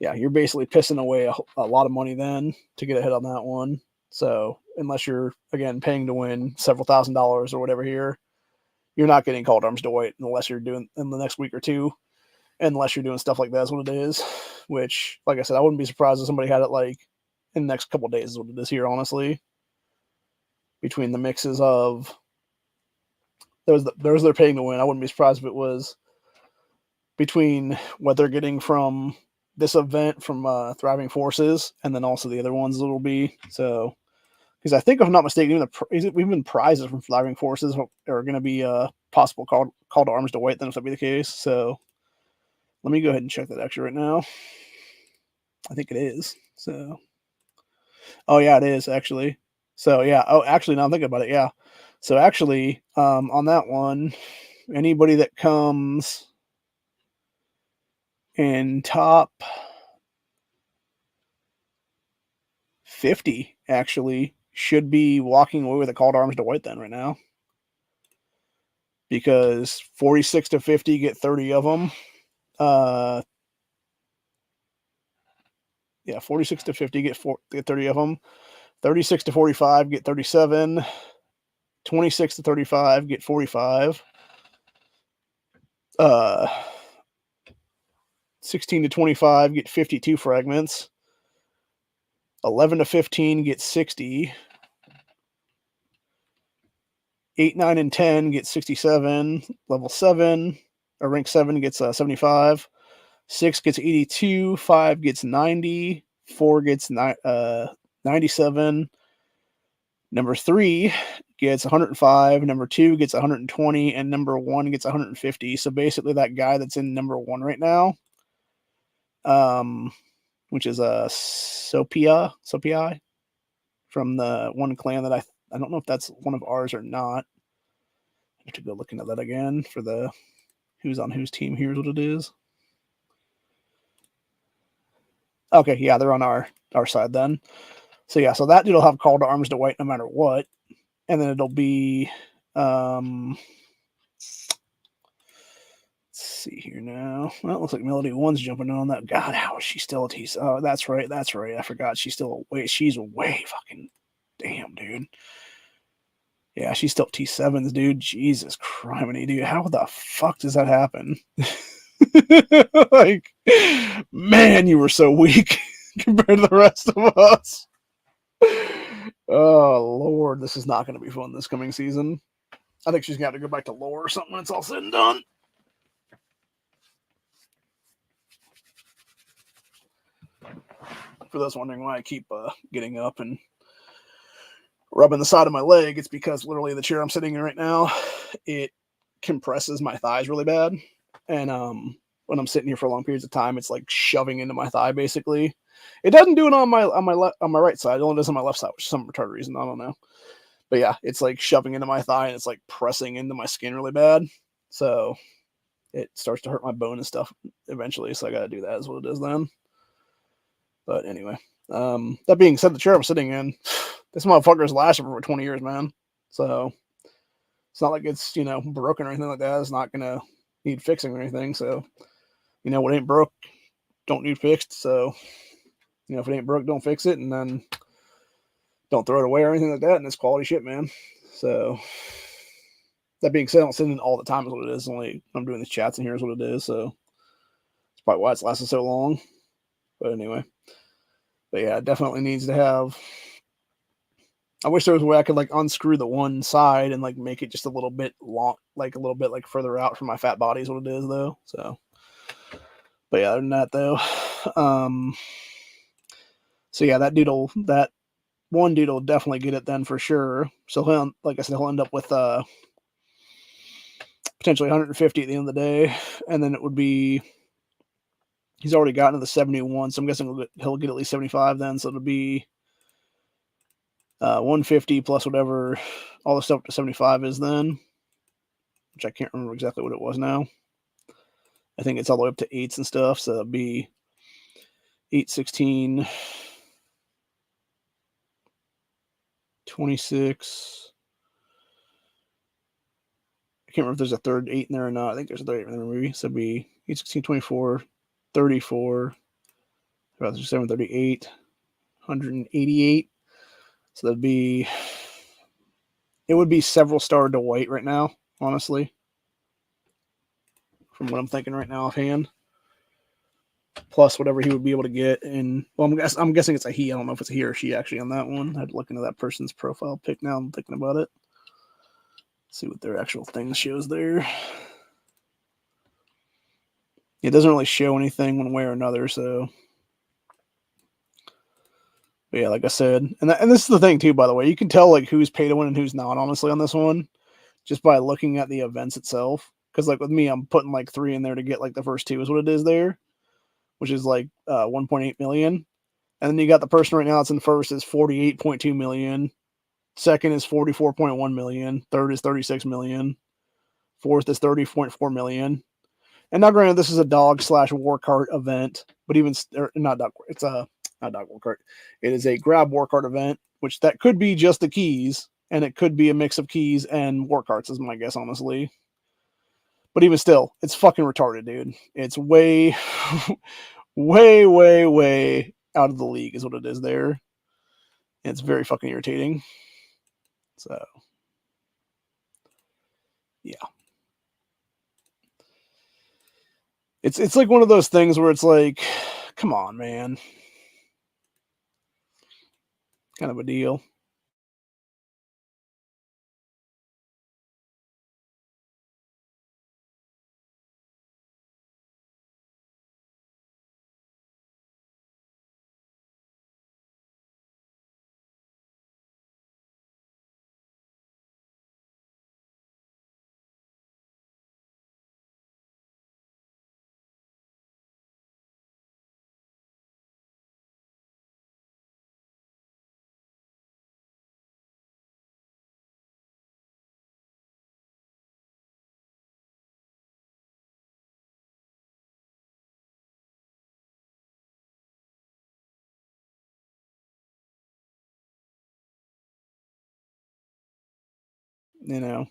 [SPEAKER 1] yeah, you're basically pissing away a lot of money then to get ahead on that one. So unless you're, again, paying to win several $1,000s or whatever here, you're not getting called arms to white unless you're doing in the next week or two. unless you're doing stuff like that is what it is, which, like I said, I wouldn't be surprised if somebody had it like in the next couple of days is what it is here, honestly. Between the mixes of there's they're paying to win. I wouldn't be surprised if it was between what they're getting from this event from Thriving Forces and then also the other ones it'll be. So, because I think if I'm not mistaken, even prizes from Thriving Forces are going to be possible call to arms to white. Then if that be the case, so let me go ahead and check that actually right now. I think it is. So, oh yeah, it is actually. So yeah. Oh, actually, now I'm thinking about it. Yeah. So actually, on that one, anybody that comes in top 50 actually should be walking away with a call to arms to white then right now. Because 46 to 50 get 30 of them. Yeah, 46 to 50 get 30 of them. 36 to 45 get 37. 26 to 35 get 45. 16 to 25 get 52 fragments. 11 to 15 get 60. 8, 9, and 10 get 67. Level 7, or rank 7 gets 75. 6 gets 82. 5 gets 90. 4 gets 97. Number 3 gets 105. Number 2 gets 120. And number 1 gets 150. So basically that guy that's in number 1 right now, which is Sophia from the one clan that I don't know if that's one of ours or not. I have to go look into that again for the who's on whose team. Here's what it is. Okay, yeah, they're on our side then. So yeah, so that dude will have call to arms to white no matter what. And then it'll be let's see here now. Well, it looks like Melody One's jumping on that. God, how is she still a T? Oh, that's right. I forgot. She's way fucking damn, dude. Yeah, she's still T7s, dude. Jesus criminy, dude. How the fuck does that happen? Like, man, you were so weak compared to the rest of us. Oh, Lord. This is not going to be fun this coming season. I think she's going to have to go back to lore or something when it's all said and done. For those wondering why I keep getting up and rubbing the side of my leg, it's because literally the chair I'm sitting in right now, it compresses my thighs really bad. And when I'm sitting here for long periods of time, it's like shoving into my thigh basically. It doesn't do it on my right side. It only does on my left side, which is some retarded reason. I don't know. But yeah, it's like shoving into my thigh and it's like pressing into my skin really bad. So it starts to hurt my bone and stuff eventually. So I got to do that is what it is then. But anyway, that being said, the chair I'm sitting in, this motherfucker's lasted for 20 years, man. So it's not like it's, broken or anything like that. It's not going to need fixing or anything. So, what ain't broke, don't need fixed. So, if it ain't broke, don't fix it. And then don't throw it away or anything like that. And it's quality shit, man. So that being said, I don't sit in all the time is what it is. Only I'm doing these chats and here's what it is. So it's probably why it's lasted so long. But anyway. But yeah, it definitely needs to have. I wish there was a way I could like unscrew the one side and like make it just a little bit long, like a little bit like further out from my fat body is what it is though. So, but yeah, other than that though, so yeah, that one dude will definitely get it then for sure. So he'll, like I said, he'll end up with potentially 150 at the end of the day, and then it would be. He's already gotten to the 71, so I'm guessing he'll get at least 75 then. So it'll be 150 plus whatever all the stuff up to 75 is then, which I can't remember exactly what it was now. I think it's all the way up to 8s and stuff, so it'll be 8, 16, 26. I can't remember if there's a third 8 in there or not. I think there's a third 8 in there maybe. So it'll be 8, 16, 24, 34, 37, 38, 188. So that'd be, it would be several star to white right now, honestly, from what I'm thinking right now offhand. plus whatever he would be able to get. And well, I'm guessing it's a he. I don't know if it's a he or she actually on that one. I'd look into that person's profile pic now. I'm thinking about it. See what their actual thing shows there. It doesn't really show anything one way or another, so. But yeah, like I said, and this is the thing too. By the way, you can tell like who's pay to win and who's not. Honestly, on this one, just by looking at the events itself. Because like with me, I'm putting like 3 in there to get like the first 2 is what it is there, which is like 1.8 million. And then you got the person right now that's in first is 48.2 million. Second is 44.1 million. Third is 36 million. Fourth is 30.4 million. And now, granted, this is a dog/war cart event, but even not dog. It's a not dog war cart. It is a grab war cart event, which that could be just the keys, and it could be a mix of keys and war carts, is my guess, honestly. But even still, it's fucking retarded, dude. It's way, way out of the league, is what it is there. It's very fucking irritating. So, yeah. It's like one of those things where it's like, come on, man. Kind of a deal. You know.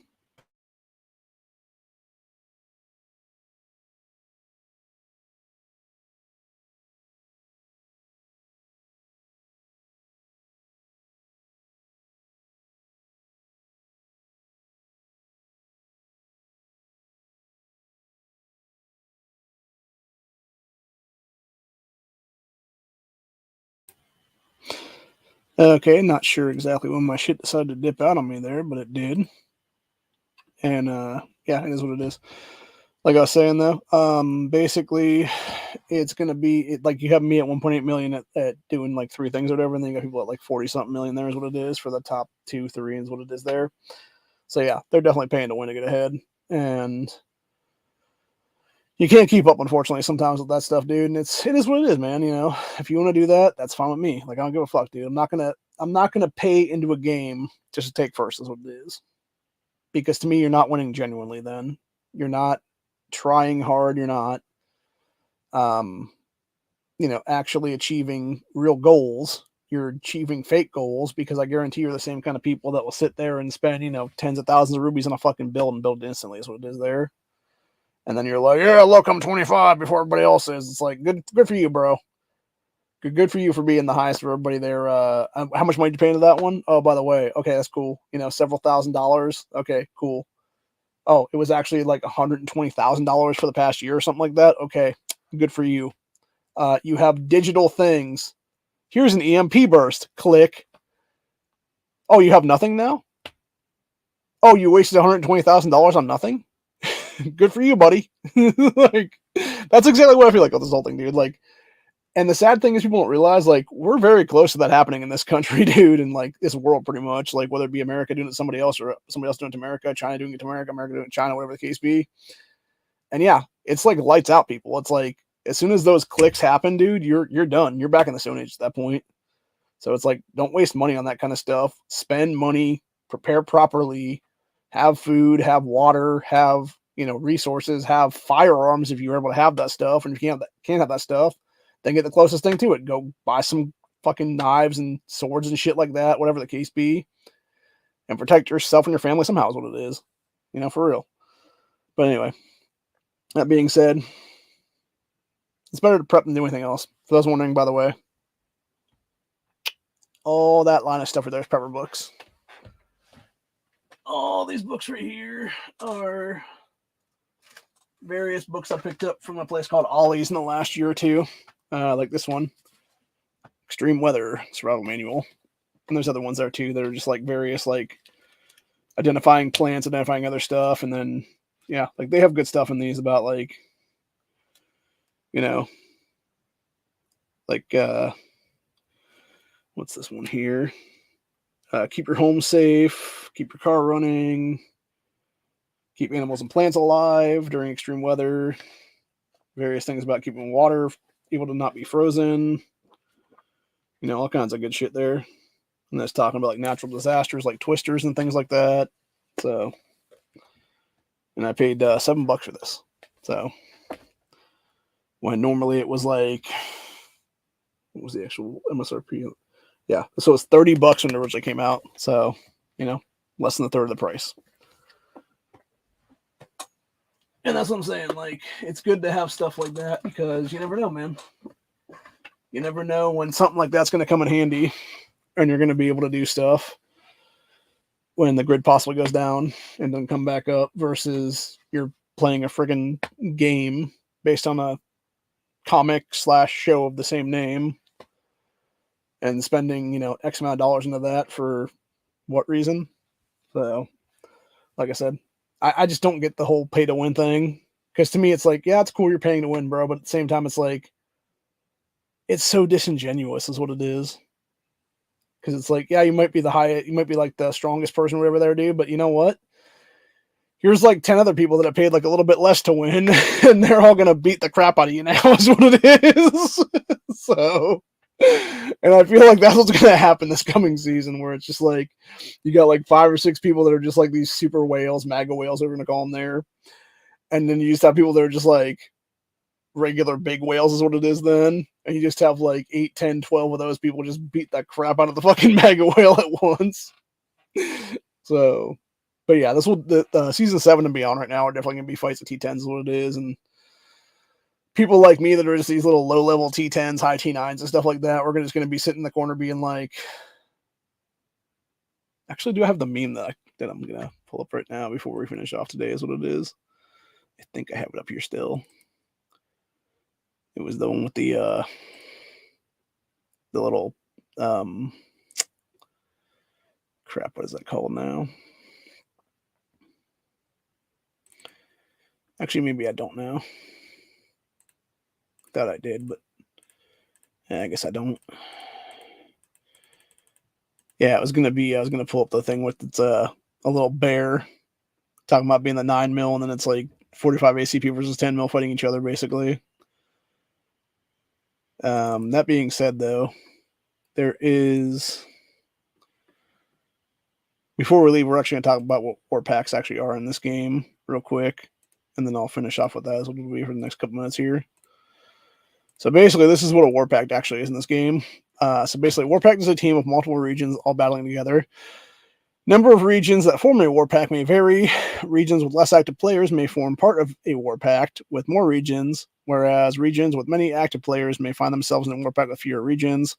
[SPEAKER 1] Okay, not sure exactly when my shit decided to dip out on me there, but it did. And yeah, it is what it is. Like I was saying though, basically it's gonna be like you have me at 1.8 million at doing like 3 things or whatever, and then you got people at like 40 something million. There is what it is for the top 2, 3 is what it is there. So yeah, they're definitely paying to win to get ahead, and you can't keep up unfortunately sometimes with that stuff, dude. And it is what it is, man. You know, if you want to do that, that's fine with me. Like I don't give a fuck, dude. I'm not gonna pay into a game just to take first. Is what it is. Because to me, you're not winning genuinely. Then you're not trying hard. You're not, um, actually achieving real goals. You're achieving fake goals because I guarantee you're the same kind of people that will sit there and spend, tens of thousands of rubies on a fucking build and build it instantly. Is what it is there. And then you're like, yeah, look, I'm 25 before everybody else is. It's like good for you, bro. Good for you for being the highest of everybody there. How much money did you pay into that one? Oh, by the way, okay, that's cool. Several $1,000s. Okay, cool. Oh, it was actually like $120,000 for the past year or something like that. Okay, good for you. You have digital things. Here's an EMP burst. Click. Oh, you have nothing now? Oh, you wasted $120,000 on nothing? Good for you, buddy. Like, that's exactly what I feel like with this whole thing, dude. Like, and the sad thing is people don't realize, like, we're very close to that happening in this country, dude, and like this world pretty much. Like, whether it be America doing it to somebody else or somebody else doing it to America, China doing it to America, America doing it to China, whatever the case be. And yeah, it's like lights out, people. It's like as soon as those clicks happen, dude, you're done. You're back in the Stone Age at that point. So it's like, don't waste money on that kind of stuff. Spend money, prepare properly, have food, have water, have resources, have firearms if you're able to have that stuff. And if you can't have that stuff, then get the closest thing to it. Go buy some fucking knives and swords and shit like that, whatever the case be, and protect yourself and your family somehow is what it is. For real. But anyway, that being said, it's better to prep than do anything else. For those wondering, by the way, all that line of stuff right there is prepper books. All these books right here are various books I picked up from a place called Ollie's in the last year or two, like this one, Extreme Weather Survival Manual, and there's other ones there too that are just like various like identifying plants, identifying other stuff, and then yeah, like they have good stuff in these about like, you know, like what's this one here? Keep your home safe, keep your car running, keep animals and plants alive during extreme weather, various things about keeping water able to not be frozen, you know, all kinds of good shit there. And that's talking about like natural disasters like twisters and things like that. So, and I paid $7 for this. So, when normally it was like, what was the actual MSRP? Yeah, so it's $30 when it originally came out. So, you know, less than a third of the price. And that's what I'm saying. Like, it's good to have stuff like that because you never know, man. You never know when something like that's going to come in handy and you're going to be able to do stuff when the grid possibly goes down and then come back up versus you're playing a friggin' game based on a comic / show of the same name and spending, you know, X amount of dollars into that for what reason? So, like I said, I just don't get the whole pay to win thing. Because to me, it's like, yeah, it's cool you're paying to win, bro. But at the same time, it's like, it's so disingenuous, is what it is. Because it's like, yeah, you might be you might be like the strongest person or whatever there, dude. But you know what? Here's like 10 other people that have paid like a little bit less to win, and they're all going to beat the crap out of you now, is what it is. So, and I feel like that's what's going to happen this coming season, where it's just like, you got like 5 or 6 people that are just like these super whales, MAGA whales, we're going to call them there. And then you just have people that are just like regular big whales, is what it is then. And you just have like 8, 10, 12 of those people just beat the crap out of the fucking MAGA whale at once. So, but yeah, this will the season 7 and beyond right now are definitely gonna be fights of T10s, is what it is, and people like me that are just these little low level T10s, high T9s, and stuff like that, we're just gonna be sitting in the corner being like, actually, do I have the meme that I'm gonna pull up right now before we finish off today? Is what it is. I think I have it up here still. It was the one with the little crap. What is that called now? Actually, maybe I don't know. Thought I did, but yeah, I guess I don't. Yeah, I was gonna pull up the thing with it's a little bear talking about being the 9 mil, and then it's like 45 ACP versus 10 mil fighting each other, basically. That being said, though, there is. Before we leave, we're actually going to talk about what war packs actually are in this game real quick, and then I'll finish off with that as we'll be for the next couple minutes here. So basically, this is what a war pack actually is in this game. So basically, war pack is a team of multiple regions all battling together. Number of regions that form a war pack may vary. Regions with less active players may form part of a war pact with more regions, whereas regions with many active players may find themselves in a war pack with fewer regions.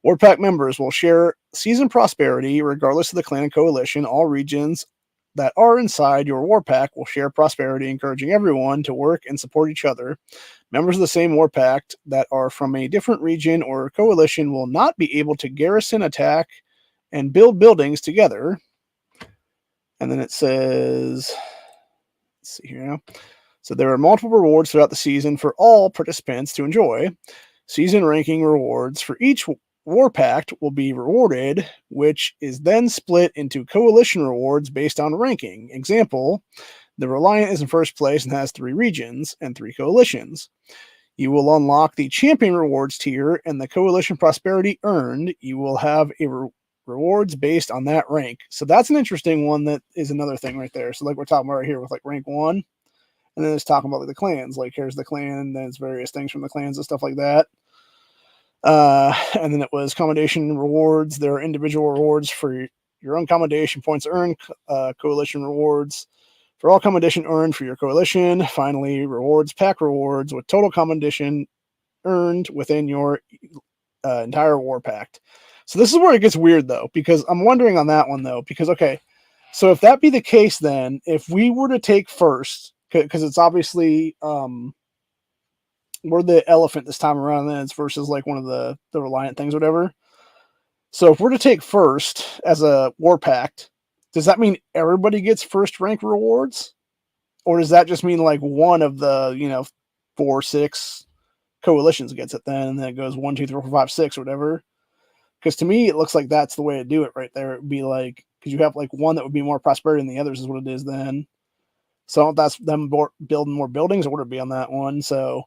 [SPEAKER 1] War pack members will share season prosperity regardless of the clan and coalition. All regions that are inside your war pack will share prosperity, encouraging everyone to work and support each other. Members of the same war pact that are from a different region or coalition will not be able to garrison, attack, and build buildings together. And then it says, let's see here now. So there are multiple rewards throughout the season for all participants to enjoy. Season ranking rewards for each war pact will be rewarded, which is then split into coalition rewards based on ranking. Example, the Reliant is in first place and has 3 regions and 3 coalitions. You will unlock the champion rewards tier and the coalition prosperity earned. You will have a rewards based on that rank. So that's an interesting one. That is another thing right there. So like we're talking about right here with like rank 1, and then it's talking about like the clans. Like here's the clan, then it's various things from the clans and stuff like that. And then it was commendation rewards. There are individual rewards for your own commendation points earned, coalition rewards for all commendation earned for your coalition. Finally, rewards pack rewards with total commendation earned within your entire war pact. So this is where it gets weird, though, because I'm wondering on that one, though, because, okay, so if that be the case, then if we were to take first, because it's obviously we're the elephant this time around. Then it's versus like one of the Reliant things, or whatever. So if we're to take first as a war pact, does that mean everybody gets first rank rewards, or does that just mean like one of the 4-6 coalitions gets it then, and then it goes 1, 2, 3, 4, 5, 6, or whatever? Because to me, it looks like that's the way to do it right there. It'd be like, because you have like one that would be more prosperity than the others is what it is then. So that's them building more buildings, or would it be on that one? So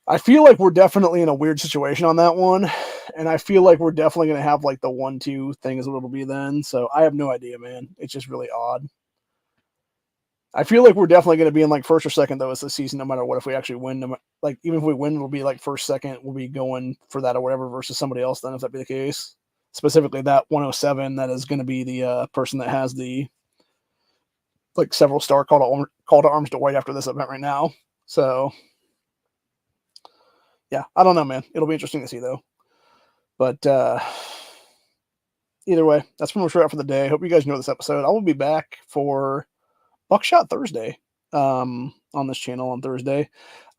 [SPEAKER 1] I feel like we're definitely in a weird situation on that one. And I feel like we're definitely going to have like the 1-2 thing is what it'll be then. So I have no idea, man. It's just really odd. I feel like we're definitely going to be in like first or second though as the season, no matter what. If we actually win, like even if we win, we'll be like first, second. We'll be going for that or whatever versus somebody else. Then if that be the case, specifically that 107, that is going to be the person that has the like several star call to arms to white after this event right now. So yeah, I don't know, man. It'll be interesting to see though. But either way, that's pretty much right for the day. Hope you guys enjoy this episode. I will be back for Buckshot Thursday on this channel on Thursday.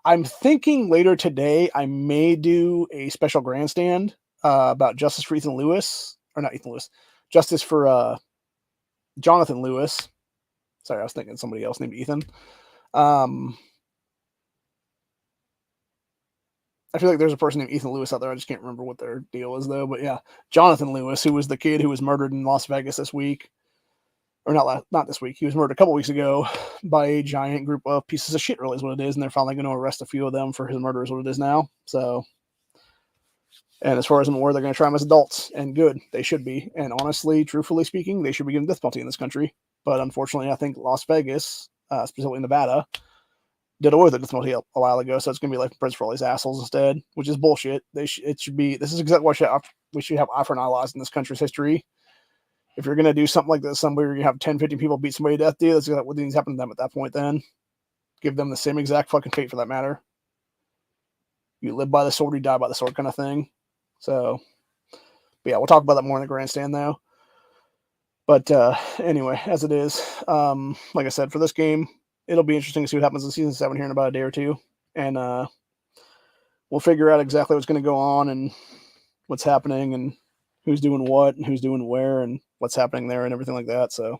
[SPEAKER 1] I'm thinking later today I may do a special grandstand about justice for Ethan Lewis, or not Ethan Lewis, justice for Jonathan Lewis. Sorry, I was thinking somebody else named Ethan. I feel like there's a person named Ethan Lewis out there. I just can't remember what their deal is though. But yeah, Jonathan Lewis, who was the kid who was murdered in Las Vegas this week. Or not this week. He was murdered a couple weeks ago by a giant group of pieces of shit, really is what it is. And they're finally going to arrest a few of them for his murder is what it is now. So, and as far as I'm aware, they're going to try them as adults. And good. They should be. And honestly, truthfully speaking, they should be given death penalty in this country. But unfortunately, I think Las Vegas, specifically Nevada, did away with the death penalty a while ago. So it's going to be life in prison for all these assholes instead, which is bullshit. It should be, this is exactly what we should have eye for an eye laws in this country's history. If you're going to do something like this, somewhere you have 10, 15 people beat somebody to death, dude, that's what needs to happen to them at that point then. Give them the same exact fucking fate for that matter. You live by the sword, you die by the sword kind of thing. So, but yeah, we'll talk about that more in the grandstand though. But anyway, as it is, like I said, for this game, it'll be interesting to see what happens in Season 7 here in about a day or two. And we'll figure out exactly what's going to go on and what's happening and who's doing what and who's doing where and what's happening there and everything like that. So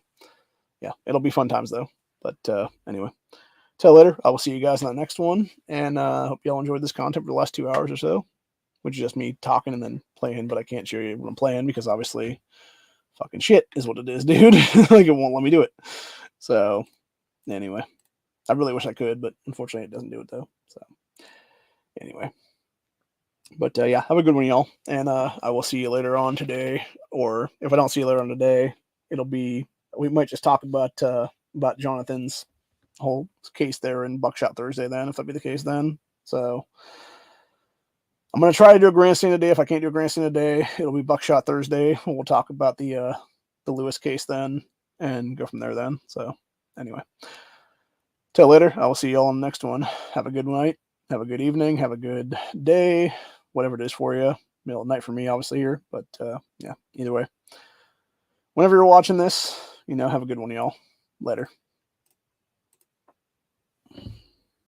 [SPEAKER 1] yeah, it'll be fun times though. But anyway, till later. I will see you guys in the next one. And hope y'all enjoyed this content for the last 2 hours or so, which is just me talking and then playing, but I can't show you what I'm playing because obviously fucking shit is what it is, dude. Like it won't let me do it. So anyway, I really wish I could, but unfortunately it doesn't do it though. So anyway. But yeah, have a good one, y'all. And I will see you later on today. Or if I don't see you later on today, we might just talk about Jonathan's whole case there in Buckshot Thursday then, if that be the case then. So I'm going to try to do a grandstand today. If I can't do a grandstand today, it'll be Buckshot Thursday. We'll talk about the Lewis case then and go from there then. So anyway, till later. I will see y'all on the next one. Have a good night. Have a good evening. Have a good day. Whatever it is for you. Middle of the night for me, obviously, here. But yeah, either way. Whenever you're watching this, have a good one, y'all. Later.